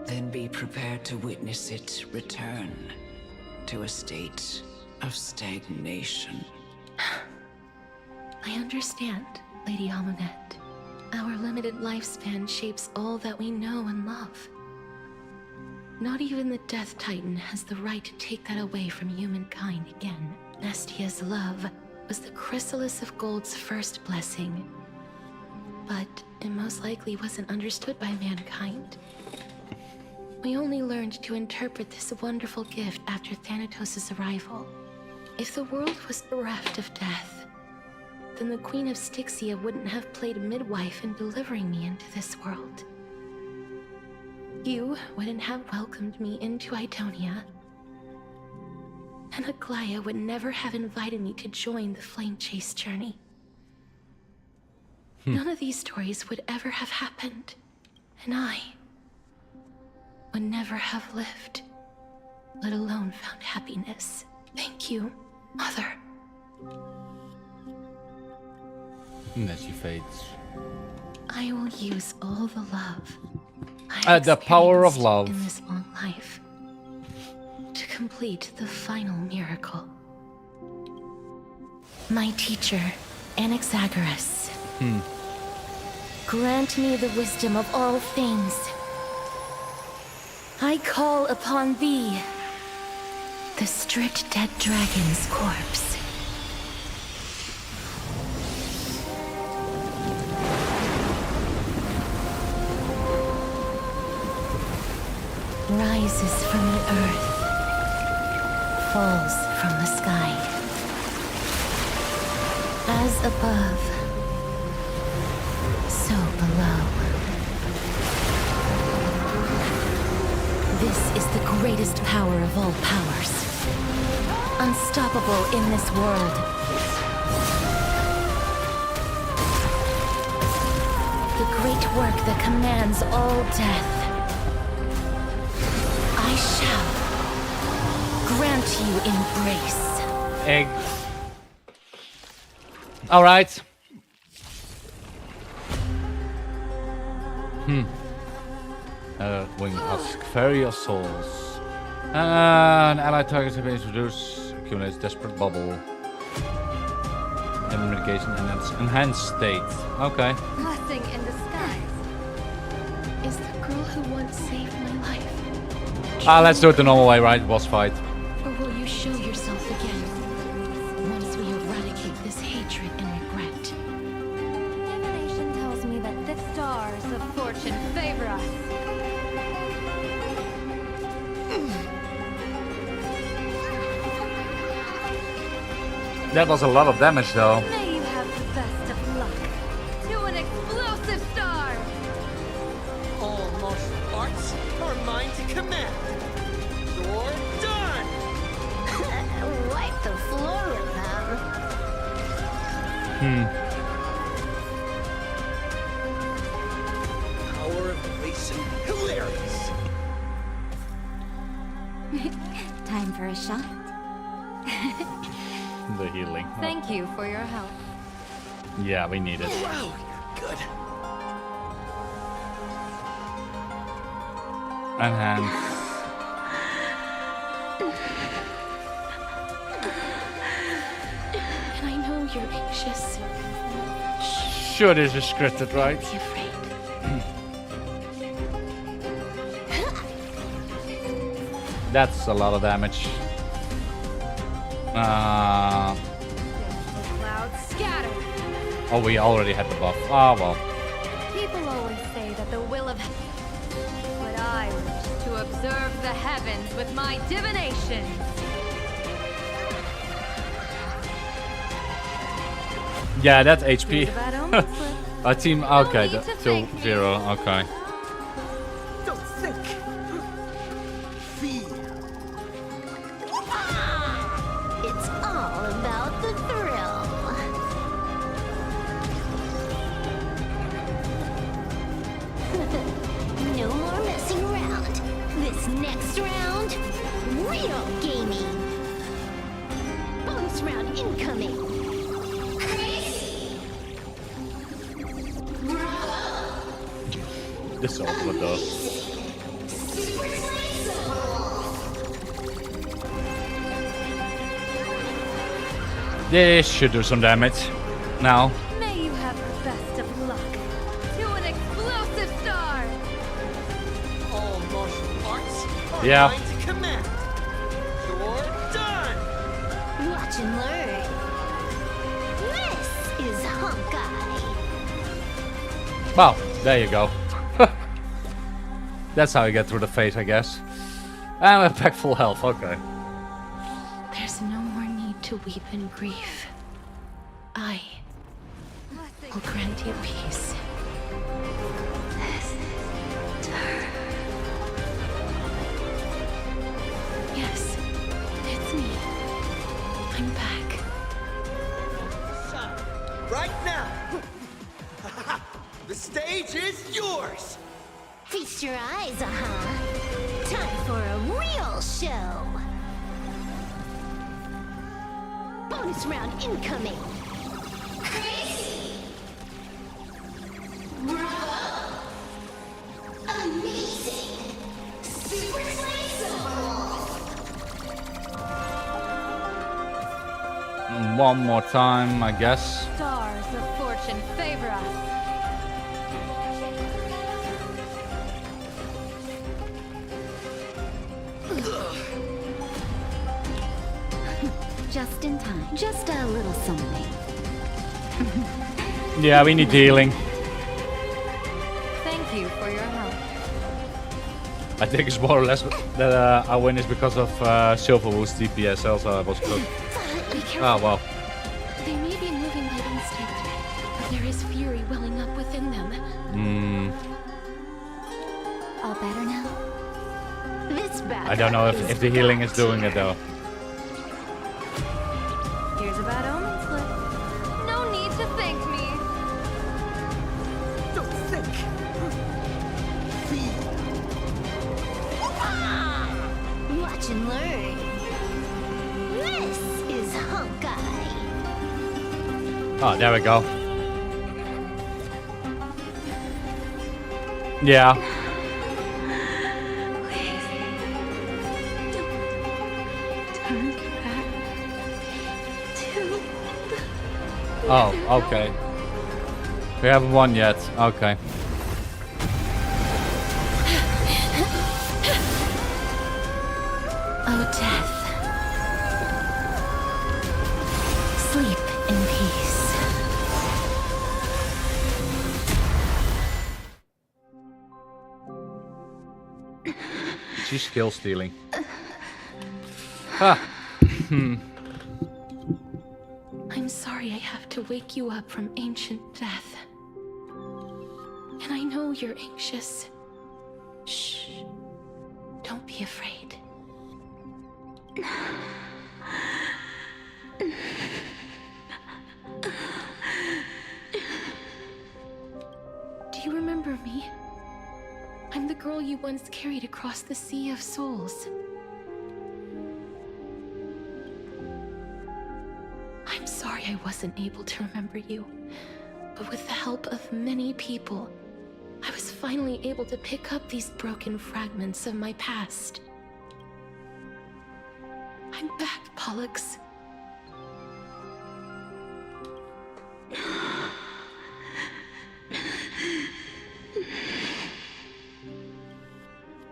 then be prepared to witness it return to a state of stagnation. I understand, Lady Amunet. Our limited lifespan shapes all that we know and love. Not even the Death Titan has the right to take that away from humankind again. Nestia's love was the chrysalis of Gold's first blessing, but it most likely wasn't understood by mankind. We only learned to interpret this wonderful gift after Thanatos' arrival. If the world was bereft of death, then the Queen of Styxia wouldn't have played midwife in delivering me into this world. You wouldn't have welcomed me into Idonia, and Aglaya would never have invited me to join the Flame Chase journey. None of these stories would ever have happened, and I would never have lived, let alone found happiness. Thank you, Mother. And then she fades. I will use all the love The power of love. in this long life to complete the final miracle. My teacher, Anaxagoras, grant me the wisdom of all things. I call upon thee, the stripped dead dragon's corpse. Rises from the earth, falls from the sky. As above, so below. This is the greatest power of all powers. Unstoppable in this world. The great work that commands all death. I shall grant you embrace. Egg. All right. When Amphoreus souls. An allied target have been introduced. Accumulates desperate bubble. And mitigation and enhanced state. Okay. Blessing in disguise. Is the girl who once saved my life? Let's do it the normal way, right? Boss fight. Or will you show yourself again once we eradicate this hatred and regret? Divination tells me that the stars of fortune favor us. That was a lot of damage, though. May you have the best of luck. To an explosive star! All martial arts are mine to command. You're done! Wipe the floor with them. Power of elation. Hilarious! Time for a shot. The healing. Thank you for your help. Yeah, we need it. Wow, good. Enhance. And I know you're anxious. Sure, this is scripted, right? Don't be afraid. That's a lot of damage. Clouds scatter. Oh, we already had the buff. Ah, well. People always say that the will of... But I wish to observe the heavens with my divination. Yeah, that's HP. Here's a bad omen slip. Our team, okay, need to till thank me. 0, okay. Don't think. Feel. It's all about the thrill. incoming. This ultimate though. This should do some damage. Now. May you have the best of luck. To an explosive star! All martial arts are Yeah. mine to command. You're done! Watch and learn. This is Honkai. Well, there you go. That's how you get through the fate, I guess. And we're back full health, okay. There's no more need to weep in grief. I will grant you peace. Yes, it's me. I'm back. Right now! The stage is yours! Feast your eyes, Time for a real show. Bonus round incoming. Crazy. Bravo. Amazing. Super One more time, I guess. Stars of fortune favor us. Just in time. Just a little something. Yeah, we need healing. Thank you for your help. I think it's more or less that our win is because of Silverwood's DPS, else I was cooked. Be careful. Oh, well. They may be moving by instinct, but there is fury welling up within them. All better now? This battle I don't know if the healing is doing it though. Here's a bad omen slip. No need to thank me. Don't think! Feel! Watch and learn. This is Honkai. Oh, there we go. Yeah. Oh, okay. We haven't won yet. Okay. Oh, death. Sleep in peace. She's skill stealing. Ah. I'm sorry I have to wake you up from ancient death. And I know you're anxious. Shh. Don't be afraid. Do you remember me? I'm the girl you once carried across the Sea of Souls. I'm sorry I wasn't able to remember you, but with the help of many people, I was finally able to pick up these broken fragments of my past. I'm back, Pollux.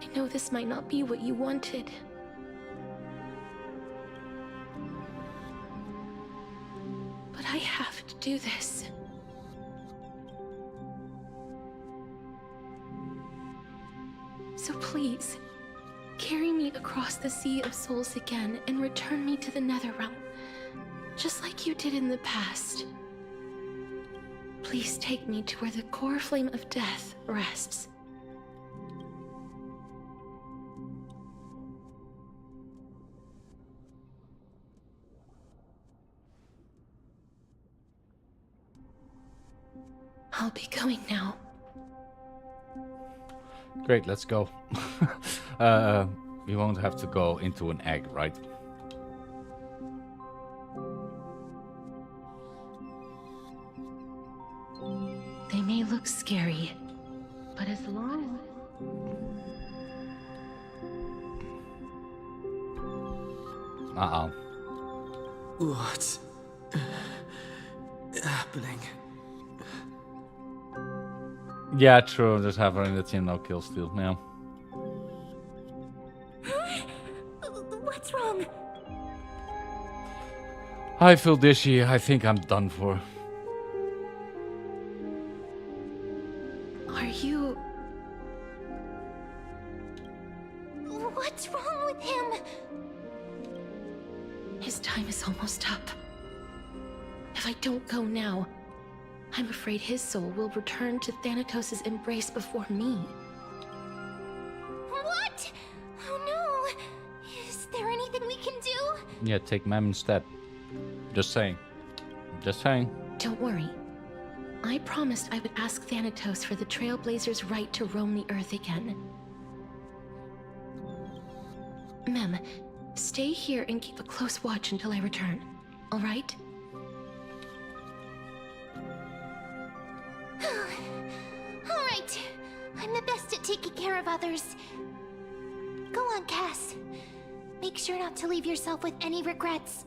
I know this might not be what you wanted. But I have to do this. So please, carry me across the Sea of Souls again and return me to the Netherrealm, just like you did in the past. Please take me to where the core flame of death rests. I'll be going now. Great, let's go. We won't have to go into an egg, right? may look scary, but as long... Uh-oh. What's happening? Yeah, true. Just having the team no kill steal. Yeah. What's wrong? I feel dishy. I think I'm done for. Are you... What's wrong with him? His time is almost up. If I don't go now, I'm afraid his soul will return to Thanatos' embrace before me. What? Oh no! Is there anything we can do? Yeah, take Mem instead. Just saying. Just saying. Don't worry. I promised I would ask Thanatos for the Trailblazers' right to roam the Earth again. Mem, stay here and keep a close watch until I return, all right? All right. I'm the best at taking care of others. Go on, Cass. Make sure not to leave yourself with any regrets.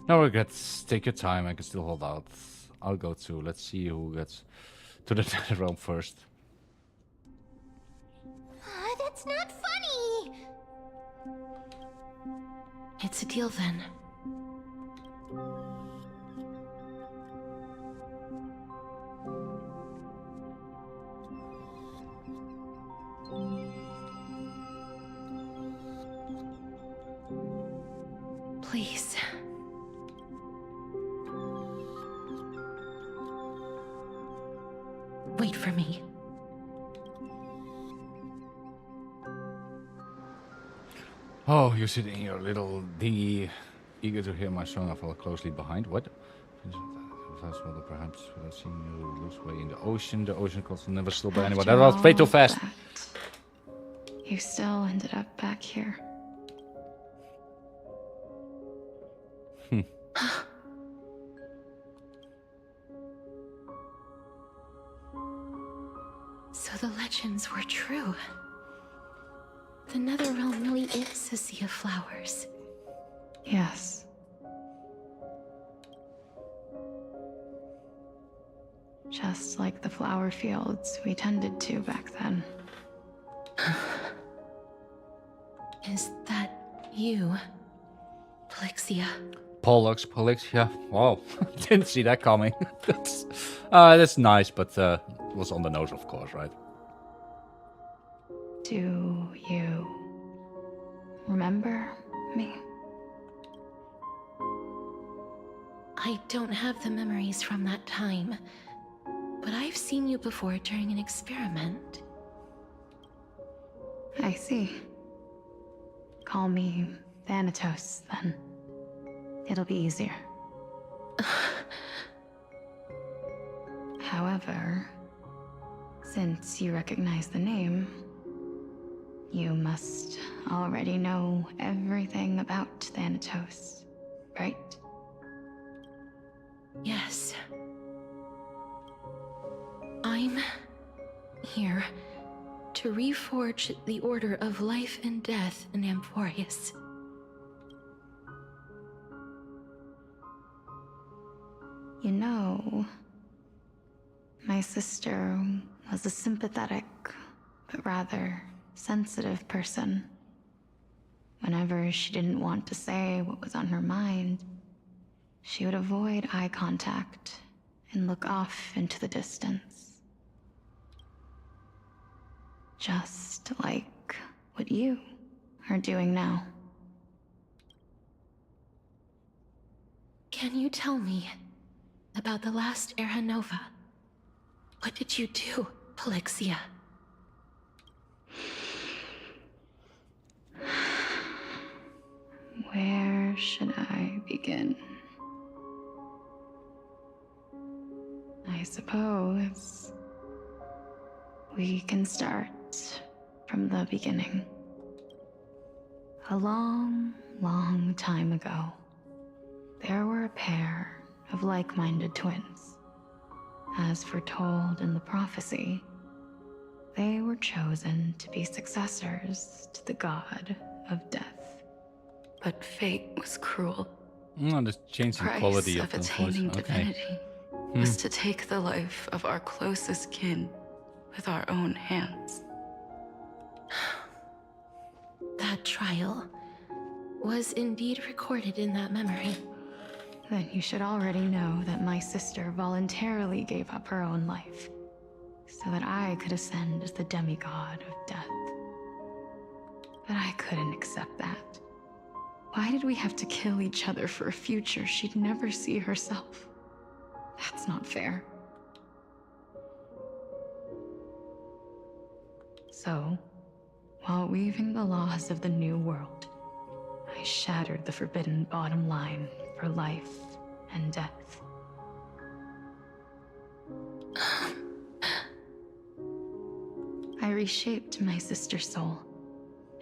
No regrets. Take your time. I can still hold out. I'll go too. Let's see who gets to the Nether realm first. That's not funny! It's a deal then. Please. Wait for me. Oh, you sit in your little dinghy, eager to hear my song. I follow closely behind. What? Perhaps without seeing you lose way in the ocean. The ocean could never slow by anyone. That was way too fast. You still ended up back here. So the legends were true. The Netherrealm really is a sea of flowers. Yes. Just like the flower fields we tended to back then. Is that you, Polixia? Polixia. Wow, didn't see that coming. That's nice, but it was on the nose, of course, right? Do you remember me? I don't have the memories from that time, but I've seen you before during an experiment. I see. Call me Thanatos, then. It'll be easier. However, since you recognize the name, you must already know everything about Thanatos, right? Yes. I'm here to reforge the order of life and death in Amphoreus. You know, my sister was a sympathetic, but rather sensitive person. Whenever she didn't want to say what was on her mind, she would avoid eye contact and look off into the distance. Just like what you are doing now. Can you tell me about the last Era Nova? What did you do, Polixia? Where should I begin? I suppose we can start from the beginning. A long, long time ago, there were a pair of like-minded twins. As foretold in the prophecy, they were chosen to be successors to the god of death. But fate was cruel. Oh, just changing Price quality of of the voice. attaining Okay. divinity was to take the life of our closest kin with our own hands. That trial was indeed recorded in that memory. Then you should already know that my sister voluntarily gave up her own life, so that I could ascend as the demigod of death. But I couldn't accept that. Why did we have to kill each other for a future she'd never see herself? That's not fair. So, while weaving the laws of the new world, I shattered the forbidden bottom line for life and death. I reshaped my sister's soul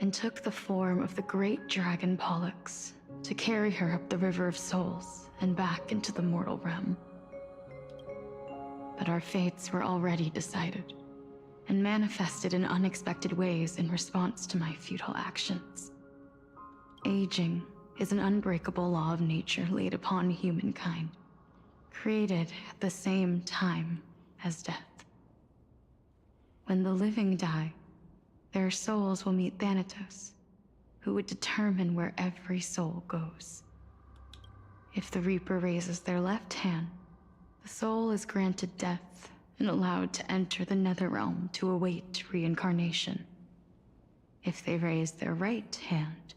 and took the form of the great dragon Pollux to carry her up the River of Souls and back into the mortal realm. But our fates were already decided and manifested in unexpected ways in response to my futile actions. Aging is an unbreakable law of nature laid upon humankind, created at the same time as death. When the living die, their souls will meet Thanatos, who would determine where every soul goes. If the Reaper raises their left hand, the soul is granted death and allowed to enter the Netherrealm to await reincarnation. If they raise their right hand,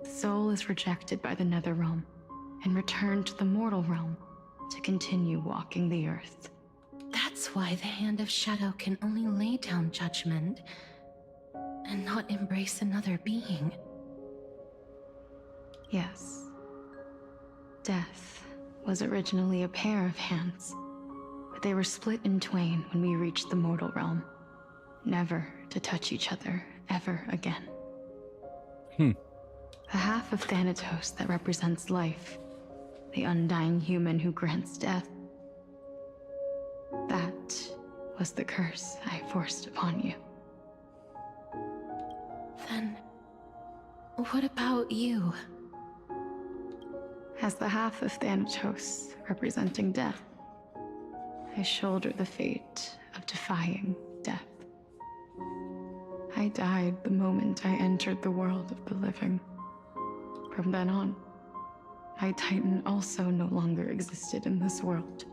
the soul is rejected by the Netherrealm and returned to the mortal realm to continue walking the earth. That's why the Hand of Shadow can only lay down judgment and not embrace another being. Yes. Death was originally a pair of hands, but they were split in twain when we reached the mortal realm, never to touch each other ever again. The half of Thanatos that represents life, the undying human who grants death, that was the curse I forced upon you. Then, what about you? As the half of Thanatos representing death, I shoulder the fate of defying death. I died the moment I entered the world of the living. From then on, my Titan also no longer existed in this world.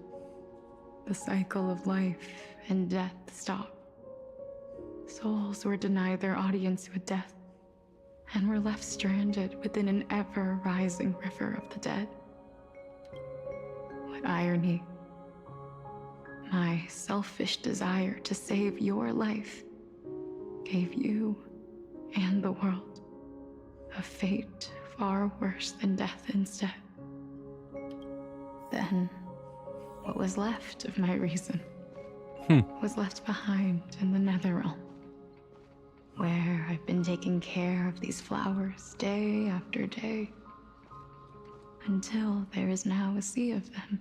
The cycle of life and death stopped. Souls were denied their audience with death, and were left stranded within an ever-rising river of the dead. What irony. My selfish desire to save your life gave you and the world a fate far worse than death instead. Then, what was left of my reason was left behind in the Netherrealm, where I've been taking care of these flowers day after day, until there is now a sea of them,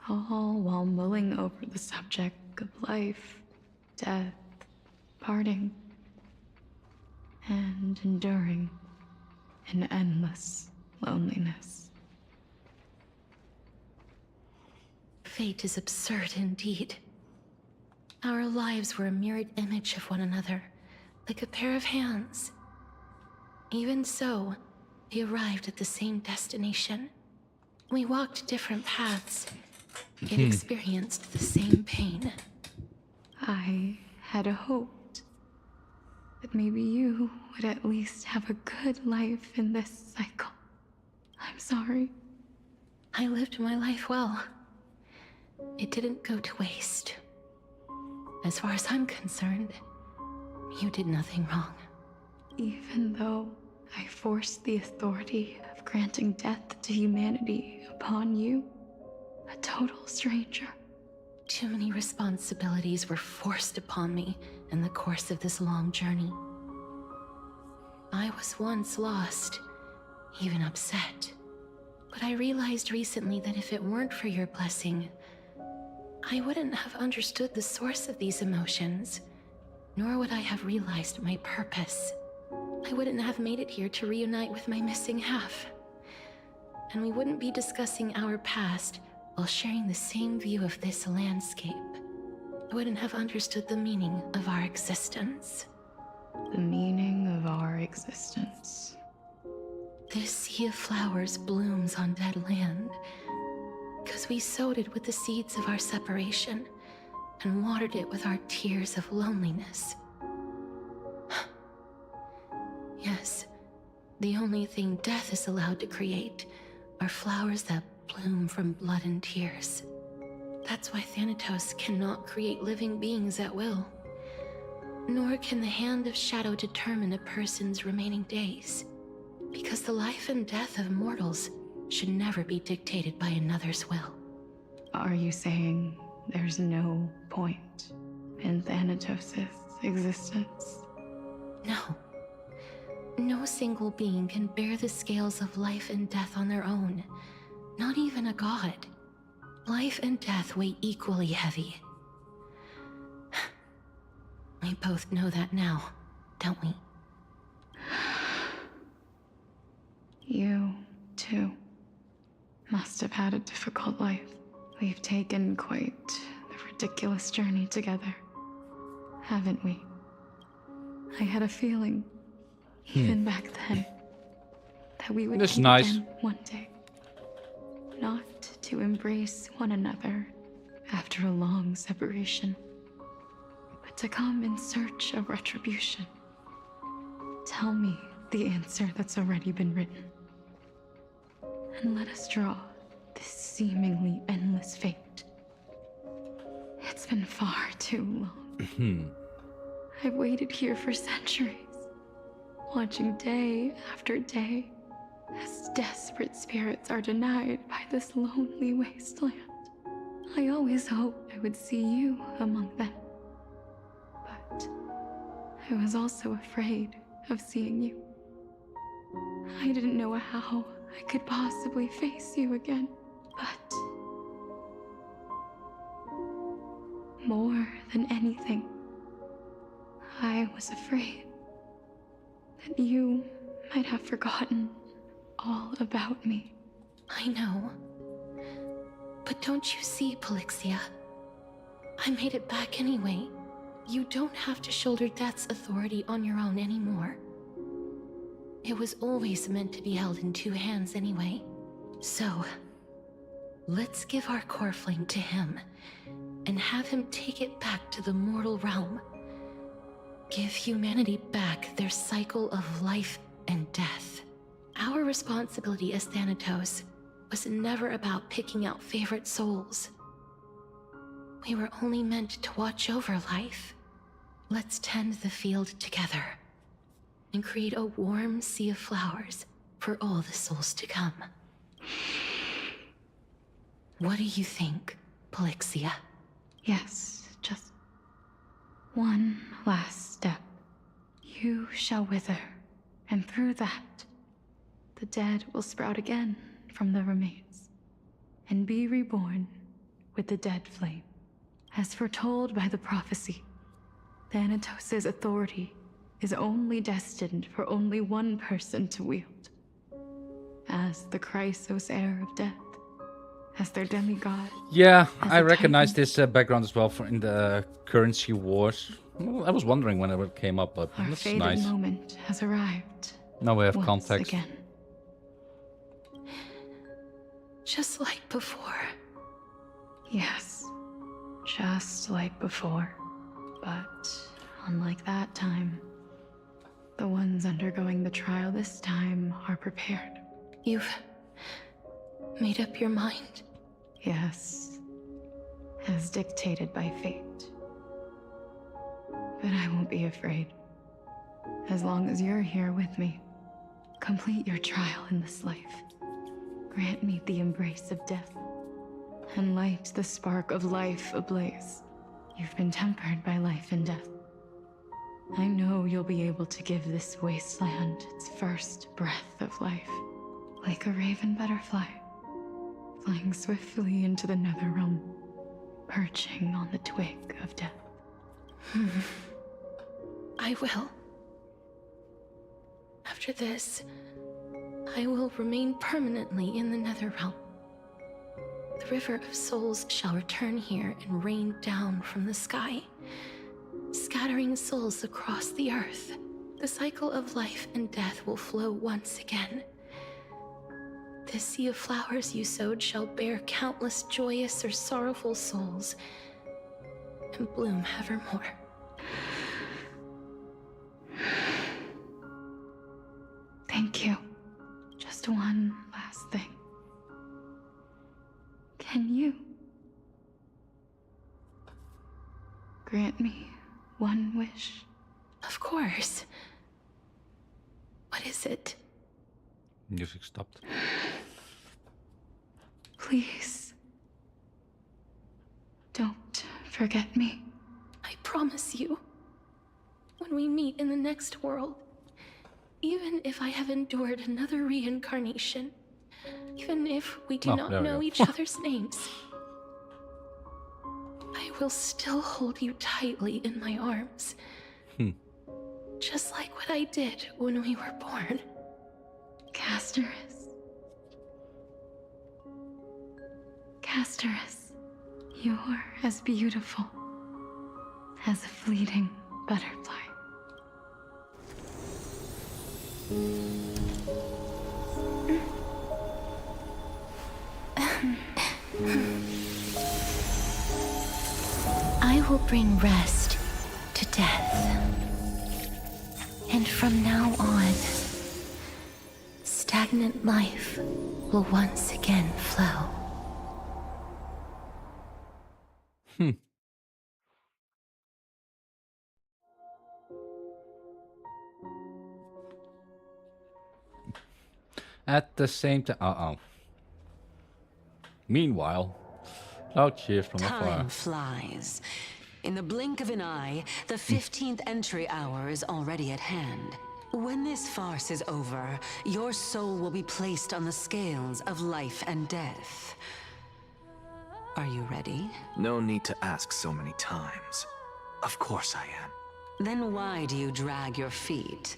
all while mulling over the subject of life, death, parting, and enduring an endless loneliness. Fate is absurd indeed. Our lives were a mirrored image of one another, like a pair of hands. Even so, we arrived at the same destination. We walked different paths, yet experienced the same pain. I had hoped that maybe you would at least have a good life in this cycle. I'm sorry. I lived my life well. It didn't go to waste. As far as I'm concerned, you did nothing wrong. Even though I forced the authority of granting death to humanity upon you, a total stranger. Too many responsibilities were forced upon me in the course of this long journey. I was once lost, even upset. But I realized recently that if it weren't for your blessing, I wouldn't have understood the source of these emotions, nor would I have realized my purpose. I wouldn't have made it here to reunite with my missing half. And we wouldn't be discussing our past while sharing the same view of this landscape. I wouldn't have understood the meaning of our existence. The meaning of our existence. This sea of flowers blooms on dead land, because we sowed it with the seeds of our separation and watered it with our tears of loneliness. Yes, the only thing death is allowed to create are flowers that bloom from blood and tears. That's why Thanatos cannot create living beings at will. Nor can the hand of shadow determine a person's remaining days. Because the life and death of mortals should never be dictated by another's will. Are you saying there's no point in Thanatos' existence? No. No single being can bear the scales of life and death on their own. Not even a god. Life and death weigh equally heavy. We both know that now, don't we? You, too, must have had a difficult life. We've taken quite the ridiculous journey together, haven't we? I had a feeling, even back then, that we would That's meet nice. again one day. Not to embrace one another after a long separation, but to come in search of retribution. Tell me the answer that's already been written. And let us draw this seemingly endless fate. It's been far too long. I've waited here for centuries, watching day after day as desperate spirits are denied by this lonely wasteland. I always hoped I would see you among them. But I was also afraid of seeing you. I didn't know how I could possibly face you again, but more than anything, I was afraid that you might have forgotten all about me. I know. But don't you see, Polixia? I made it back anyway. You don't have to shoulder death's authority on your own anymore. It was always meant to be held in two hands anyway. So, let's give our core flame to him, and have him take it back to the mortal realm. Give humanity back their cycle of life and death. Our responsibility as Thanatos was never about picking out favorite souls. We were only meant to watch over life. Let's tend the field together and create a warm sea of flowers for all the souls to come. What do you think, Polixia? Yes, just one last step. You shall wither, and through that, the dead will sprout again from the remains, and be reborn with the dead flame. As foretold by the prophecy, Thanatos' authority is only destined for only one person to wield. As the Chrysos heir of death, as their demigod. Yeah, as I a recognize titan. this background as well in the currency wars. Well, I was wondering when it came up, but Our that's fated nice. moment has arrived. Now we have once context. again. Just like before. Yes, just like before. But unlike that time, the ones undergoing the trial this time are prepared. You've made up your mind? Yes, as dictated by fate. But I won't be afraid. As long as you're here with me, complete your trial in this life. Grant me the embrace of death, and light the spark of life ablaze. You've been tempered by life and death. I know you'll be able to give this wasteland its first breath of life, like a raven butterfly. flying swiftly into the Netherrealm, perching on the twig of death. I will. After this, I will remain permanently in the Netherrealm. The River of Souls shall return here and rain down from the sky, scattering souls across the earth. The cycle of life and death will flow once again. This sea of flowers you sowed shall bear countless joyous or sorrowful souls, and bloom evermore. Thank you. Just one last thing. Can you grant me one wish? Of course. What is it? Music stopped. Please, don't forget me. I promise you, when we meet in the next world, even if I have endured another reincarnation, even if we do not know each other's names, I will still hold you tightly in my arms. Just like what I did when we were born. Casterus. Casterus, you're as beautiful as a fleeting butterfly. I will bring rest to death. And from now on, stagnant life will once again flow. At the same time, meanwhile, loud cheers from afar. Time flies. In the blink of an eye, the 15th entry hour is already at hand. When this farce is over, your soul will be placed on the scales of life and death. Are you ready? No need to ask so many times. Of course I am. Then why do you drag your feet?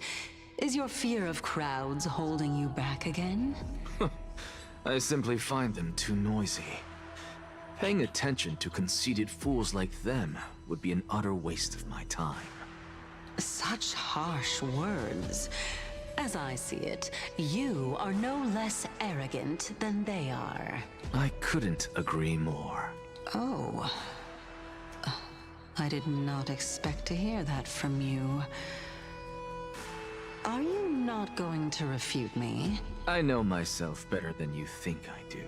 Is your fear of crowds holding you back again? I simply find them too noisy. Paying attention to conceited fools like them would be an utter waste of my time. Such harsh words. As I see it, you are no less arrogant than they are. I couldn't agree more. Oh. I did not expect to hear that from you. Are you not going to refute me? I know myself better than you think I do.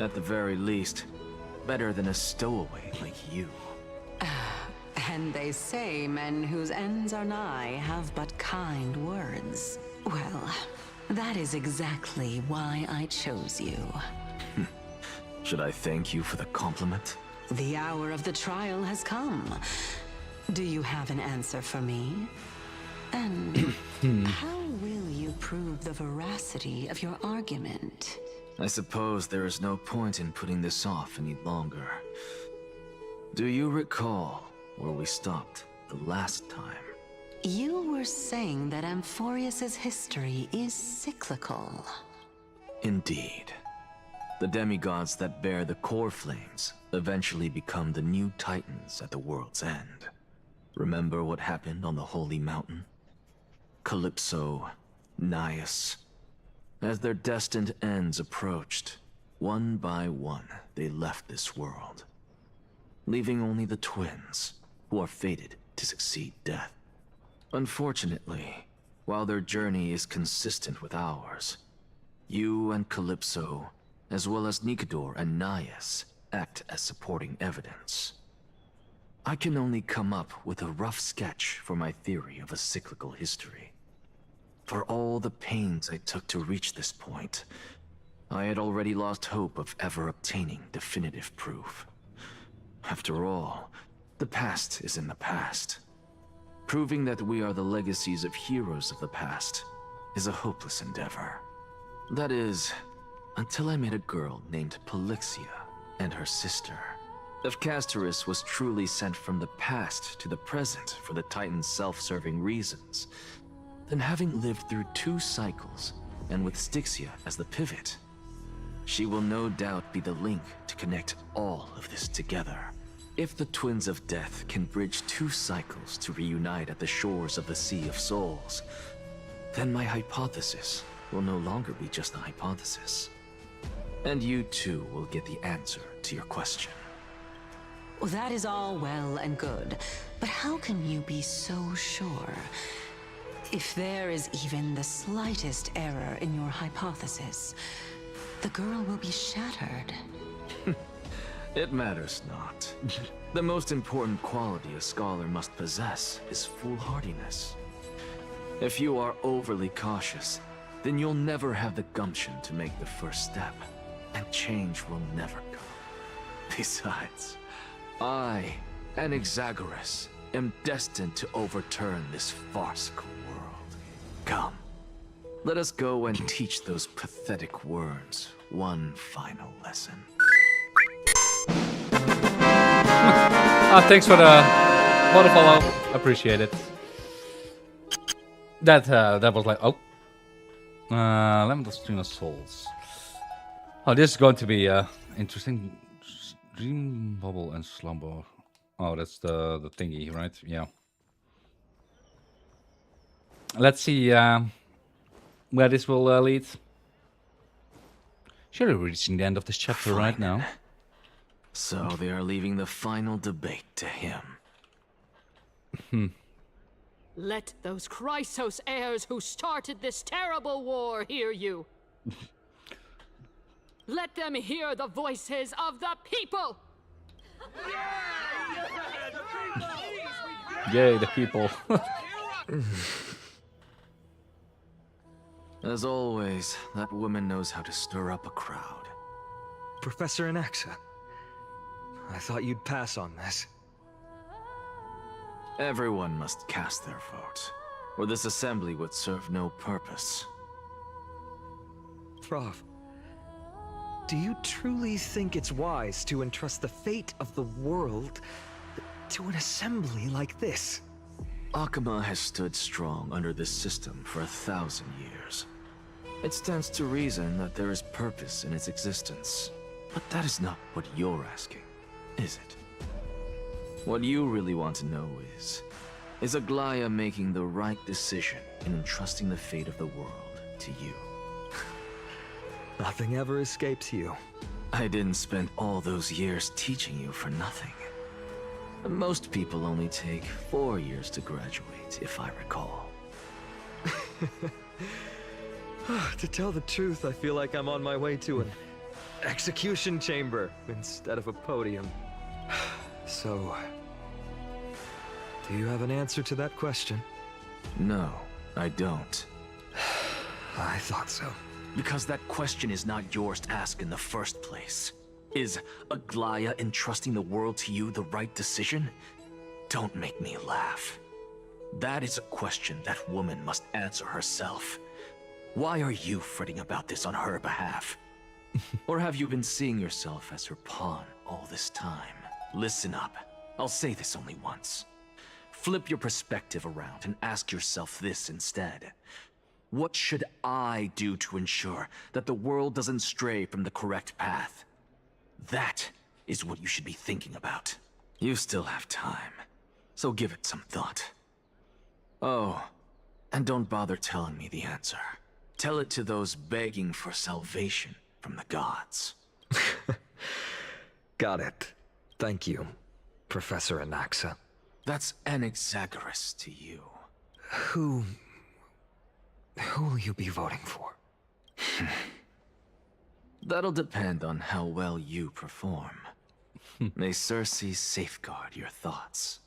At the very least, better than a stowaway like you. And they say men whose ends are nigh have but kind words. Well, that is exactly why I chose you. Should I thank you for the compliment? The hour of the trial has come. Do you have an answer for me? And how will you prove the veracity of your argument? I suppose there is no point in putting this off any longer. Do you recall where we stopped the last time? You were saying that Amphoreus' history is cyclical. Indeed. The demigods that bear the core flames eventually become the new titans at the world's end. Remember what happened on the Holy Mountain? Calypso, Naias. As their destined ends approached, one by one they left this world, leaving only the twins, who are fated to succeed death. Unfortunately, while their journey is consistent with ours, you and Calypso, as well as Nikador and Naias, act as supporting evidence. I can only come up with a rough sketch for my theory of a cyclical history. For all the pains I took to reach this point, I had already lost hope of ever obtaining definitive proof. After all, the past is in the past. Proving that we are the legacies of heroes of the past is a hopeless endeavor. That is, until I met a girl named Polixia and her sister. If Castorus was truly sent from the past to the present for the Titan's self-serving reasons, then having lived through 2 cycles, and with Styxia as the pivot, she will no doubt be the link to connect all of this together. If the Twins of Death can bridge 2 cycles to reunite at the shores of the Sea of Souls, then my hypothesis will no longer be just a hypothesis. And you too will get the answer to your question. Well, that is all well and good, but how can you be so sure? If there is even the slightest error in your hypothesis, the girl will be shattered. It matters not. The most important quality a scholar must possess is foolhardiness. If you are overly cautious, then you'll never have the gumption to make the first step, and change will never come. Besides, I, Anaxagoras, am destined to overturn this farcical world. Come, let us go and teach those pathetic worms one final lesson. Thanks for the follow. Appreciate it. That was like, oh. Lamental Stream of Souls. Oh, this is going to be interesting. Dream, bubble, and slumber. Oh, that's the thingy, right? Yeah. Let's see where this will lead. Surely we're reaching the end of this chapter right now. So they are leaving the final debate to him. Let those Chrysos heirs who started this terrible war hear you. Let them hear the voices of the people! Yay, the people. As always, that woman knows how to stir up a crowd. Professor Anaxa, I thought you'd pass on this. Everyone must cast their vote, or this assembly would serve no purpose. Prof, do you truly think it's wise to entrust the fate of the world to an assembly like this? Akama has stood strong under this system for 1,000 years. It stands to reason that there is purpose in its existence. But that is not what you're asking, is it? What you really want to know is Aglaya making the right decision in entrusting the fate of the world to you? Nothing ever escapes you. I didn't spend all those years teaching you for nothing. Most people only take 4 years to graduate, if I recall. To tell the truth, I feel like I'm on my way to an execution chamber instead of a podium. So, do you have an answer to that question? No, I don't. I thought so. Because that question is not yours to ask in the first place. Is Aglaya entrusting the world to you the right decision? Don't make me laugh. That is a question that woman must answer herself. Why are you fretting about this on her behalf? Or have you been seeing yourself as her pawn all this time? Listen up. I'll say this only once. Flip your perspective around and ask yourself this instead. What should I do to ensure that the world doesn't stray from the correct path? That is what you should be thinking about. You still have time, so give it some thought. Oh, and don't bother telling me the answer. Tell it to those begging for salvation from the gods. Got it. Thank you, Professor Anaxa. That's Anaxagoras to you. Who will you be voting for? That'll depend on how well you perform. May Circe safeguard your thoughts.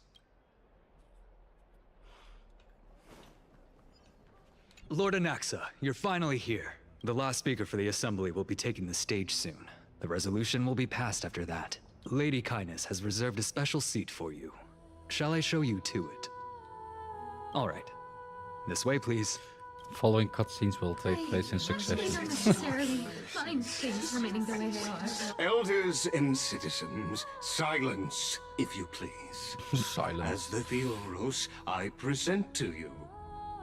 Lord Anaxa, you're finally here. The last speaker for the Assembly will be taking the stage soon. The resolution will be passed after that. Lady Kindness has reserved a special seat for you. Shall I show you to it? All right. This way, please. Following cutscenes will take place in succession. Necessarily, but fine things remaining the way they are. Elders and citizens, silence, if you please. Silence. As the Fioros, I present to you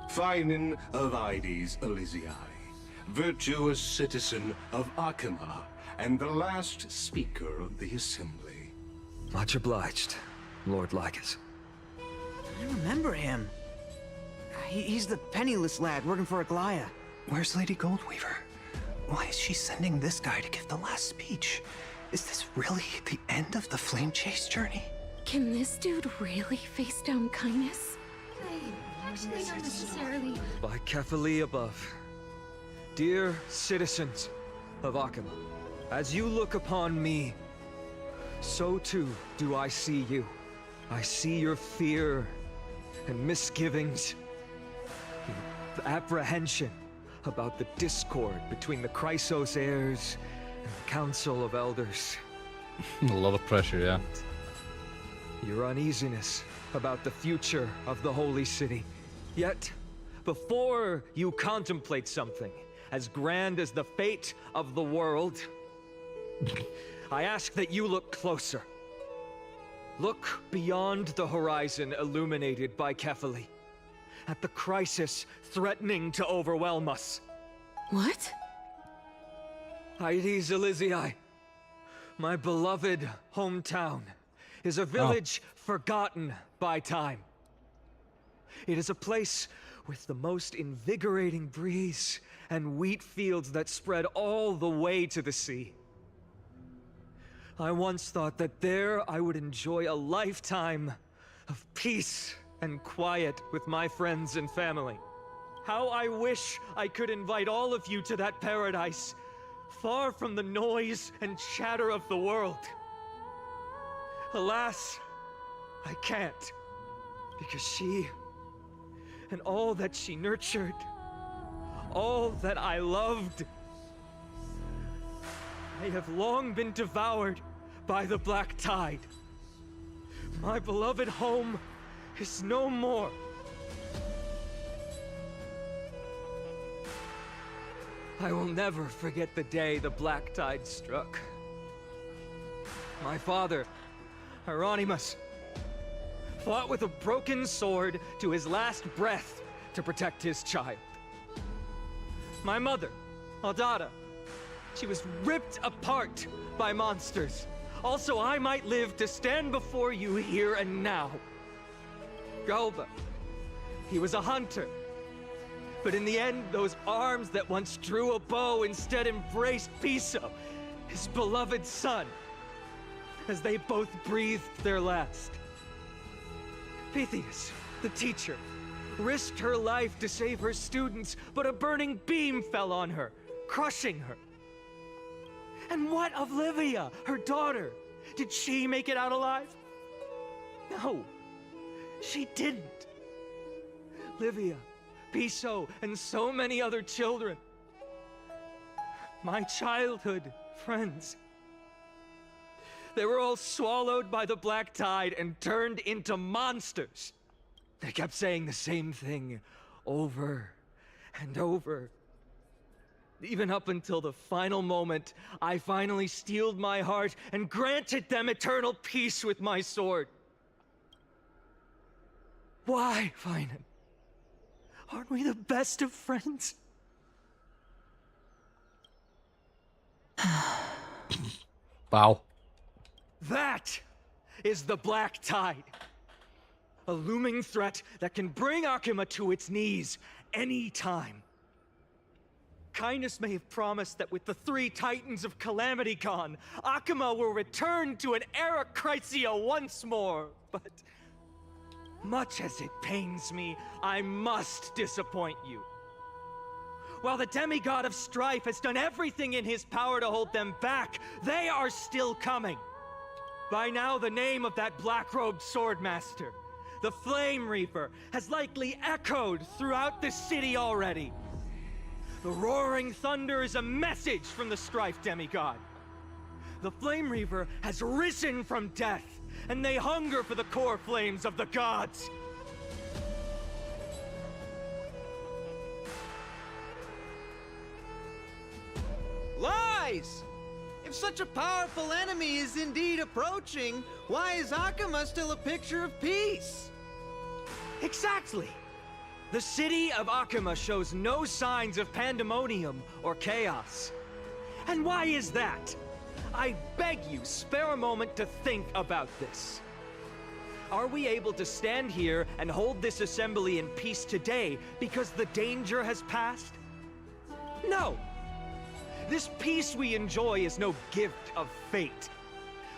Finan of Ides Elysiae, virtuous citizen of Akima, and the last speaker of the assembly. Much obliged, Lord Lycus. I remember him. He's the penniless lad working for Aglaya. Where's Lady Goldweaver? Why is she sending this guy to give the last speech? Is this really the end of the Flame Chase journey? Can this dude really face down kindness? Actually, not necessarily. By Kefali above. Dear citizens of Akima, as you look upon me, so too do I see you. I see your fear and misgivings, the apprehension about the discord between the Chrysos heirs and the Council of Elders. A lot of pressure, yeah. Your uneasiness about the future of the Holy City. Yet, before you contemplate something as grand as the fate of the world, I ask that you look closer. Look beyond the horizon illuminated by Kefali, at the crisis threatening to overwhelm us. What? Ides Elysiae, my beloved hometown, is a village forgotten by time. It is a place with the most invigorating breeze and wheat fields that spread all the way to the sea. I once thought that there I would enjoy a lifetime of peace and quiet with my friends and family. How I wish I could invite all of you to that paradise, far from the noise and chatter of the world. Alas, I can't, because she and all that she nurtured, all that I loved, I have long been devoured by the black tide. My beloved home is no more. I will never forget the day the black tide struck. My father, Hieronymus, fought with a broken sword to his last breath to protect his child. My mother, Aldada, she was ripped apart by monsters. Also, I might live to stand before you here and now. Galba, he was a hunter. But in the end, those arms that once drew a bow instead embraced Piso, his beloved son, as they both breathed their last. Pythias, the teacher, risked her life to save her students, but a burning beam fell on her, crushing her. And what of Livia, her daughter? Did she make it out alive? No, she didn't. Livia, Piso, and so many other children. My childhood friends. They were all swallowed by the black tide and turned into monsters. They kept saying the same thing over and over. Even up until the final moment, I finally steeled my heart and granted them eternal peace with my sword. Why, Finan? Aren't we the best of friends? Wow. That is the black tide. A looming threat that can bring Akima to its knees any time. Kindness may have promised that with the 3 Titans of Calamity gone, Akima will return to an era Chrysia once more, but much as it pains me, I must disappoint you. While the demigod of strife has done everything in his power to hold them back, they are still coming. By now, the name of that black-robed swordmaster, the Flame Reaper, has likely echoed throughout the city already. The roaring thunder is a message from the strife demigod. The Flame Reaper has risen from death, and they hunger for the core flames of the gods. Live! lies! If such a powerful enemy is indeed approaching, why is Akuma still a picture of peace? Exactly! The city of Akuma shows no signs of pandemonium or chaos. And why is that? I beg you, spare a moment to think about this. Are we able to stand here and hold this assembly in peace today because the danger has passed? No! This peace we enjoy is no gift of fate.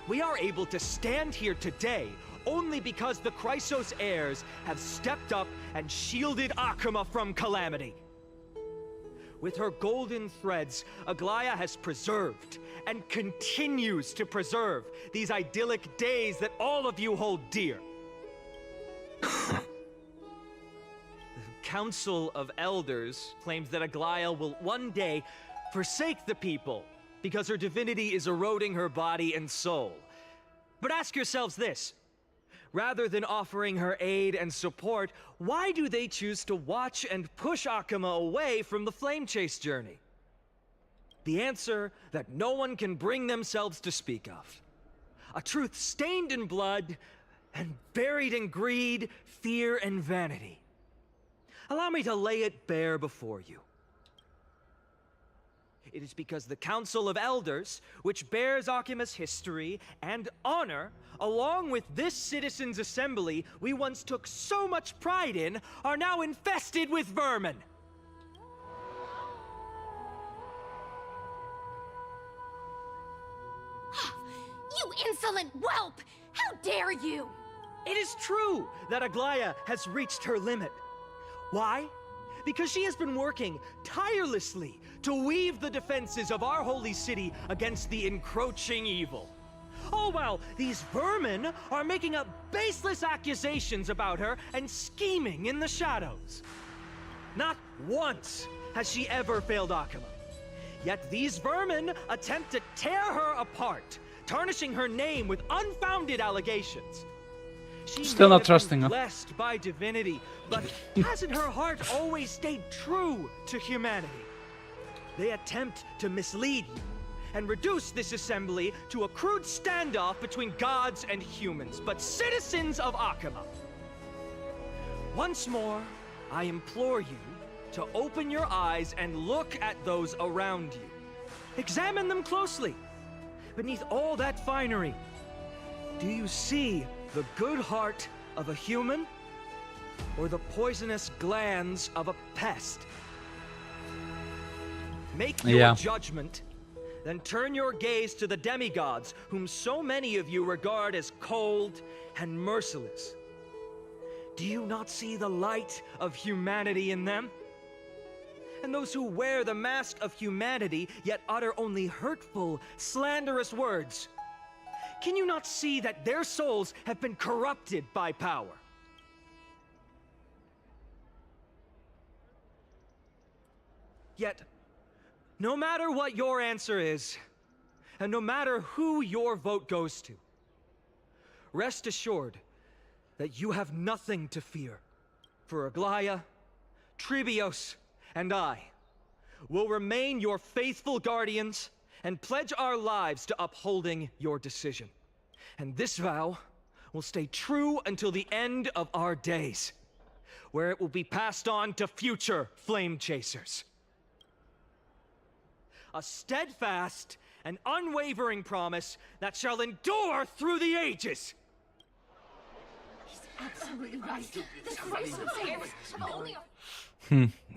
We are able to stand here today only because the Chrysos heirs have stepped up and shielded Akuma from calamity. With her golden threads, Aglaya has preserved and continues to preserve these idyllic days that all of you hold dear. The Council of Elders claims that Aglaya will one day forsake the people because her divinity is eroding her body and soul. But ask yourselves this. Rather than offering her aid and support, why do they choose to watch and push Akuma away from the Flame Chase journey? The answer that no one can bring themselves to speak of. A truth stained in blood and buried in greed, fear, and vanity. Allow me to lay it bare before you. It is because the Council of Elders, which bears Akuma's history and honor, along with this citizens' assembly we once took so much pride in, are now infested with vermin. You insolent whelp! How dare you! It is true that Aglaya has reached her limit. Why? Because she has been working tirelessly to weave the defenses of our holy city against the encroaching evil. All while these vermin are making up baseless accusations about her and scheming in the shadows. Not once has she ever failed Akuma. Yet these vermin attempt to tear her apart, tarnishing her name with unfounded allegations. She Still may not have trusting been her. blessed by divinity, but hasn't her heart always stayed true to humanity? They attempt to mislead you and reduce this assembly to a crude standoff between gods and humans, but citizens of Akuma. Once more, I implore you to open your eyes and look at those around you. Examine them closely. Beneath all that finery, do you see the good heart of a human or the poisonous glands of a pest? Make your judgment, then turn your gaze to the demigods, whom so many of you regard as cold and merciless. Do you not see the light of humanity in them? And those who wear the mask of humanity yet utter only hurtful, slanderous words. Can you not see that their souls have been corrupted by power? Yet, no matter what your answer is, and no matter who your vote goes to, rest assured that you have nothing to fear. For Aglaya, Tribios, and I will remain your faithful guardians and pledge our lives to upholding your decision. And this vow will stay true until the end of our days, where it will be passed on to future flame chasers. A steadfast and unwavering promise that shall endure through the ages. Absolutely right. The Chrysos heirs have only...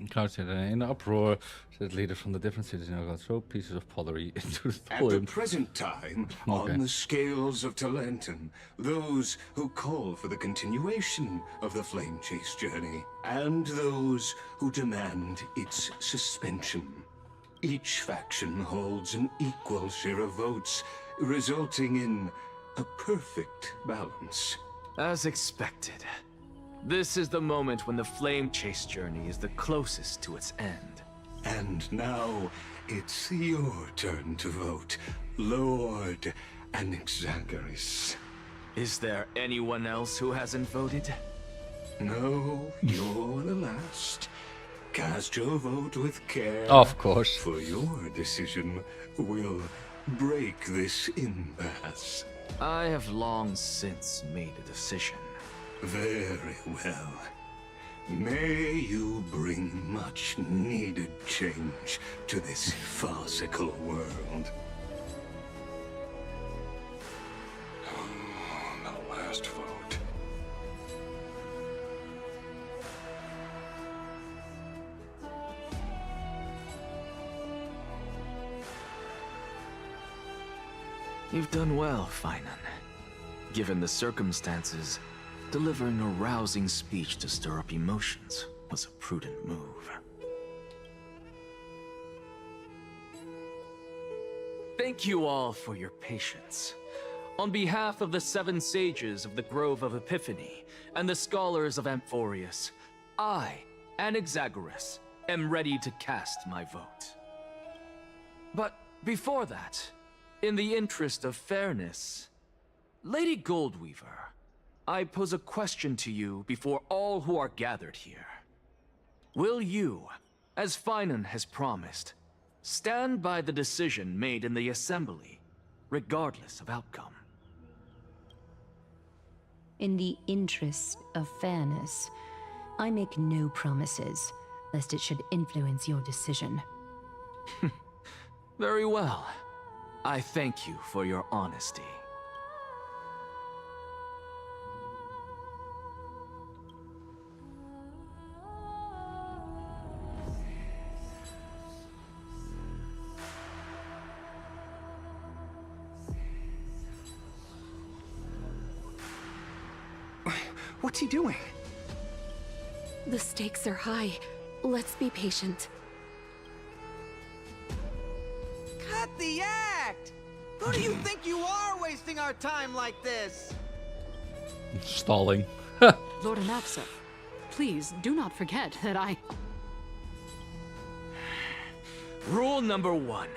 Cloud said, in the uproar, said leaders from the different cities now got throw pieces of pottery into the At poem. the present time, Okay. on the scales of Talentum, those who call for the continuation of the Flame Chase journey, and those who demand its suspension. Each faction holds an equal share of votes, resulting in a perfect balance. As expected. This is the moment when the Flame Chase journey is the closest to its end. And now, it's your turn to vote, Lord Anaxagoras. Is there anyone else who hasn't voted? No, you're the last. Cast your vote with care. Of course. For your decision will break this impasse. I have long since made a decision. Very well. May you bring much needed change to this farcical world. The last vote. You've done well, Finan. Given the circumstances, delivering a rousing speech to stir up emotions was a prudent move. Thank you all for your patience. On behalf of the 7 sages of the Grove of Epiphany and the scholars of Amphoreus, I, Anaxagoras, am ready to cast my vote. But before that, in the interest of fairness, Lady Goldweaver, I pose a question to you before all who are gathered here. Will you, as Finan has promised, stand by the decision made in the Assembly, regardless of outcome? In the interest of fairness, I make no promises, lest it should influence your decision. Very well. I thank you for your honesty. What's he doing? The stakes are high. Let's be patient. Cut the act! Who do you think you are wasting our time like this? Stalling. Lord Anaxa, please do not forget that I... Rule number 1,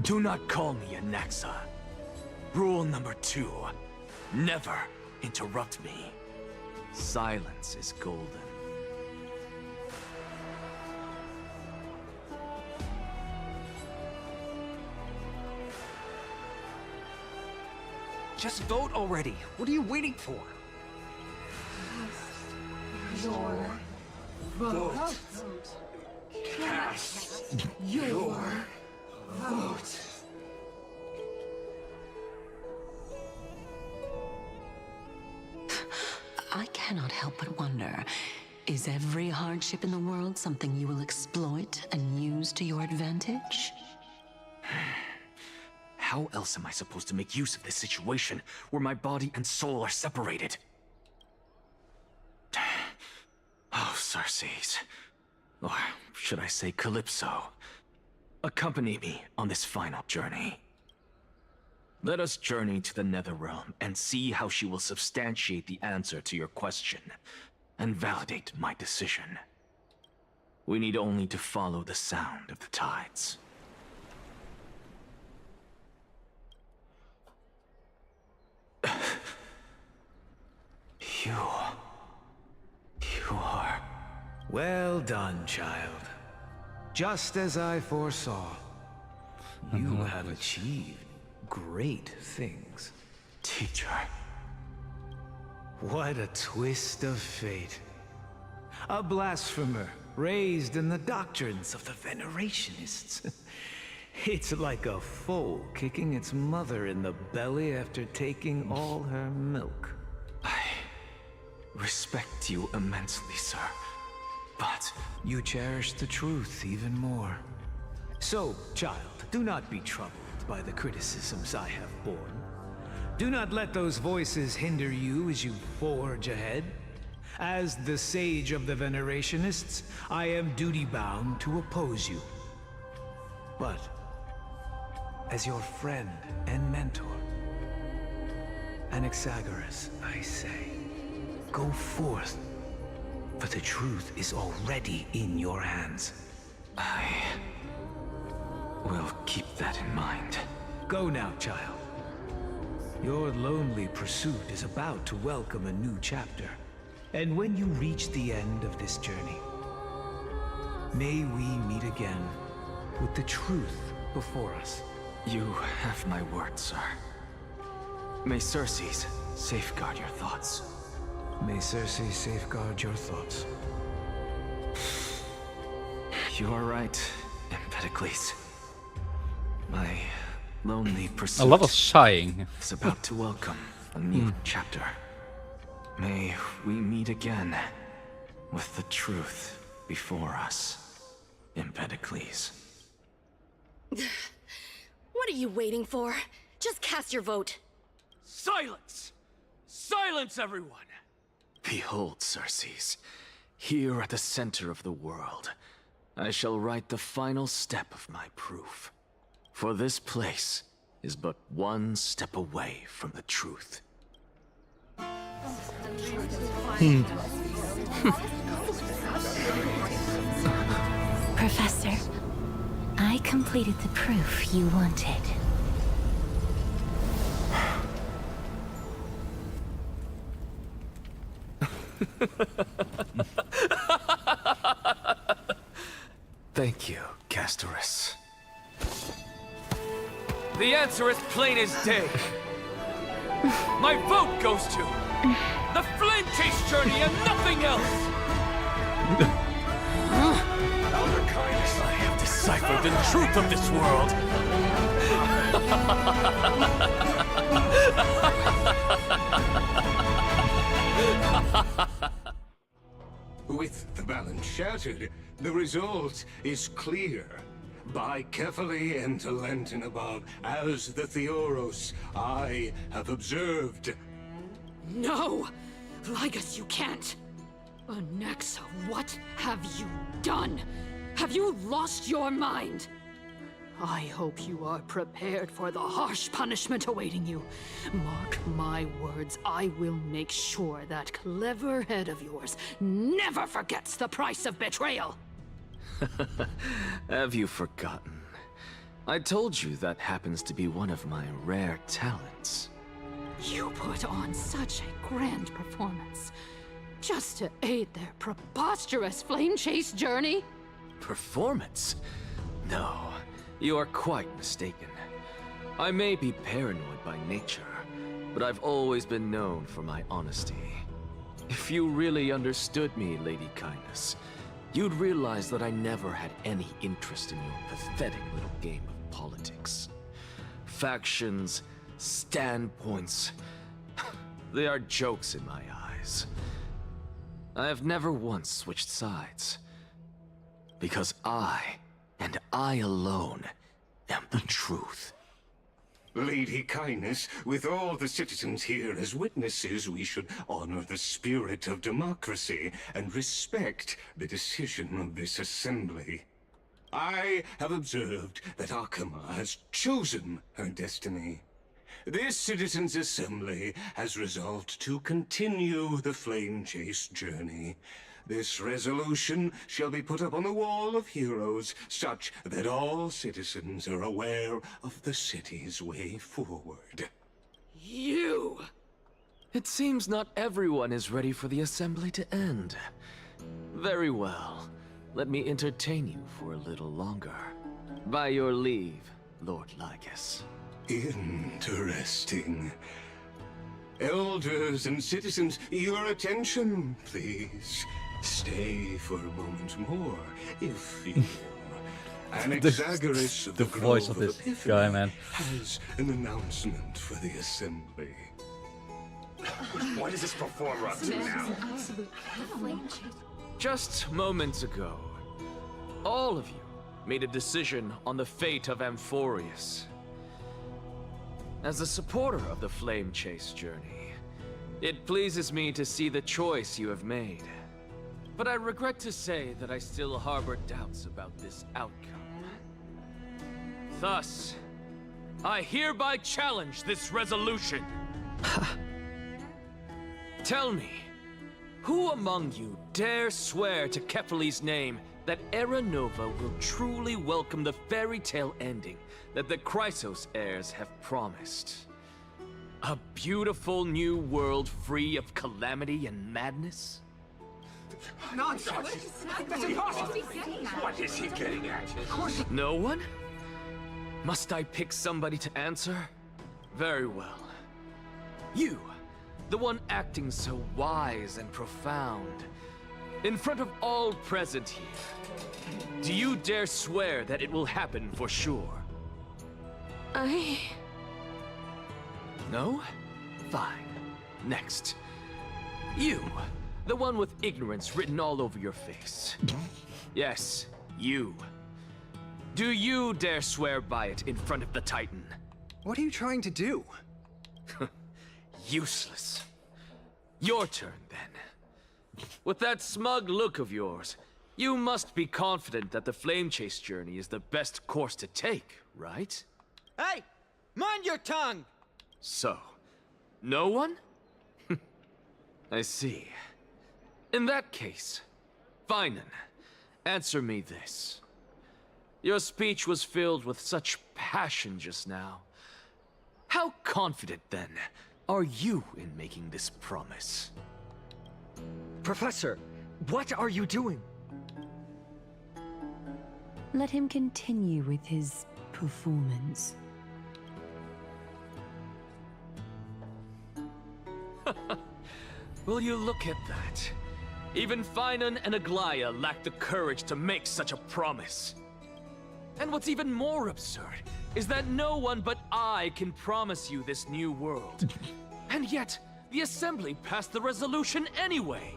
do not call me Anaxa. Rule number 2, never interrupt me. Silence is golden. Just vote already. What are you waiting for? Your vote. Cast your vote. I cannot help but wonder, is every hardship in the world something you will exploit and use to your advantage? How else am I supposed to make use of this situation where my body and soul are separated? Oh, Circes. Or should I say Calypso? Accompany me on this final journey. Let us journey to the Netherrealm and see how she will substantiate the answer to your question and validate my decision. We need only to follow the sound of the tides. You are... Well done, child. Just as I foresaw. You have achieved great things. Teacher. What a twist of fate. A blasphemer raised in the doctrines of the Venerationists. It's like a foal kicking its mother in the belly after taking all her milk. I respect you immensely, sir, but... You cherish the truth even more. So, child, do not be troubled by the criticisms I have borne. Do not let those voices hinder you as you forge ahead. As the sage of the Venerationists, I am duty-bound to oppose you. But, as your friend and mentor, Anaxagoras, I say, go forth, for the truth is already in your hands. I will keep that in mind. Go now, child. Your lonely pursuit is about to welcome a new chapter. And when you reach the end of this journey, May we meet again with the truth before us. You have my word, sir. May Circes safeguard your thoughts. May Circe safeguard your thoughts. You are right, Empedocles. My lonely pursuit A lot of sighing. is about to welcome a new chapter. May we meet again with the truth before us, Empedocles. What are you waiting for? Just cast your vote. Silence! Silence, everyone! Behold, Circes, here at the center of the world, I shall write the final step of my proof. For this place is but one step away from the truth. Professor, I completed the proof you wanted. Thank you, Castorus. The answer is plain as day. My vote goes to the Flame Chase Journey and nothing else! I have deciphered the truth of this world! With the balance shattered, the result is clear. Buy carefully and to Lenten above, as the Theoros I have observed. No! Lygus, you can't! Anaxa, what have you done? Have you lost your mind? I hope you are prepared for the harsh punishment awaiting you. Mark my words, I will make sure that clever head of yours never forgets the price of betrayal. Have you forgotten? I told you that happens to be one of my rare talents. You put on such a grand performance, just to aid their preposterous flame chase journey? Performance? No, you are quite mistaken. I may be paranoid by nature, but I've always been known for my honesty. If you really understood me, Lady Kindness, you'd realize that I never had any interest in your pathetic little game of politics. Factions, standpoints, they are jokes in my eyes. I have never once switched sides. Because I, and I alone, am the truth. Lady Kindness, with all the citizens here as witnesses, we should honor the spirit of democracy and respect the decision of this assembly. I have observed that Akama has chosen her destiny. This citizens' assembly has resolved to continue the flame chase journey. This resolution shall be put up on the Wall of Heroes, such that all citizens are aware of the city's way forward. You! It seems not everyone is ready for the assembly to end. Very well. Let me entertain you for a little longer. By your leave, Lord Lygus. Interesting. Elders and citizens, your attention, please. Stay for a moment more, if you will. Anaxagoras of the voice of this guy, man. Has an announcement for the assembly. What is this performer up to now? Just moments ago, all of you made a decision on the fate of Amphoreus. As a supporter of the Flame Chase journey, it pleases me to see the choice you have made. But I regret to say that I still harbor doubts about this outcome. Thus, I hereby challenge this resolution. Tell me, who among you dare swear to Kephales's name that Era Nova will truly welcome the fairy tale ending that the Chrysos heirs have promised? A beautiful new world free of calamity and madness? Nonsense! That's impossible! What is he getting at? Of course. No one? Must I pick somebody to answer? Very well. You, the one acting so wise and profound, in front of all present here, do you dare swear that it will happen for sure? No? Fine. Next. You, the one with ignorance written all over your face. Yes, you. Do you dare swear by it in front of the Titan? What are you trying to do? Useless. Your turn, then. With that smug look of yours, you must be confident that the Flame Chase journey is the best course to take, right? Hey! Mind your tongue! So, no one? I see. In that case, Finan, answer me this. Your speech was filled with such passion just now. How confident, then, are you in making this promise? Professor, what are you doing? Let him continue with his performance. Will you look at that? Even Finan and Aglaya lack the courage to make such a promise. And what's even more absurd is that no one but I can promise you this new world. And yet, the Assembly passed the resolution anyway.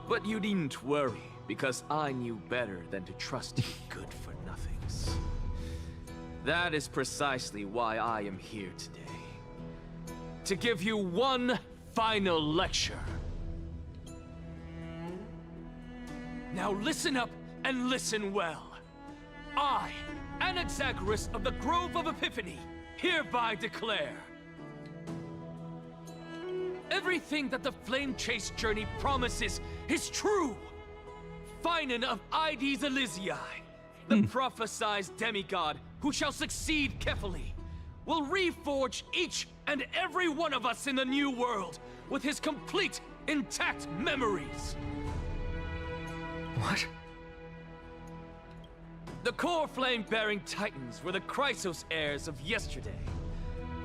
But you needn't worry, because I knew better than to trust you good-for-nothings. That is precisely why I am here today. To give you one final lecture. Now listen up and listen well. I, Anaxagoras of the Grove of Epiphany, hereby declare everything that the Flame Chase journey promises is true. Finan of Ides Elysiae, the prophesied demigod who shall succeed Kefali, will reforge each and every one of us in the new world with his complete, intact memories. What? The core flame-bearing titans were the Chrysos heirs of yesterday.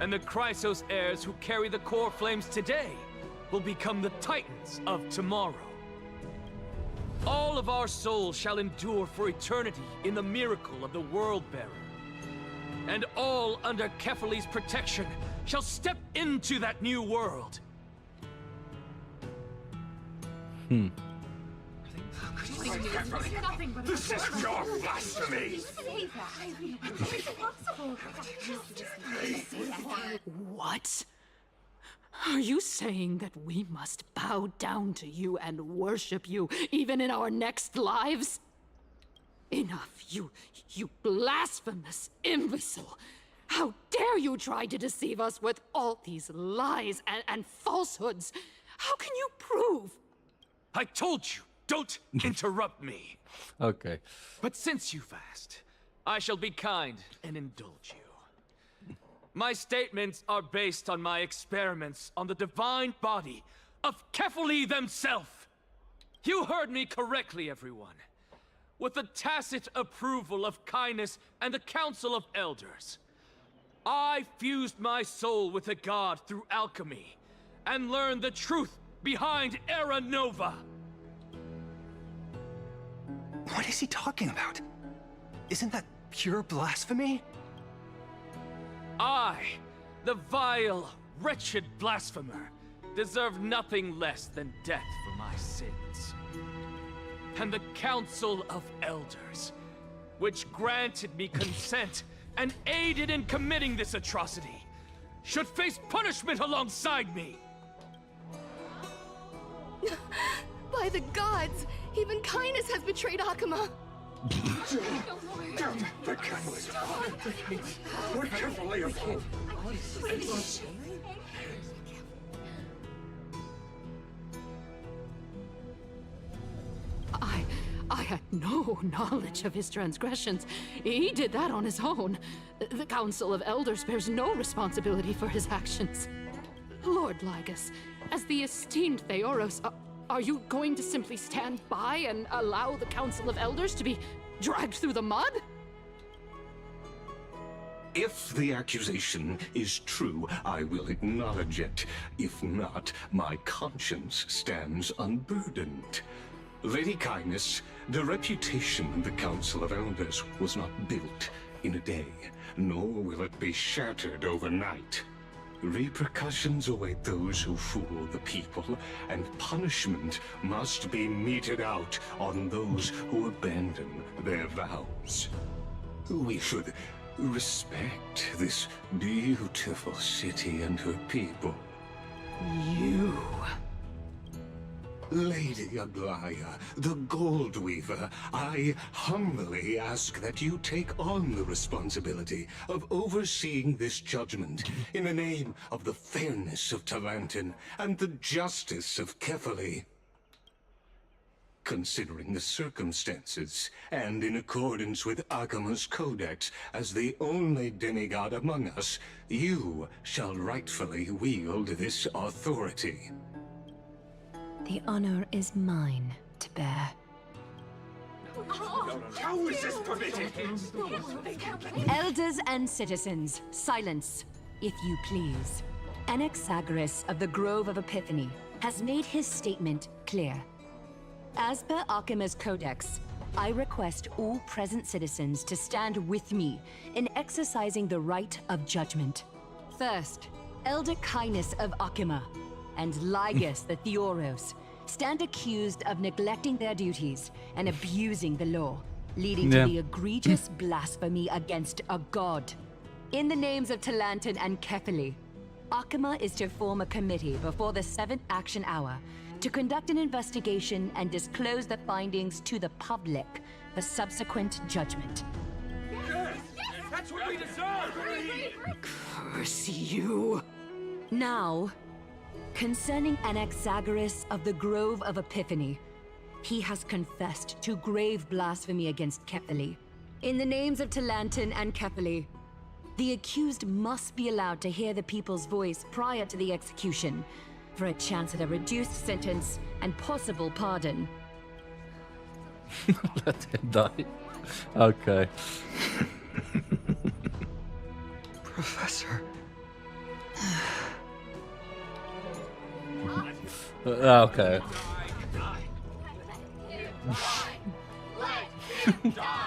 And the Chrysos heirs who carry the core flames today will become the titans of tomorrow. All of our souls shall endure for eternity in the miracle of the World-Bearer. And all under Kefali's protection shall step into that new world. This is pure blasphemy! What? Are you saying that we must bow down to you and worship you, even in our next lives? Enough, you blasphemous imbecile! How dare you try to deceive us with all these lies and falsehoods? How can you prove? I told you, don't interrupt me. Okay. But since you've asked, I shall be kind and indulge you. My statements are based on my experiments on the divine body of Kefali themselves. You heard me correctly, everyone. With the tacit approval of Kindness and the Council of Elders, I fused my soul with the god through alchemy and learned the truth behind Era Nova. What is he talking about? Isn't that pure blasphemy? I, the vile, wretched blasphemer, deserve nothing less than death for my sins. And the Council of Elders, which granted me consent and aided in committing this atrocity, should face punishment alongside me. By the gods, even Kindness has betrayed Akuma. The Kefali. What Kefali of I had no knowledge of his transgressions. He did that on his own. The Council of Elders bears no responsibility for his actions. Lord Lygus, as the esteemed Theoros, are you going to simply stand by and allow the Council of Elders to be dragged through the mud? If the accusation is true, I will acknowledge it. If not, my conscience stands unburdened. Lady Kindness, the reputation of the Council of Elders was not built in a day, nor will it be shattered overnight. Repercussions await those who fool the people, and punishment must be meted out on those who abandon their vows. We should respect this beautiful city and her people. You... Lady Aglaya, the Gold Weaver, I humbly ask that you take on the responsibility of overseeing this judgment in the name of the fairness of Talantin and the justice of Kefali. Considering the circumstances, and in accordance with Akima's codex as the only demigod among us, you shall rightfully wield this authority. The honor is mine to bear. How is this permitted? Elders and citizens, silence, if you please. Anaxagoras of the Grove of Epiphany has made his statement clear. As per Akima's codex, I request all present citizens to stand with me in exercising the right of judgment. First, Elder Kindness of Akima and Lygus the Theoros stand accused of neglecting their duties and abusing the law, leading to the egregious blasphemy against a god. In the names of Talantin and Kefali, Akima is to form a committee before the 7th action hour to conduct an investigation and disclose the findings to the public for subsequent judgment. Yes! That's what we deserve! Curse you! Now, concerning Anaxagoras of the Grove of Epiphany, he has confessed to grave blasphemy against Kefali. In the names of Talantin and Kefali, the accused must be allowed to hear the people's voice prior to the execution, for a chance at a reduced sentence and possible pardon. Let him die. Okay. Professor. Okay.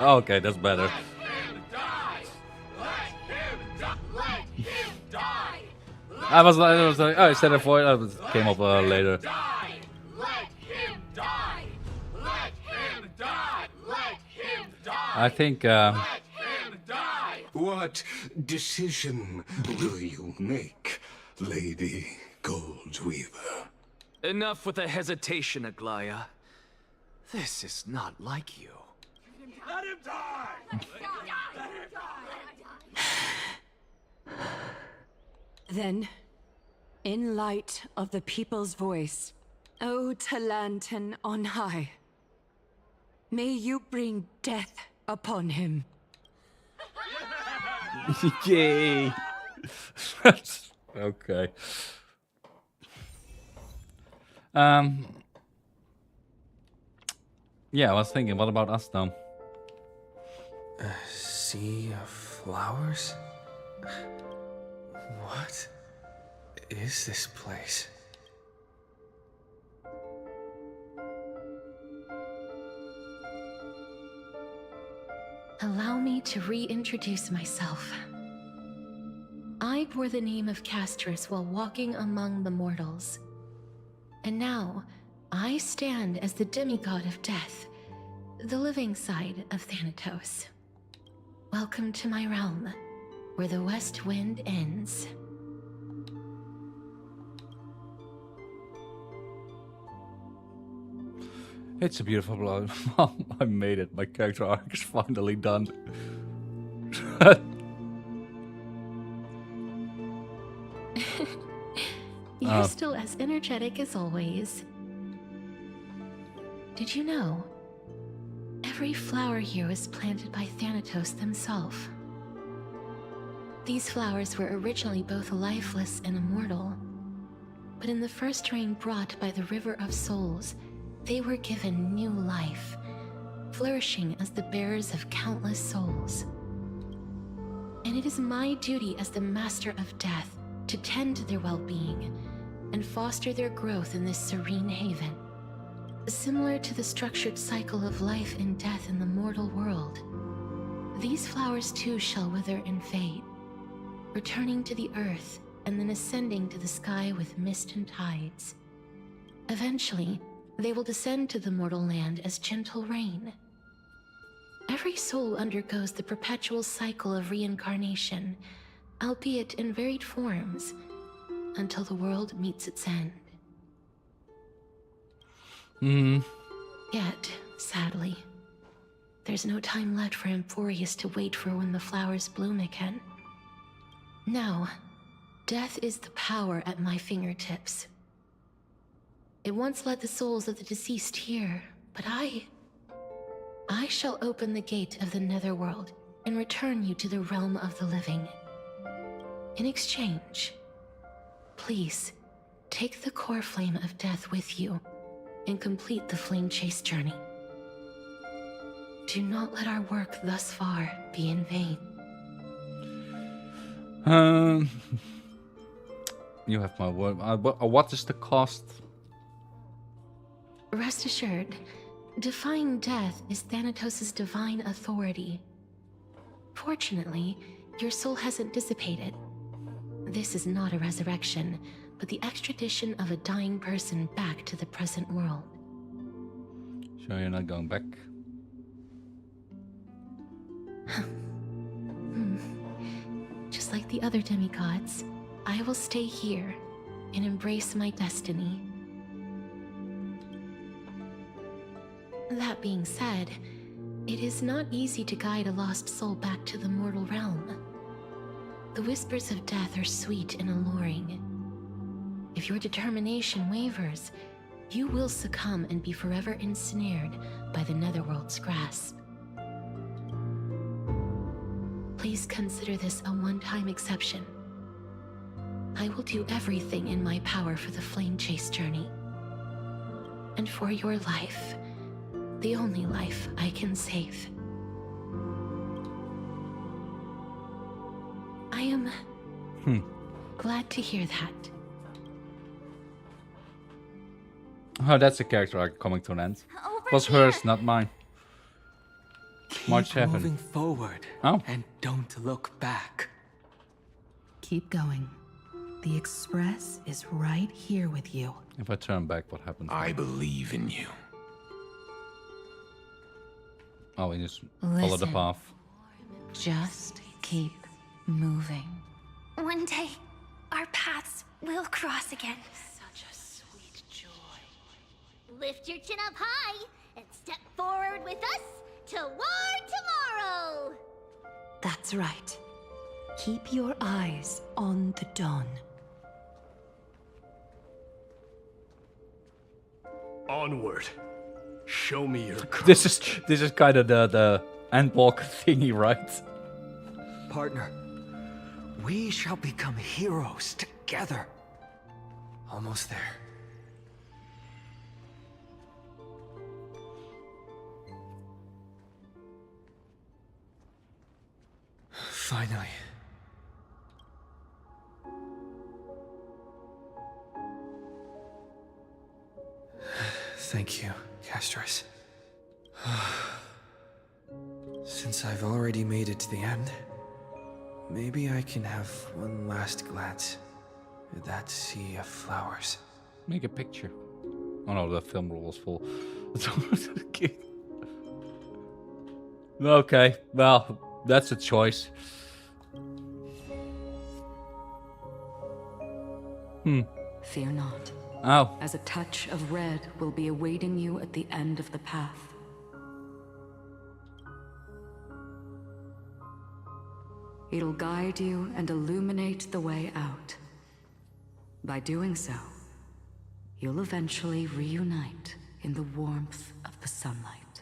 Okay, that's better. I was like, oh, I said it for it. It came up later. I think. What decision will you make, Lady Goldweaver? Enough with the hesitation, Aglaya. This is not like you. Let him die! Then, in light of the people's voice, O Talantin on high, may you bring death upon him. Yay! Okay. Yeah, I was thinking, what about us now? A sea of flowers? What is this place? Allow me to reintroduce myself. I bore the name of Castris while walking among the mortals. And now, I stand as the demigod of death, the living side of Thanatos. Welcome to my realm, where the west wind ends. It's a beautiful blow. I made it. My character arc is finally done. You're still as energetic as always. Did you know? Every flower here was planted by Thanatos themselves. These flowers were originally both lifeless and immortal, But in the first rain brought by the River of Souls, they were given new life, flourishing as the bearers of countless souls. And it is my duty as the Master of Death to tend to their well-being and foster their growth in this serene haven. Similar to the structured cycle of life and death in the mortal world, these flowers too shall wither and fade, returning to the earth and then ascending to the sky with mist and tides. Eventually, they will descend to the mortal land as gentle rain. Every soul undergoes the perpetual cycle of reincarnation, albeit in varied forms, until the world meets its end. Yet, sadly, there's no time left for Amphoreus to wait for when the flowers bloom again. Now, death is the power at my fingertips. It once led the souls of the deceased here, but I shall open the gate of the netherworld and return you to the realm of the living. In exchange, please, take the core flame of death with you and complete the flame chase journey. Do not let our work thus far be in vain. You have my word. What is the cost? Rest assured, defying death is Thanatos' divine authority. Fortunately, your soul hasn't dissipated. This is not a resurrection, but the extradition of a dying person back to the present world. Sure you're not going back? Just like the other demigods, I will stay here and embrace my destiny. That being said, it is not easy to guide a lost soul back to the mortal realm. The whispers of death are sweet and alluring. If your determination wavers, you will succumb and be forever ensnared by the netherworld's grasp. Please consider this a one-time exception. I will do everything in my power for the flame chase journey. And for your life, the only life I can save. I am glad to hear that. Oh, that's a character arc coming to an end. It was hers, not mine. March 7. Moving forward. And don't look back. Keep going. The Express is right here with you. If I turn back, what happens? I believe in you. Oh, we just follow the Listen. path. Just keep moving. One day, our paths will cross again. Such a sweet joy. Lift your chin up high and step forward with us toward tomorrow. That's right. Keep your eyes on the dawn. Onward. Show me your This is kind of the endwalk thingy, right? Partner, we shall become heroes together. Almost there. Finally. Thank you, Castris. Since I've already made it to the end, maybe I can have one last glance at that sea of flowers. Make a picture. Oh no, the film roll was full. Okay, well, that's a choice. Fear not. Oh. As a touch of red will be awaiting you at the end of the path. It'll guide you and illuminate the way out. By doing so, you'll eventually reunite in the warmth of the sunlight.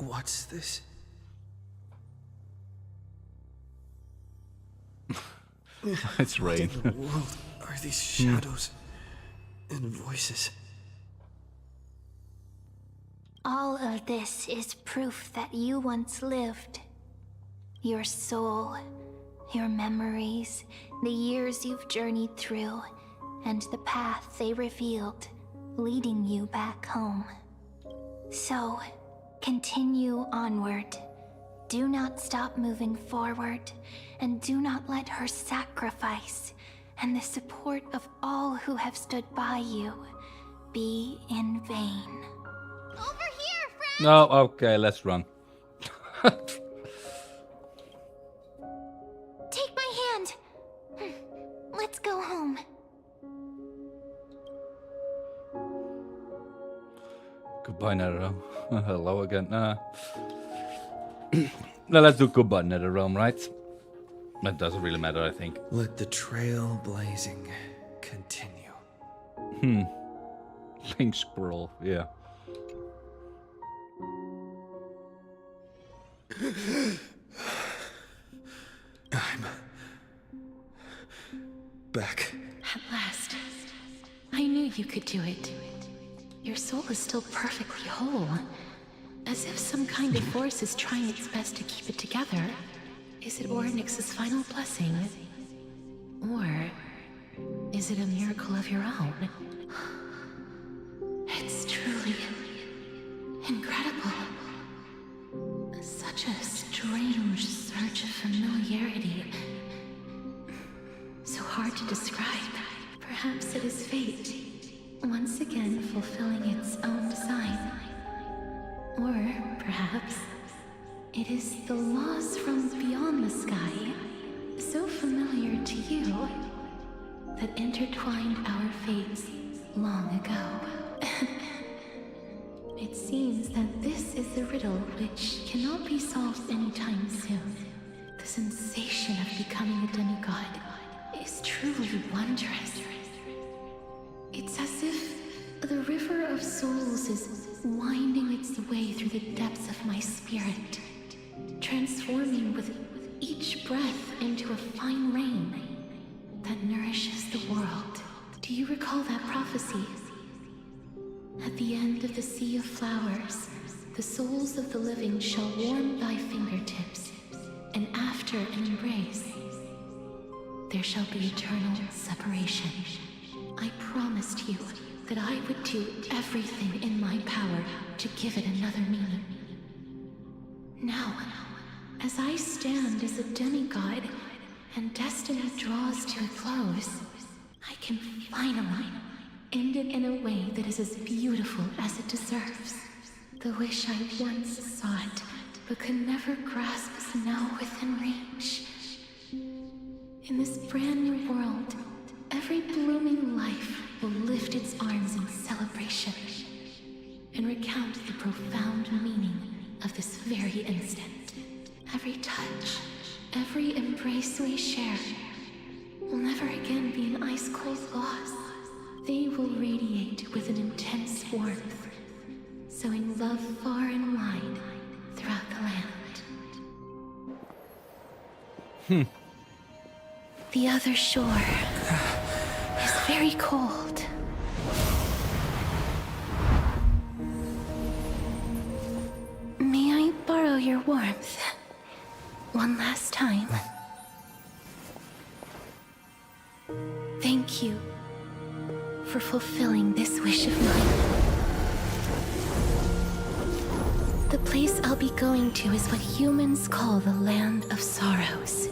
What's this? It's rain. What in the world are these shadows and voices? All of this is proof that you once lived. Your soul, your memories, the years you've journeyed through, and the path they revealed, leading you back home. So, continue onward. Do not stop moving forward, and do not let her sacrifice and the support of all who have stood by you be in vain. Over here, friend! No, okay, let's run. Take my hand! Let's go home. Goodbye, NetherRealm. Hello again. No, let's do goodbye, NetherRealm, right? That doesn't really matter, I think. Let the trail blazing continue. Pink scroll, yeah. I'm back. At last. I knew you could do it. Your soul is still perfectly whole. As if some kind of force is trying its best to keep it together. Is it Ornyx's final blessing? Or is it a miracle of your own? It's truly incredible. Such a strange surge of familiarity. So hard to describe. Perhaps it is fate, once again fulfilling its own design. Or perhaps it is the laws from beyond the sky, so familiar to you, that intertwined our fates long ago. It seems that this is the riddle which cannot be solved anytime soon. The sensation of becoming a demigod is truly wondrous. It's as if the river of souls is winding its way through the depths of my spirit, transforming with each breath into a fine rain that nourishes the world. Do you recall that prophecy? At the end of the sea of flowers, the souls of the living shall warm thy fingertips, and after an embrace, there shall be eternal separation. I promised you that I would do everything in my power to give it another meaning. Now, as I stand as a demigod and destiny draws to a close, I can finally end it in a way that is as beautiful as it deserves. The wish I once sought, but could never grasp is now within reach. In this brand new world, every blooming life will lift its arms in celebration and recount the profound meaning of this very instant. Every touch, every embrace we share will never again be an ice-cold loss. They will radiate with an intense warmth, sowing love far and wide throughout the land. The other shore is very cold. May I borrow your warmth one last time? Thank you for fulfilling this wish of mine. The place I'll be going to is what humans call the Land of Sorrows.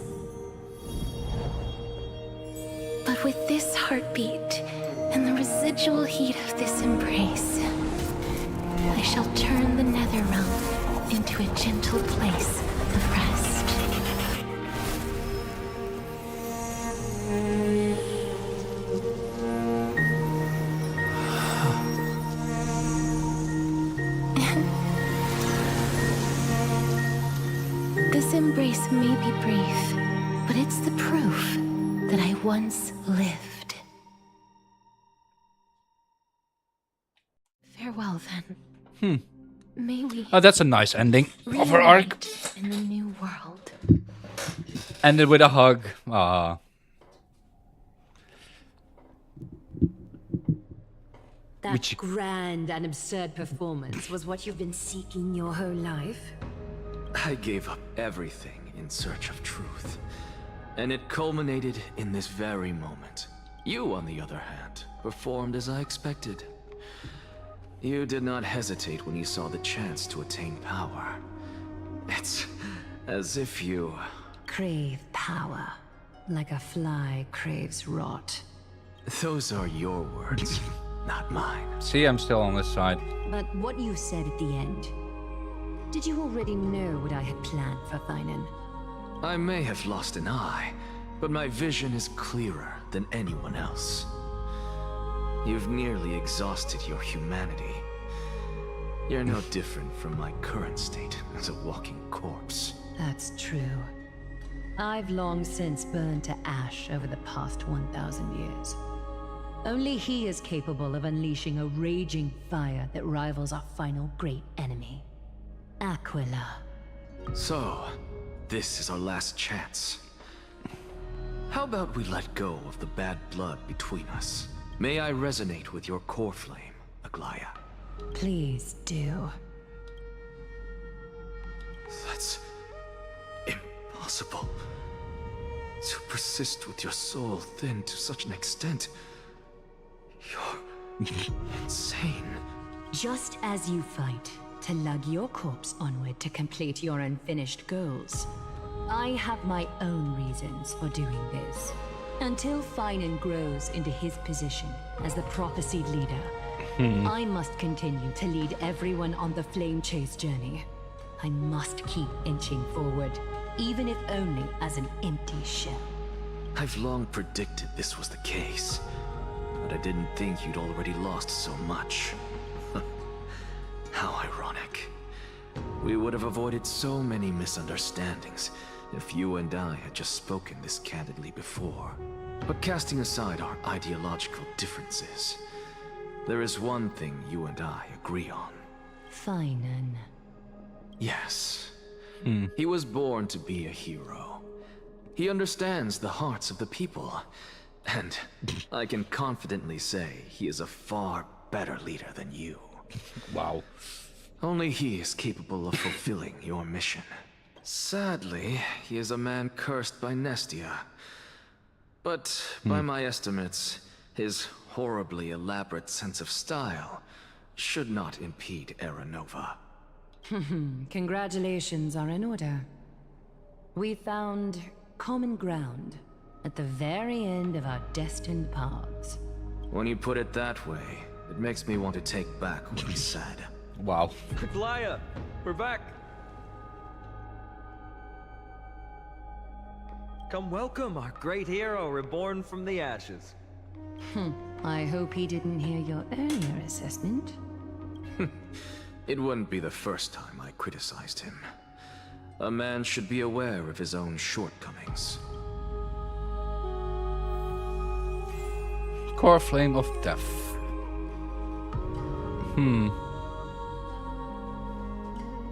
But with this heartbeat and the residual heat of this embrace, I shall turn the NetherRealm into a gentle place of rest. This embrace may be brief, but it's the proof that I once lived. Farewell, then. May we Oh, that's a nice ending of her arc. reunite in the new world. Ended with a hug. Ah. That grand and absurd performance was what you've been seeking your whole life? I gave up everything in search of truth. And it culminated in this very moment. You, on the other hand, performed as I expected. You did not hesitate when you saw the chance to attain power. It's as if you... Crave power, like a fly craves rot. Those are your words, not mine. See, I'm still on this side. But what you said at the end, did you already know what I had planned for Thainan? I may have lost an eye, but my vision is clearer than anyone else. You've nearly exhausted your humanity. You're no different from my current state as a walking corpse. That's true. I've long since burned to ash over the past 1,000 years. Only he is capable of unleashing a raging fire that rivals our final great enemy, Aquila. So, this is our last chance. How about we let go of the bad blood between us? May I resonate with your core flame, Aglaya? Please do. That's impossible. To persist with your soul thinned to such an extent. You're insane. Just as you fight to lug your corpse onward to complete your unfinished goals, I have my own reasons for doing this. Until Thainan grows into his position as the prophesied leader, I must continue to lead everyone on the flame chase journey. I must keep inching forward, even if only as an empty shell. I've long predicted this was the case, but I didn't think you'd already lost so much. How ironic. We would have avoided so many misunderstandings if you and I had just spoken this candidly before. But casting aside our ideological differences, there is one thing you and I agree on. Thainan. Yes. He was born to be a hero. He understands the hearts of the people. And I can confidently say he is a far better leader than you. Wow. Only he is capable of fulfilling your mission. Sadly, he is a man cursed by Nestia. But by my estimates, his horribly elaborate sense of style should not impede Era Nova. Congratulations are in order. We found common ground at the very end of our destined paths. When you put it that way, it makes me want to take back what he said. Wow. Aglaya, we're back. Come welcome our great hero reborn from the ashes. I hope he didn't hear your earlier assessment. It wouldn't be the first time I criticized him. A man should be aware of his own shortcomings. Core flame of death.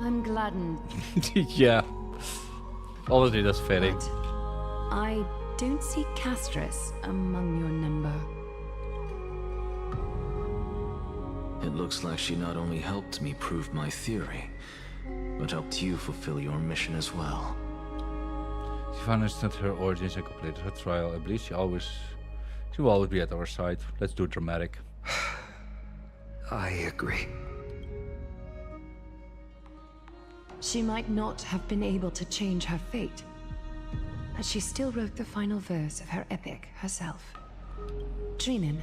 I'm gladdened. Yeah. Already that's fitting. But I don't see Castris among your number. It looks like she not only helped me prove my theory, but helped you fulfill your mission as well. She understood her origins and completed her trial. I believe she will always be at our side. Let's do dramatic. I agree. She might not have been able to change her fate, but she still wrote the final verse of her epic herself. Trinan,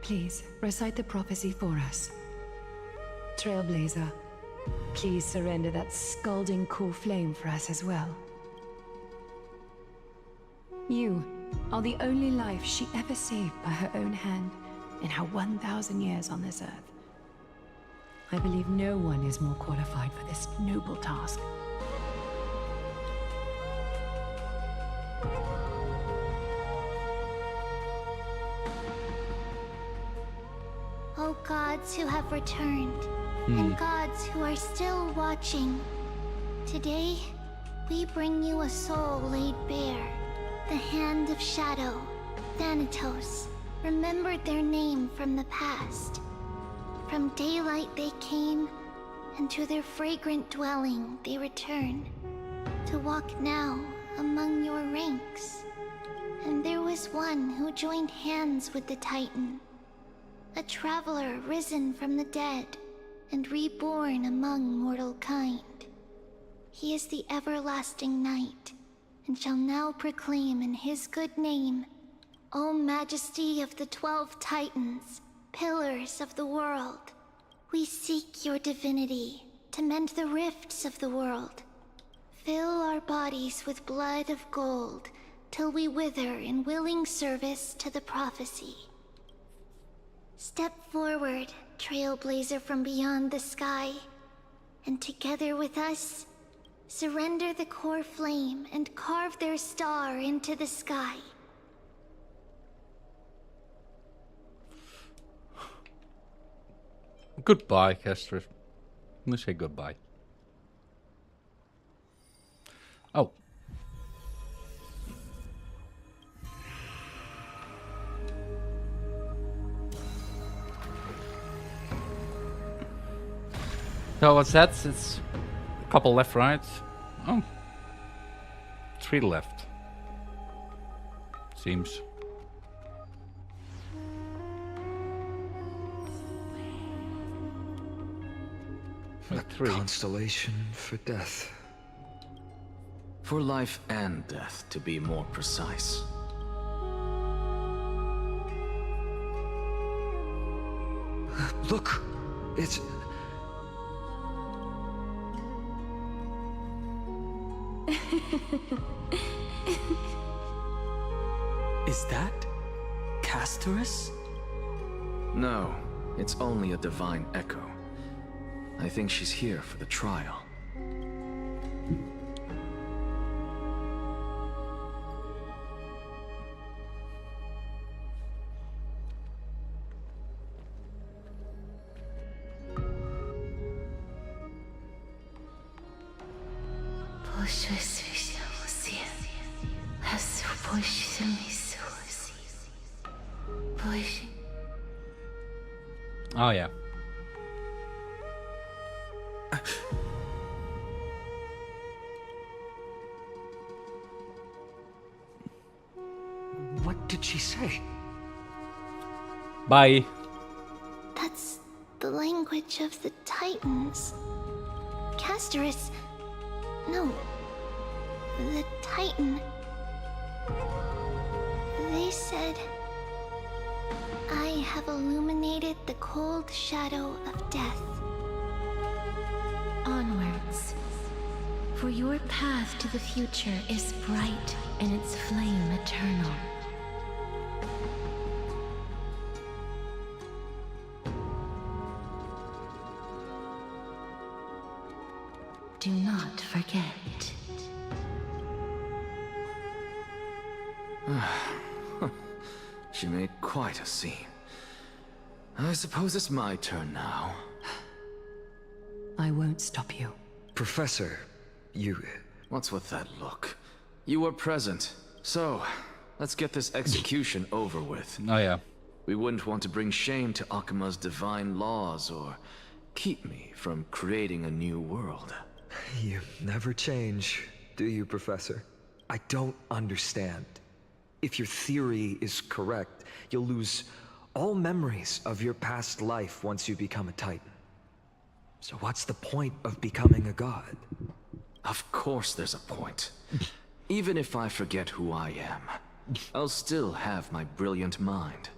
please recite the prophecy for us. Trailblazer, please surrender that scalding core flame for us as well. You are the only life she ever saved by her own hand in her 1,000 years on this earth. I believe no one is more qualified for this noble task. O gods who have returned, and gods who are still watching. Today, we bring you a soul laid bare. The Hand of Shadow, Thanatos, remembered their name from the past. From daylight they came, and to their fragrant dwelling they return, to walk now among your ranks. And there was one who joined hands with the Titan, a traveler risen from the dead and reborn among mortal kind. He is the everlasting night, and shall now proclaim in his good name, O Majesty of the 12 Titans, pillars of the world, we seek your divinity to mend the rifts of the world. Fill our bodies with blood of gold, till we wither in willing service to the prophecy. Step forward, trailblazer from beyond the sky, and together with us, surrender the core flame and carve their star into the sky. Goodbye, Castor. I'm gonna say goodbye. Oh. So what's that? It's a couple left, right? Oh. 3 left. Seems. A constellation for death. For life and death, to be more precise. Look! It's... Is that Castorus? No, it's only a divine echo. I think she's here for the trial. Oh yeah. What did she say? Bye. That's the language of the Titans. Castorus... No. The Titan. They said... I have illuminated the cold shadow of death. Onwards. For your path to the future is bright and its flame eternal. Do not forget. She made quite a scene. I suppose it's my turn now. I won't stop you. Professor, you... What's with that look? You were present, so let's get this execution over with. Oh yeah. We wouldn't want to bring shame to Akuma's divine laws or keep me from creating a new world. You never change, do you, Professor? I don't understand. If your theory is correct, you'll lose all memories of your past life once you become a Titan. So what's the point of becoming a god? Of course there's a point. Even if I forget who I am, I'll still have my brilliant mind.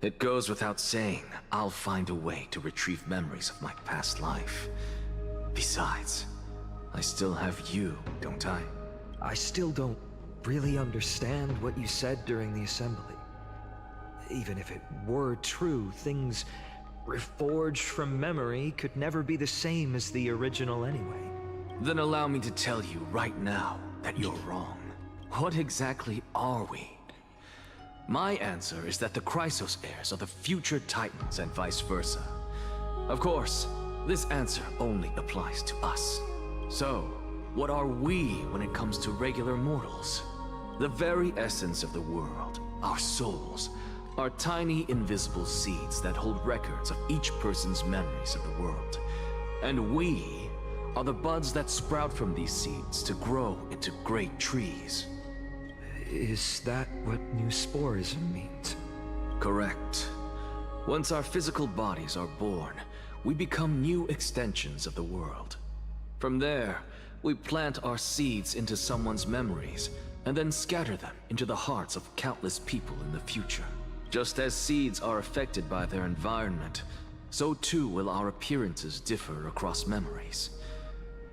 It goes without saying, I'll find a way to retrieve memories of my past life. Besides, I still have you, don't I? I still don't really understand what you said during the assembly. Even if it were true, things reforged from memory could never be the same as the original anyway. Then allow me to tell you right now that you're wrong. What exactly are we? My answer is that the Chrysos heirs are the future Titans and vice versa. Of course, This answer only applies to us. So, what are we when it comes to regular mortals? The very essence of the world, our souls, are tiny invisible seeds that hold records of each person's memories of the world. And we are the buds that sprout from these seeds to grow into great trees. Is that what new sporism means? Correct. Once our physical bodies are born, we become new extensions of the world. From there, we plant our seeds into someone's memories, and then scatter them into the hearts of countless people in the future. Just as seeds are affected by their environment, so too will our appearances differ across memories.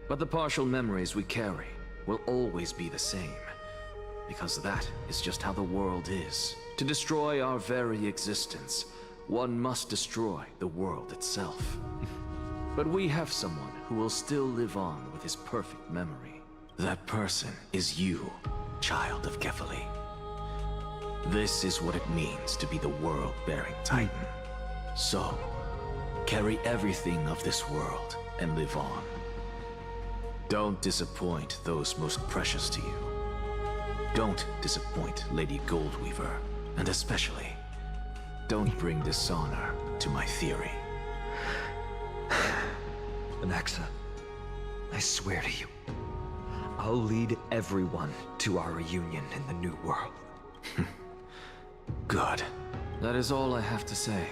But the partial memories we carry will always be the same, because that is just how the world is. To destroy our very existence, one must destroy the world itself. But we have someone who will still live on with his perfect memory. That person is you, child of Kefali. This is what it means to be the world-bearing Titan. So, carry everything of this world and live on. Don't disappoint those most precious to you. Don't disappoint Lady Goldweaver, and especially, don't bring dishonor to my theory. Anaxa, I swear to you, I'll lead everyone to our reunion in the new world. Good. That is all I have to say.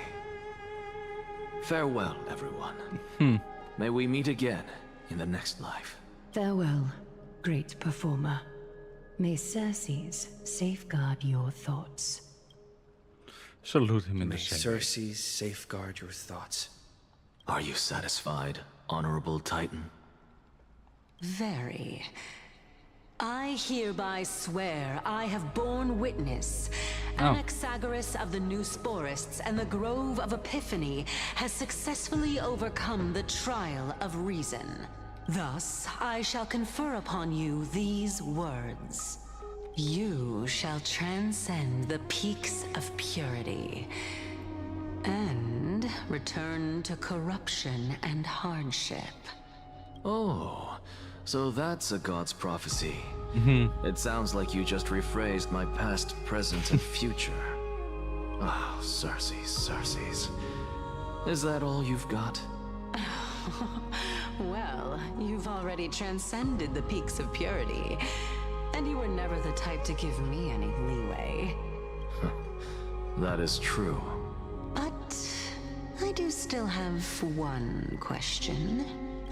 Farewell, everyone. May we meet again in the next life. Farewell, great performer. May Cersei's safeguard your thoughts. Salute him in May the same. Cersei's safeguard your thoughts. Are you satisfied, honorable Titan? Very. I hereby swear I have borne witness. Anaxagoras of the New Sporists and the Grove of Epiphany has successfully overcome the trial of reason. Thus, I shall confer upon you these words. You shall transcend the peaks of purity and return to corruption and hardship. Oh, so that's a god's prophecy. It sounds like you just rephrased my past, present, and future. Oh, Cersei's. Is that all you've got? Well, you've already transcended the peaks of purity, and you were never the type to give me any leeway. That is true. But I do still have one question.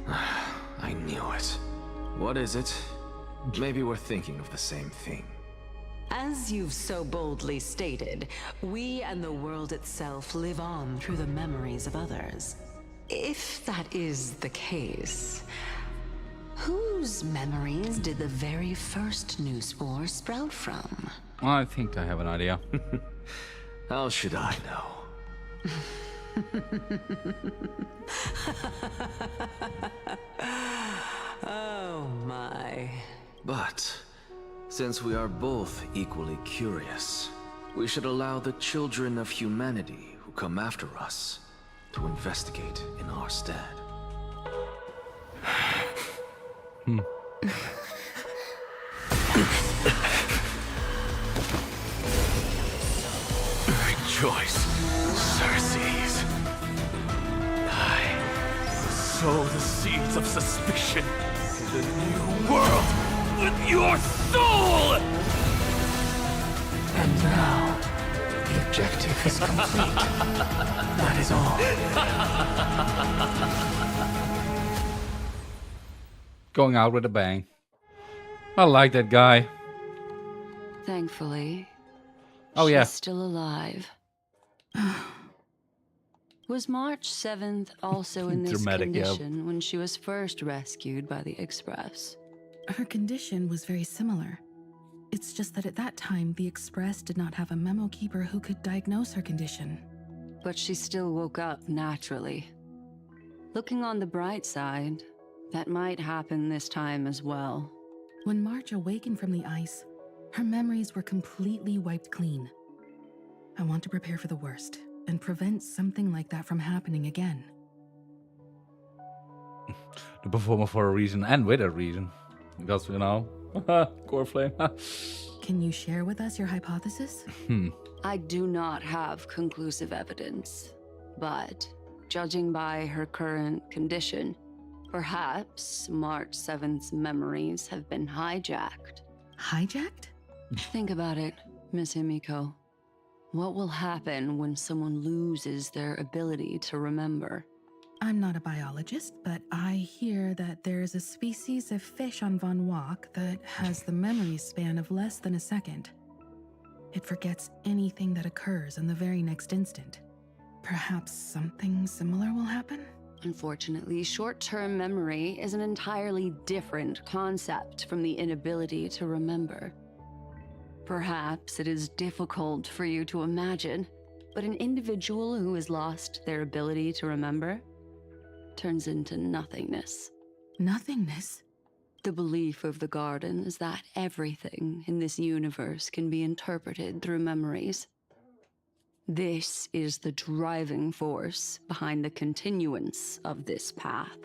I knew it. What is it? Maybe we're thinking of the same thing. As you've so boldly stated, we and the world itself live on through the memories of others. If that is the case, whose memories did the very first new spore sprout from? I think I have an idea. How should I know? Oh my. But, since we are both equally curious, we should allow the children of humanity who come after us to investigate in our stead. Rejoice, Cersei's. I sow the seeds of suspicion in the new world with your soul! And now, the objective is complete. That is all. Going out with a bang. I like that guy. Thankfully, Oh, she's yeah. still alive. Was March 7th also in this Dramatic, yeah. condition when she was first rescued by the Express? Her condition was very similar. It's just that at that time, the Express did not have a memo keeper who could diagnose her condition. But she still woke up naturally. Looking on the bright side, that might happen this time as well. When March awakened from the ice, her memories were completely wiped clean. I want to prepare for the worst and prevent something like that from happening again. the performer for a reason and with a reason. Because, you know, core flame. Can you share with us your hypothesis? I do not have conclusive evidence, but judging by her current condition, perhaps March 7th's memories have been hijacked. Hijacked? Think about it, Miss Himiko. What will happen when someone loses their ability to remember? I'm not a biologist, but I hear that there's a species of fish on Von Wok that has the memory span of less than a second. It forgets anything that occurs in the very next instant. Perhaps something similar will happen? Unfortunately, short-term memory is an entirely different concept from the inability to remember. Perhaps it is difficult for you to imagine, but an individual who has lost their ability to remember turns into nothingness. Nothingness? The belief of the Garden is that everything in this universe can be interpreted through memories. This is the driving force behind the continuance of this path.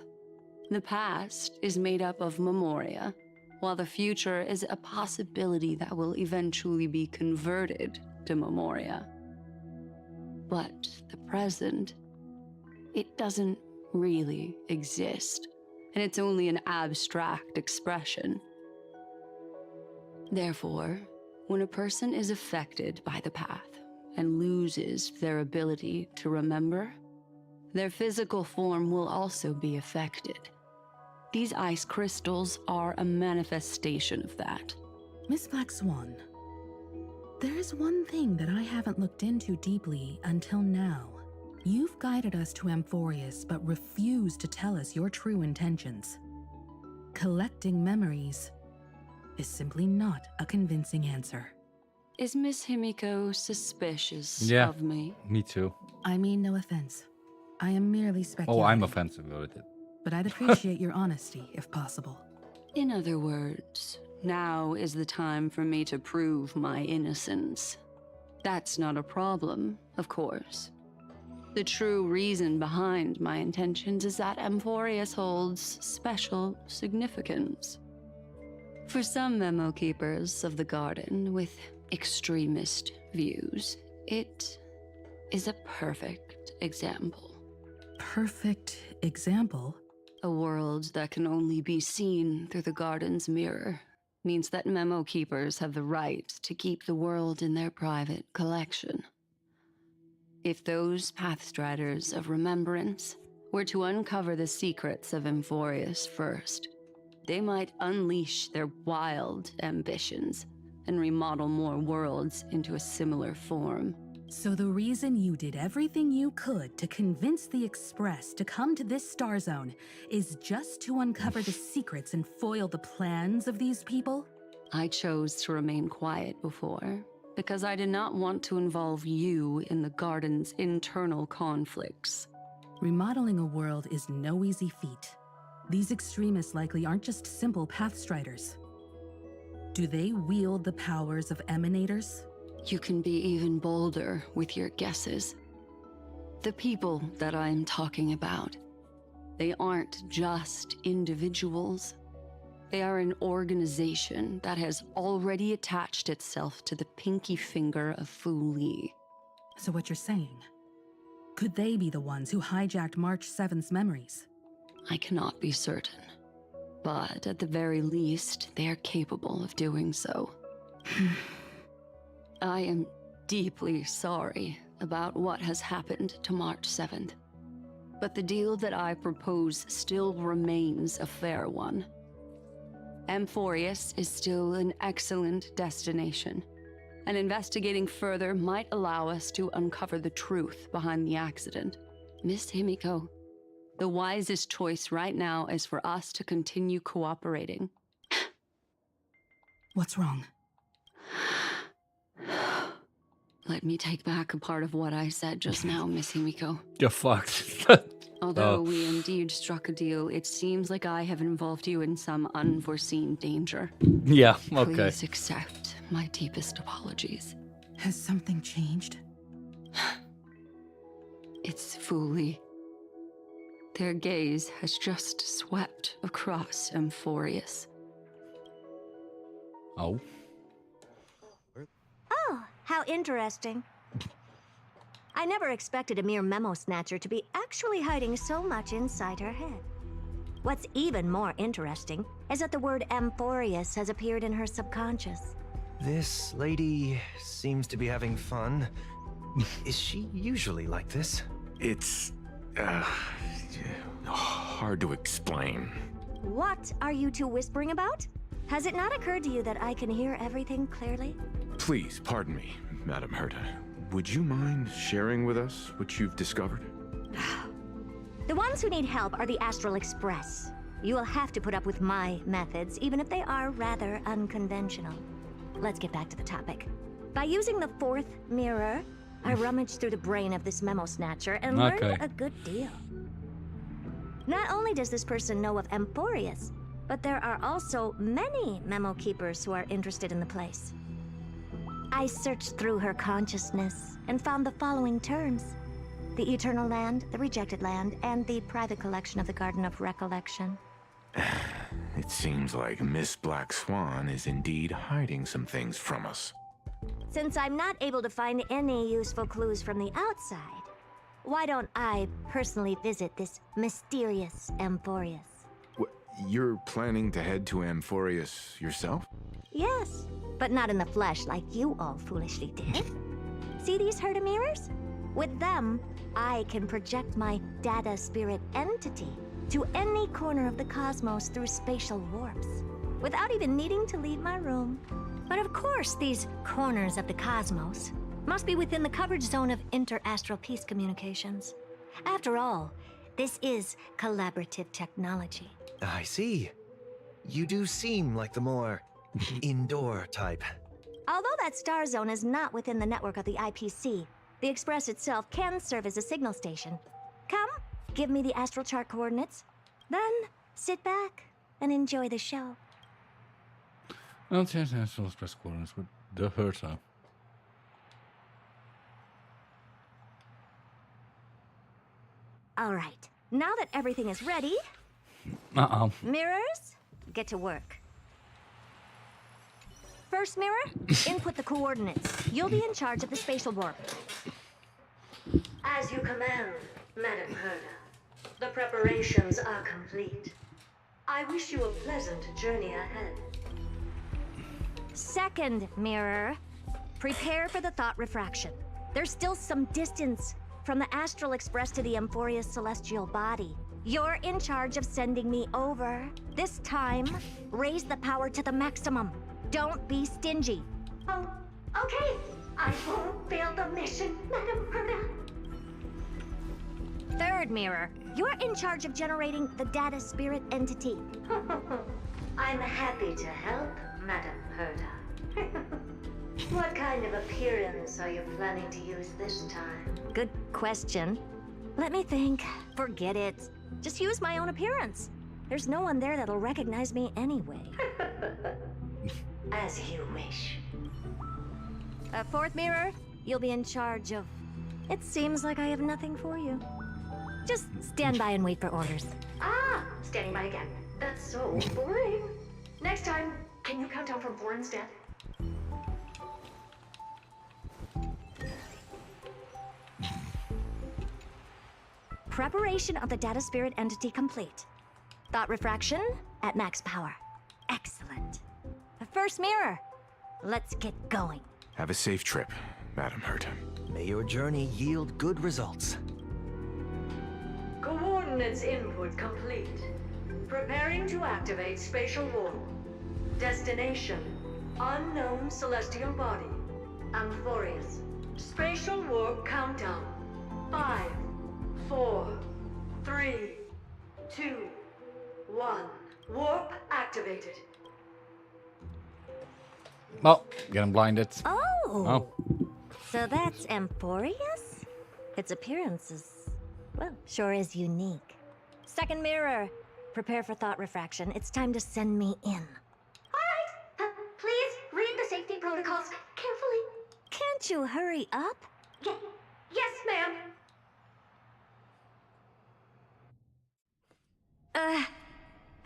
The past is made up of memoria, while the future is a possibility that will eventually be converted to memoria. But the present, it doesn't really exist, and it's only an abstract expression. Therefore, when a person is affected by the path and loses their ability to remember, their physical form will also be affected. These ice crystals are a manifestation of that. Miss Black Swan, there's one thing that I haven't looked into deeply until now. You've guided us to Amphoreus, but refused to tell us your true intentions. Collecting memories is simply not a convincing answer. Is Miss Himiko suspicious of me? Me too. I mean no offense. I am merely speculating. Oh, I'm offensive with it. But I'd appreciate your honesty, if possible. In other words, now is the time for me to prove my innocence. That's not a problem, of course. The true reason behind my intentions is that Amphoreus holds special significance. For some memo keepers of the Garden with extremist views, it is a perfect example. Perfect example? A world that can only be seen through the Garden's mirror means that memo keepers have the right to keep the world in their private collection. If those Pathstriders of Remembrance were to uncover the secrets of Amphoreus first, they might unleash their wild ambitions and remodel more worlds into a similar form. So the reason you did everything you could to convince the Express to come to this star zone is just to uncover the secrets and foil the plans of these people? I chose to remain quiet before, because I did not want to involve you in the Garden's internal conflicts. Remodeling a world is no easy feat. These extremists likely aren't just simple Pathstriders. Do they wield the powers of Emanators? You can be even bolder with your guesses. The people that I'm talking about, they aren't just individuals. They are an organization that has already attached itself to the pinky finger of Fu Li. So what you're saying, could they be the ones who hijacked March 7th's memories? I cannot be certain, but at the very least, they are capable of doing so. I am deeply sorry about what has happened to March 7th, but the deal that I propose still remains a fair one. Amphoreus is still an excellent destination, and investigating further might allow us to uncover the truth behind the accident. Miss Himiko, the wisest choice right now is for us to continue cooperating. What's wrong? Let me take back a part of what I said just now, Miss Himiko. You're fucked. Although we indeed struck a deal, it seems like I have involved you in some unforeseen danger. Yeah, okay. Please accept my deepest apologies. Has something changed? It's Fu Li. Their gaze has just swept across Amphoreus. Oh. Oh, how interesting. I never expected a mere memo snatcher to be actually hiding so much inside her head. What's even more interesting is that the word Amphoreus has appeared in her subconscious. This lady seems to be having fun. Is she usually like this? It's, hard to explain. What are you two whispering about? Has it not occurred to you that I can hear everything clearly? Please, pardon me, Madam Herta. Would you mind sharing with us what you've discovered? The ones who need help are the Astral Express. You will have to put up with my methods, even if they are rather unconventional. Let's get back to the topic. By using the fourth mirror, I rummaged through the brain of this memo snatcher and learned a good deal. Not only does this person know of Amphoreus, but there are also many memo keepers who are interested in the place. I searched through her consciousness and found the following terms: the Eternal Land, the Rejected Land, and the private collection of the Garden of Recollection. It seems like Miss Black Swan is indeed hiding some things from us. Since I'm not able to find any useful clues from the outside, why don't I personally visit this mysterious Amphoreus? You're planning to head to Amphoreus yourself? Yes, but not in the flesh like you all foolishly did. See these Herta mirrors? With them, I can project my data spirit entity to any corner of the cosmos through spatial warps, without even needing to leave my room. But of course, these corners of the cosmos must be within the coverage zone of inter-astral peace communications. After all, this is collaborative technology. I see. You do seem like the more indoor type. Although that star zone is not within the network of the IPC, the Express itself can serve as a signal station. Come, give me the astral chart coordinates. Then, sit back and enjoy the show. Well, change the astral express coordinates with the Herta. All right, now that everything is ready, mirrors, get to work. First mirror, input the coordinates. You'll be in charge of the spatial warp. As you command, Madam Herta. The preparations are complete. I wish you a pleasant journey ahead. Second mirror, prepare for the thought refraction. There's still some distance from the Astral Express to the Amphoreus celestial body. You're in charge of sending me over. This time, raise the power to the maximum. Don't be stingy. Oh, okay. I won't fail the mission, Madam Herta. Third mirror, you're in charge of generating the data spirit entity. I'm happy to help, Madam Herta. What kind of appearance are you planning to use this time? Good question. Let me think. Forget it. Just use my own appearance. There's no one there that'll recognize me anyway. As you wish. Fourth mirror, you'll be in charge of... It seems like I have nothing for you. Just stand by and wait for orders. Ah, standing by again. That's so boring. Next time, can you count down from 4 instead? Preparation of the data spirit entity complete. Thought refraction at max power. Excellent. The first mirror. Let's get going. Have a safe trip, Madam Herta. May your journey yield good results. Coordinates input complete. Preparing to activate spatial warp. Destination: unknown celestial body. Amphoreus. Spatial warp countdown. 5, 4, 3, 2, 1. Warp activated. Oh, getting blinded. Oh. So that's Amphoreus? Its appearance is, well, sure is unique. Second mirror, prepare for thought refraction. It's time to send me in. All right. Please read the safety protocols carefully. Can't you hurry up? Yes, ma'am.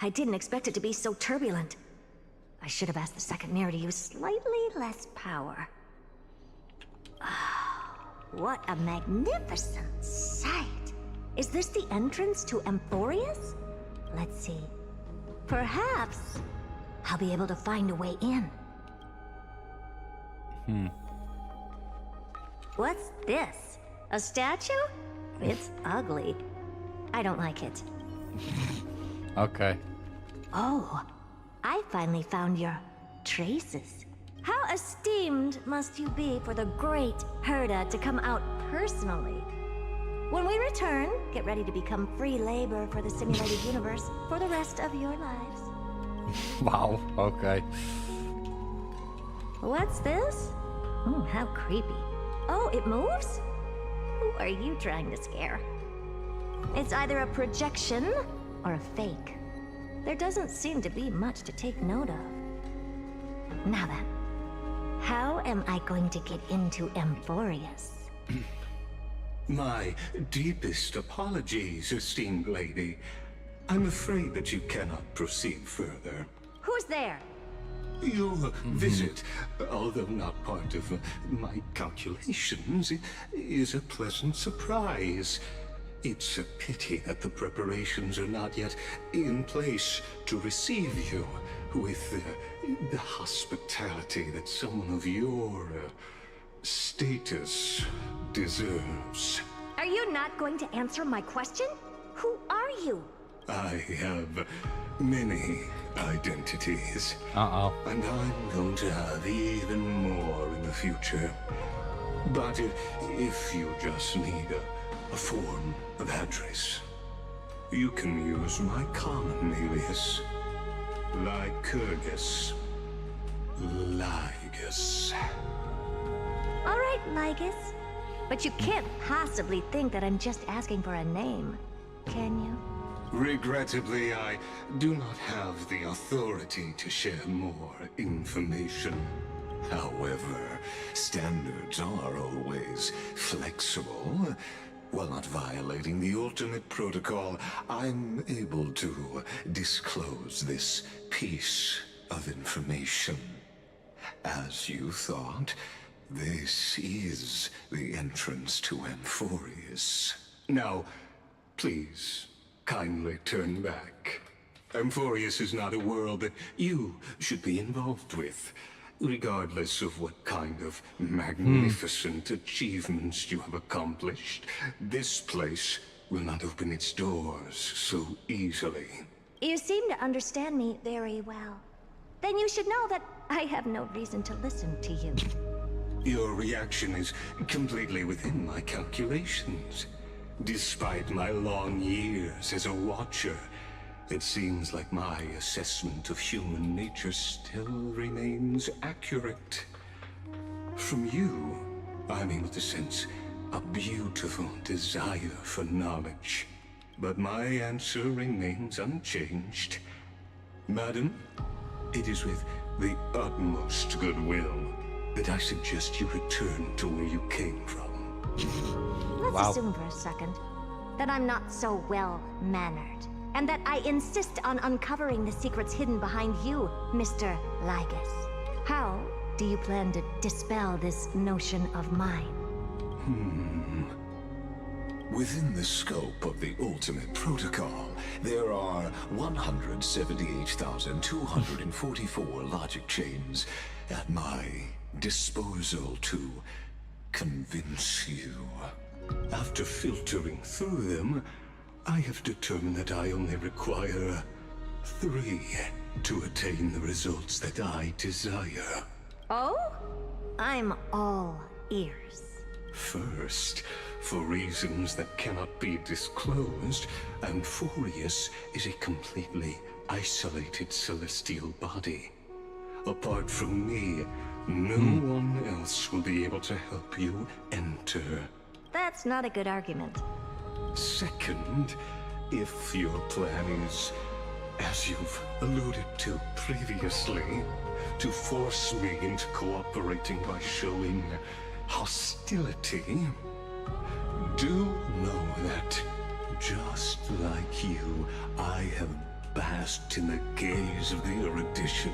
I didn't expect it to be so turbulent. I should have asked the second mirror to use slightly less power. Oh, what a magnificent sight! Is this the entrance to Amphoreus? Let's see. Perhaps I'll be able to find a way in. What's this? A statue? It's ugly. I don't like it. Okay. Oh, I finally found your traces. How esteemed must you be for the great Herda to come out personally? When we return, get ready to become free labor for the simulated universe for the rest of your lives. Wow, okay. What's this? Oh, how creepy. Oh, it moves? Who are you trying to scare? It's either a projection or a fake. There doesn't seem to be much to take note of. Now then, how am I going to get into Amphoreus? My deepest apologies, esteemed lady. I'm afraid that you cannot proceed further. Who's there? Your visit, although not part of my calculations, is a pleasant surprise. It's a pity that the preparations are not yet in place to receive you with the hospitality that someone of your status deserves. Are you not going to answer my question? Who are you? I have many identities. Uh-oh. And I'm going to have even more in the future. But if you just need a form of address, you can use my common alias, Lycurgus. Lygus. All right, Lygus. But you can't possibly think that I'm just asking for a name, can you? Regrettably, I do not have the authority to share more information. However, standards are always flexible. While not violating the ultimate protocol, I'm able to disclose this piece of information. As you thought, this is the entrance to Amphoreus. Now, please, kindly turn back. Amphoreus is not a world that you should be involved with, regardless of what kind of magnificent achievements you have accomplished. This place will not open its doors so easily. You seem to understand me very well. Then you should know that I have no reason to listen to you. Your reaction is completely within my calculations. Despite my long years as a watcher, it seems like my assessment of human nature still remains accurate. From you, I'm able to sense a beautiful desire for knowledge. But my answer remains unchanged. Madam, it is with the utmost goodwill that I suggest you return to where you came from. Let's assume for a second that I'm not so well-mannered, and that I insist on uncovering the secrets hidden behind you, Mr. Lygus. How do you plan to dispel this notion of mine? Within the scope of the ultimate protocol, there are 178,244 logic chains at my disposal to convince you. After filtering through them, I have determined that I only require 3 to attain the results that I desire. Oh? I'm all ears. First, for reasons that cannot be disclosed, Amphoreus is a completely isolated celestial body. Apart from me, no one else will be able to help you enter. That's not a good argument. Second, if your plan is, as you've alluded to previously, to force me into cooperating by showing hostility, do know that, just like you, I have basked in the gaze of the erudition.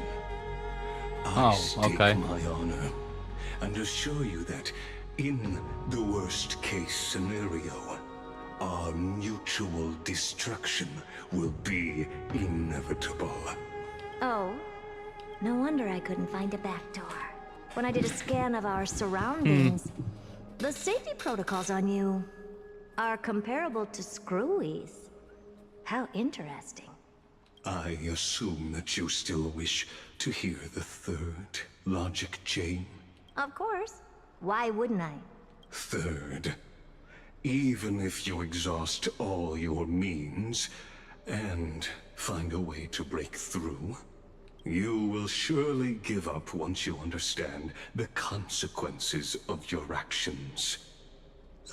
Oh, I stake okay. my honor and assure you that in the worst case scenario, our mutual destruction will be inevitable. Oh, no wonder I couldn't find a back door. When I did a scan of our surroundings, the safety protocols on you are comparable to Screwy's. How interesting. I assume that you still wish to hear the third logic chain. Of course. Why wouldn't I? Third, even if you exhaust all your means and find a way to break through, you will surely give up once you understand the consequences of your actions.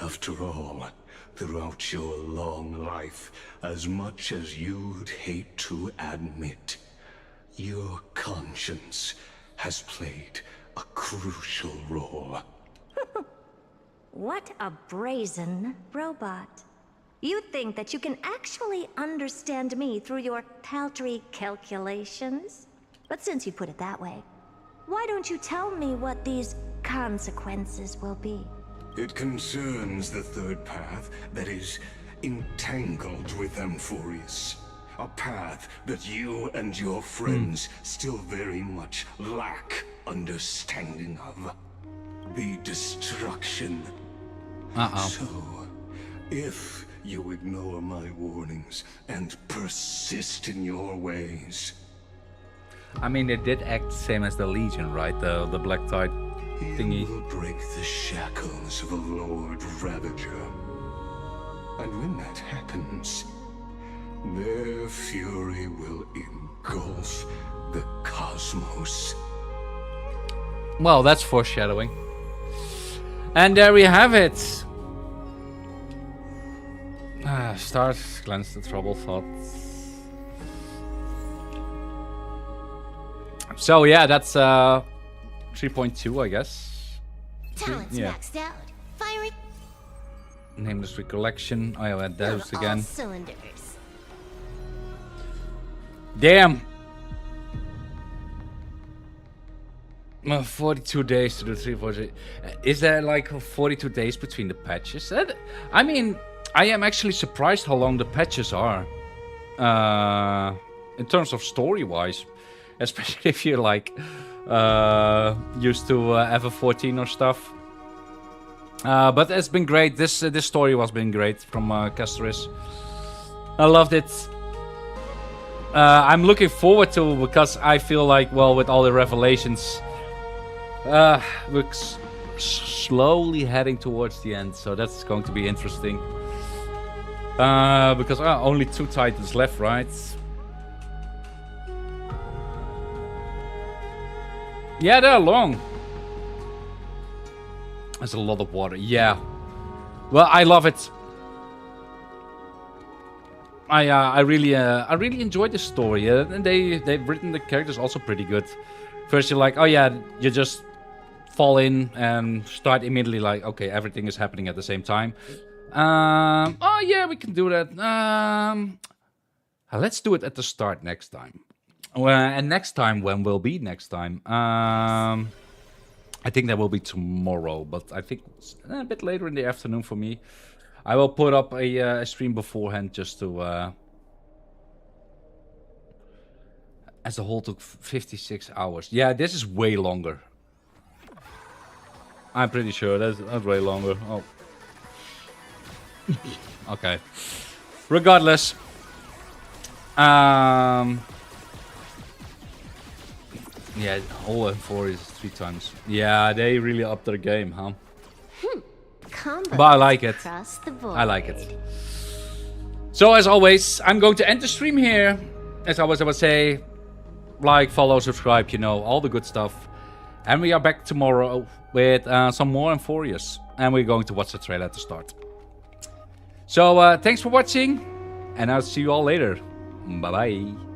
After all, throughout your long life, as much as you'd hate to admit, your conscience has played a crucial role. What a brazen robot. You think that you can actually understand me through your paltry calculations? But since you put it that way, why don't you tell me what these consequences will be? It concerns the third path that is entangled with Amphoreus. A path that you and your friends still very much lack understanding of. The destruction. So, if you ignore my warnings and persist in your ways, I mean, they did act the same as the Legion, right? The Black Tide thingy. you will break the shackles of a Lord Ravager. And when that happens, their fury will engulf the cosmos. Well, that's foreshadowing. And there we have it. Stars cleanse the troubled thoughts. So yeah, that's 3.2, I guess. Talents maxed out. Firing. Nameless recollection. Oh yeah, those again. All cylinders. Damn. 42 days to do 3.2. Is there like 42 days between the patches? I mean, I am actually surprised how long the patches are. In terms of story-wise. Especially if you're like used to FF14 or stuff. But it's been great. This story was been great from Castoris. I loved it. I'm looking forward to, because I feel like, well, with all the revelations, we're slowly heading towards the end, so that's going to be interesting. Because only 2 titans left, right? Yeah, they're long. There's a lot of water. Yeah. Well, I love it. I really enjoyed the story. And they've written the characters also pretty good. First you're like, oh yeah, you just fall in and start immediately like, okay, everything is happening at the same time. Oh yeah, we can do that. Let's do it at the start next time. And next time, when will be next time? I think that will be tomorrow, but I think it's a bit later in the afternoon for me. I will put up a stream beforehand just to... as a whole took 56 hours. Yeah, this is way longer. I'm pretty sure that's way longer. Oh. Okay. Regardless. Yeah, all Amphoreus 3 times. Yeah, they really upped their game, huh? Combos But I like it. across the board. I like it. So as always, I'm going to end the stream here. As always, I would say, like, follow, subscribe, you know, all the good stuff. And we are back tomorrow with some more Amphoreus. And we're going to watch the trailer at the start. So thanks for watching. And I'll see you all later. Bye-bye.